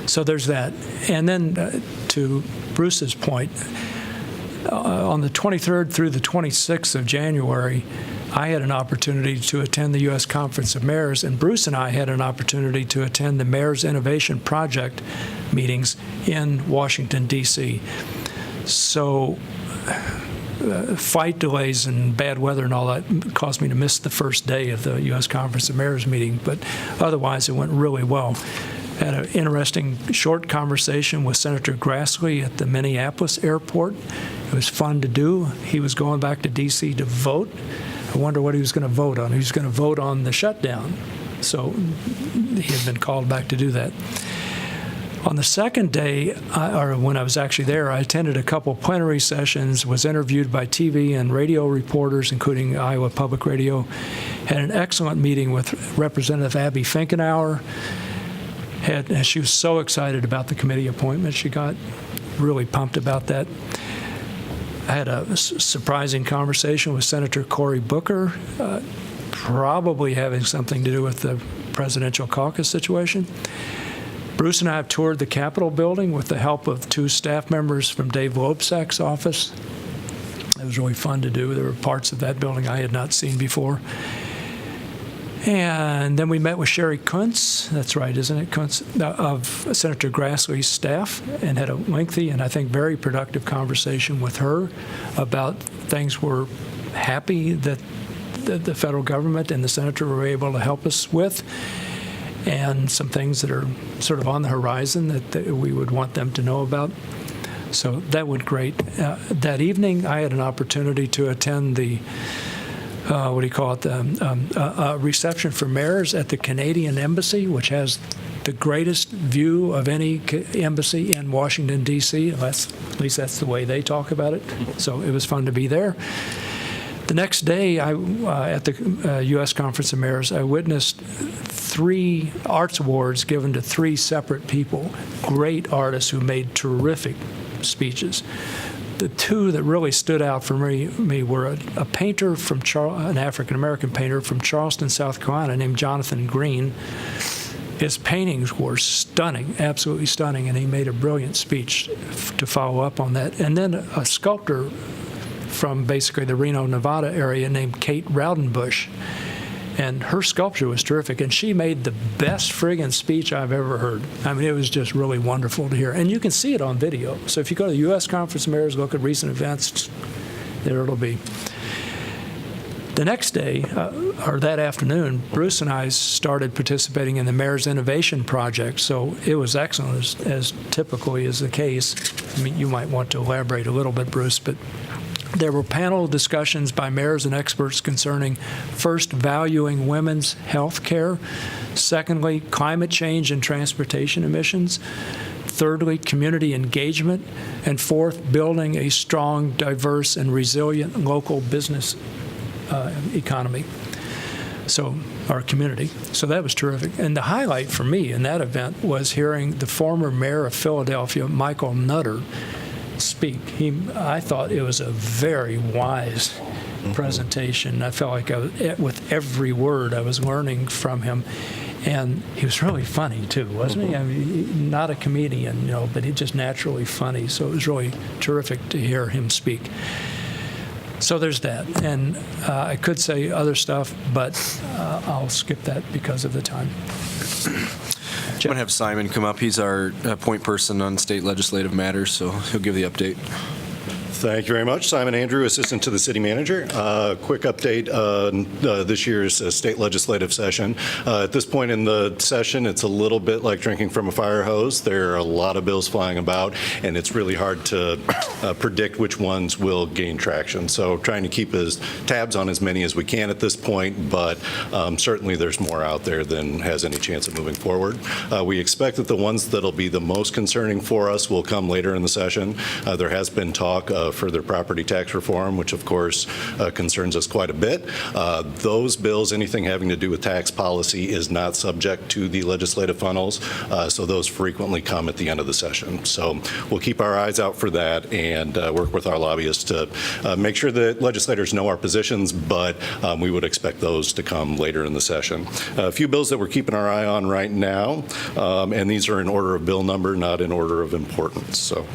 So there's that. And then to Bruce's point, on the 23rd through the 26th of January, I had an opportunity to attend the U.S. Conference of Mayors, and Bruce and I had an opportunity to attend the Mayor's Innovation Project meetings in Washington, D.C. So flight delays and bad weather and all that caused me to miss the first day of the U.S. Conference of Mayors meeting, but otherwise it went really well. Had an interesting short conversation with Senator Grassley at the Minneapolis airport. It was fun to do. He was going back to D.C. to vote. I wonder what he was going to vote on. He was going to vote on the shutdown. So he had been called back to do that. On the second day, or when I was actually there, I attended a couple plenary sessions, was interviewed by TV and radio reporters, including Iowa Public Radio, had an excellent meeting with Representative Abby Finkenauer. And she was so excited about the committee appointment she got, really pumped about that. I had a surprising conversation with Senator Cory Booker, probably having something to do with the presidential caucus situation. Bruce and I have toured the Capitol building with the help of 2 staff members from Dave Loebsack's office. It was really fun to do. There were parts of that building I had not seen before. And then we met with Sherry Kuntz, that's right, isn't it, Kuntz, of Senator Grassley's staff, and had a lengthy and I think very productive conversation with her about things we're happy that the federal government and the senator were able to help us with, and some things that are sort of on the horizon that we would want them to know about. So that went great. That evening, I had an opportunity to attend the reception for mayors at the Canadian Embassy, which has the greatest view of any embassy in Washington, D.C. At least that's the way they talk about it. So it was fun to be there. The next day, at the U.S. Conference of Mayors, I witnessed 3 arts awards given to 3 separate people, great artists who made terrific speeches. The 2 that really stood out for me were a painter from an African-American painter from Charleston, South Carolina, named Jonathan Green. His paintings were stunning, absolutely stunning, and he made a brilliant speech to follow up on that. And then a sculptor from basically the Reno, Nevada area named Kate Raudenbush. And her sculpture was terrific, and she made the best friggin' speech I've ever heard. I mean, it was just really wonderful to hear. And you can see it on video. So if you go to the U.S. Conference of Mayors, look at recent events, there it'll be. The next day, or that afternoon, Bruce and I started participating in the Mayor's Innovation Project. So it was excellent, as typically is the case. I mean, you might want to elaborate a little bit, Bruce, but there were panel discussions by mayors and experts concerning, first, valuing women's health care, secondly, climate change and transportation emissions, thirdly, community engagement, and fourth, building a strong, diverse, and resilient local business economy, so our community. So that was terrific. And the highlight for me in that event was hearing the former mayor of Philadelphia, Michael Nutter, speak. I thought it was a very wise presentation. I felt like with every word I was learning from him. And he was really funny, too, wasn't he? I mean, not a comedian, but he's just naturally funny. So it was really terrific to hear him speak. So there's that. And I could say other stuff, but I'll skip that because of the time. I'm going to have Simon come up. He's our point person on state legislative matters, so he'll give the update. Thank you very much. Simon Andrew, Assistant to the City Manager. Quick update on this year's state legislative session. At this point in the session, it's a little bit like drinking from a fire hose. There are a lot of bills flying about, and it's really hard to predict which ones will gain traction. So trying to keep tabs on as many as we can at this point, but certainly there's more out there than has any chance of moving forward. We expect that the ones that'll be the most concerning for us will come later in the session. There has been talk of further property tax reform, which of course concerns us quite a bit. Those bills, anything having to do with tax policy, is not subject to the legislative funnels, so those frequently come at the end of the session. So we'll keep our eyes out for that and work with our lobbyists to make sure that legislators know our positions, but we would expect those to come later in the session. A few bills that we're keeping our eye on right now, and these are in order of bill number, not in order of importance, so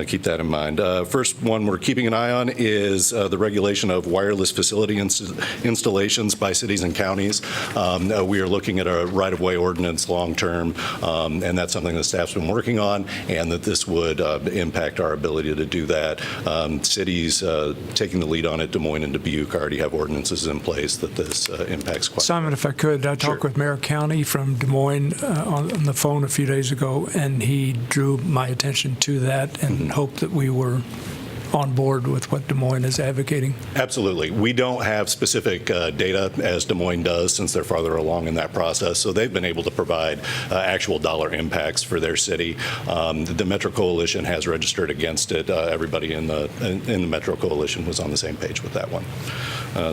keep that in mind. First one we're keeping an eye on is the regulation of wireless facility installations by cities and counties. We are looking at a right-of-way ordinance long-term, and that's something the staff's been working on, and that this would impact our ability to do that. Cities taking the lead on it, Des Moines and Dubuque already have ordinances in place that this impacts quite. Simon, if I could, I talked with Mayor County from Des Moines on the phone a few days ago, and he drew my attention to that and hoped that we were on board with what Des Moines is advocating. Absolutely. We don't have specific data as Des Moines does, since they're farther along in that process. So they've been able to provide actual dollar impacts for their city. The Metro Coalition has registered against it. Everybody in the Metro Coalition was on the same page with that one.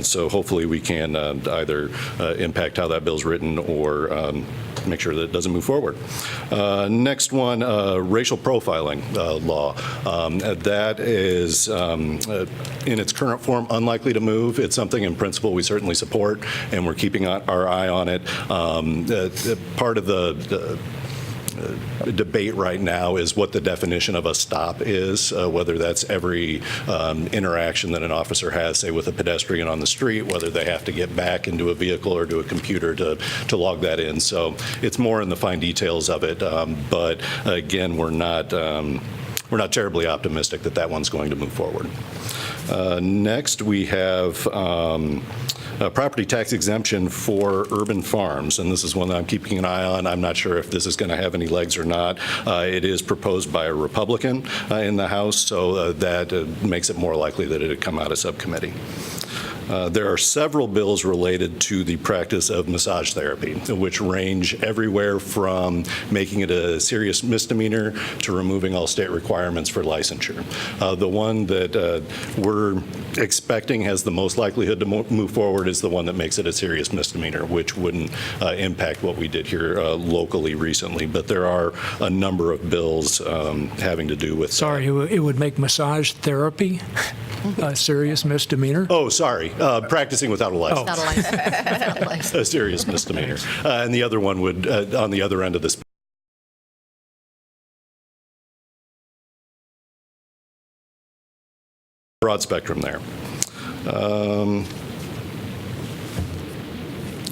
So hopefully we can either impact how that bill's written or make sure that it doesn't move forward. Next one, racial profiling law. That is in its current form unlikely to move. It's something in principle we certainly support, and we're keeping our eye on it. Part of the debate right now is what the definition of a stop is, whether that's every interaction that an officer has, say, with a pedestrian on the street, whether they have to get back into a vehicle or to a computer to log that in. So it's more in the fine details of it, but again, we're not terribly optimistic that that one's going to move forward. Next, we have property tax exemption for urban farms, and this is one that I'm keeping an eye on. I'm not sure if this is going to have any legs or not. It is proposed by a Republican in the House, so that makes it more likely that it would come out of subcommittee. There are several bills related to the practice of massage therapy, which range everywhere from making it a serious misdemeanor to removing all state requirements for licensure. The one that we're expecting has the most likelihood to move forward is the one that makes it a serious misdemeanor, which wouldn't impact what we did here locally recently. But there are a number of bills having to do with. Sorry, it would make massage therapy a serious misdemeanor? Oh, sorry. Practicing without a license. Without a license. A serious misdemeanor. And the other one would, on the other end of this, broad spectrum there.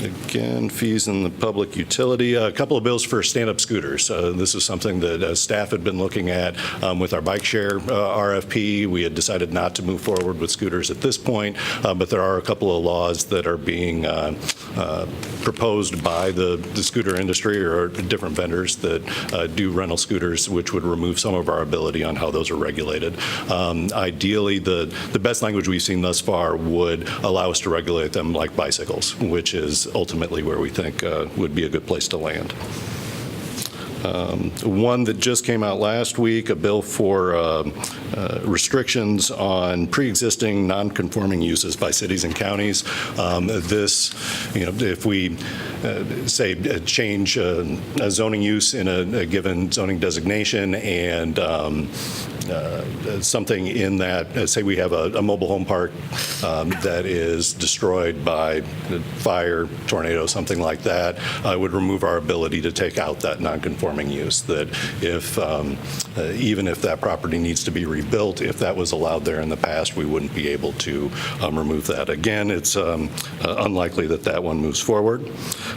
Again, fees in the public utility. A couple of bills for stand-up scooters. This is something that staff had been looking at with our bike share RFP. We had decided not to move forward with scooters at this point, but there are a couple of laws that are being proposed by the scooter industry or different vendors that do rental scooters, which would remove some of our ability on how those are regulated. Ideally, the best language we've seen thus far would allow us to regulate them like bicycles, which is ultimately where we think would be a good place to land. One that just came out last week, a bill for restrictions on pre-existing non-conforming uses by cities and counties. This, if we say change a zoning use in a given zoning designation and something in that, say we have a mobile home park that is destroyed by fire, tornado, something like that, would remove our ability to take out that non-conforming use. That if, even if that property needs to be rebuilt, if that was allowed there in the past, we wouldn't be able to remove that. Again, it's unlikely that that one moves forward.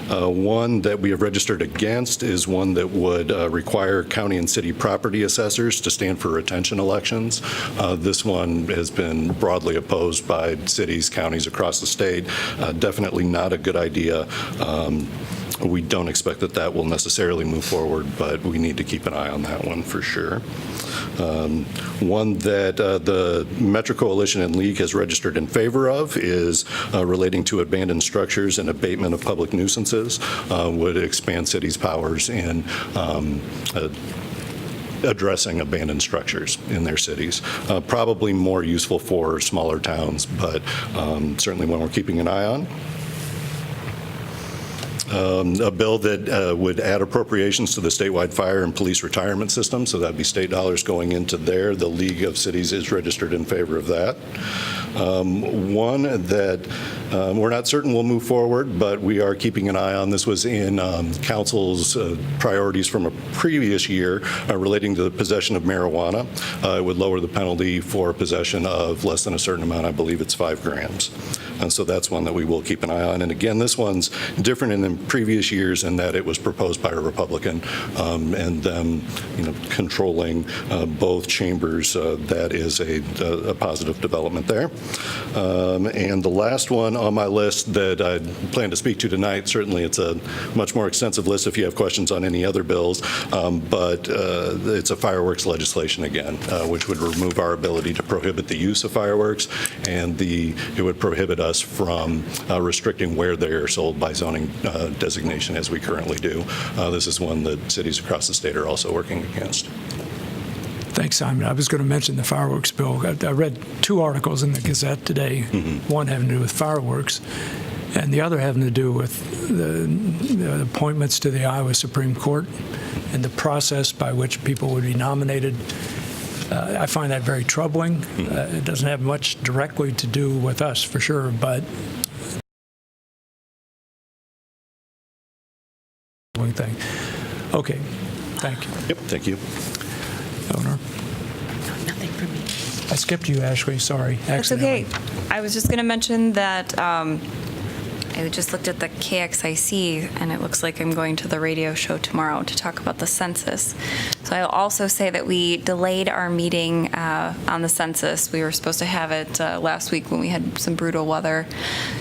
One that we have registered against is one that would require county and city property assessors to stand for retention pension elections. This one has been broadly opposed by cities, counties across the state. Definitely not a good idea. We don't expect that that will necessarily move forward, but we need to keep an eye on that one for sure. One that the Metro Coalition and League has registered in favor of is relating to abandoned structures and abatement of public nuisances, would expand cities' powers in addressing abandoned structures in their cities. Probably more useful for smaller towns, but certainly one we're keeping an eye on. A bill that would add appropriations to the statewide fire and police retirement system, so that'd be state dollars going into there. The League of Cities is registered in favor of that. One that we're not certain will move forward, but we are keeping an eye on. This was in Council's priorities from a previous year relating to the possession of marijuana. It would lower the penalty for possession of less than a certain amount. I believe it's 5 grams. And so that's one that we will keep an eye on. And again, this one's different in previous years in that it was proposed by a Republican and them controlling both chambers. That is a positive development there. And the last one on my list that I plan to speak to tonight, certainly it's a much more extensive list if you have questions on any other bills, but it's a fireworks legislation again, which would remove our ability to prohibit the use of fireworks, and it would prohibit us from restricting where they are sold by zoning designation as we currently do. This is one that cities across the state are also working against. Thanks, Simon. I was going to mention the fireworks bill. I read 2 articles in the Gazette today, one having to do with fireworks, and the other having to do with the appointments to the Iowa Supreme Court and the process by which people would be nominated. I find that very troubling. It doesn't have much directly to do with us, for sure, but one thing. Okay, thank you. Yep, thank you. Eleanor? Nothing for me. I skipped you, Ashley, sorry. That's okay. I was just going to mention that I just looked at the KXIC, and it looks like I'm going to the radio show tomorrow to talk about the census. So I'll also say that we delayed our meeting on the census. We were supposed to have it last week when we had some brutal weather.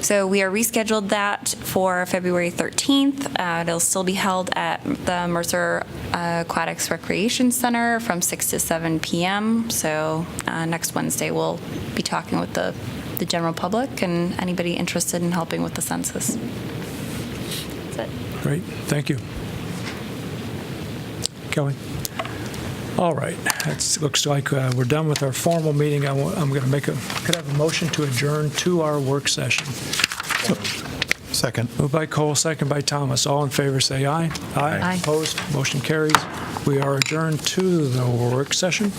So we are rescheduled that for February 13th. It'll still be held at the Mercer Aquatics Recreation Center from 6 to 7 p.m. So next Wednesday we'll be talking with the general public and anybody interested in helping with the census. That's it. Great, thank you. Kelly? All right, it looks like we're done with our formal meeting. I'm going to could I have a motion to adjourn to our work session? Second. Moved by Cole, second by Thomas. All in favor say aye. Aye. Opposed? Motion carries. We are adjourned to the work session.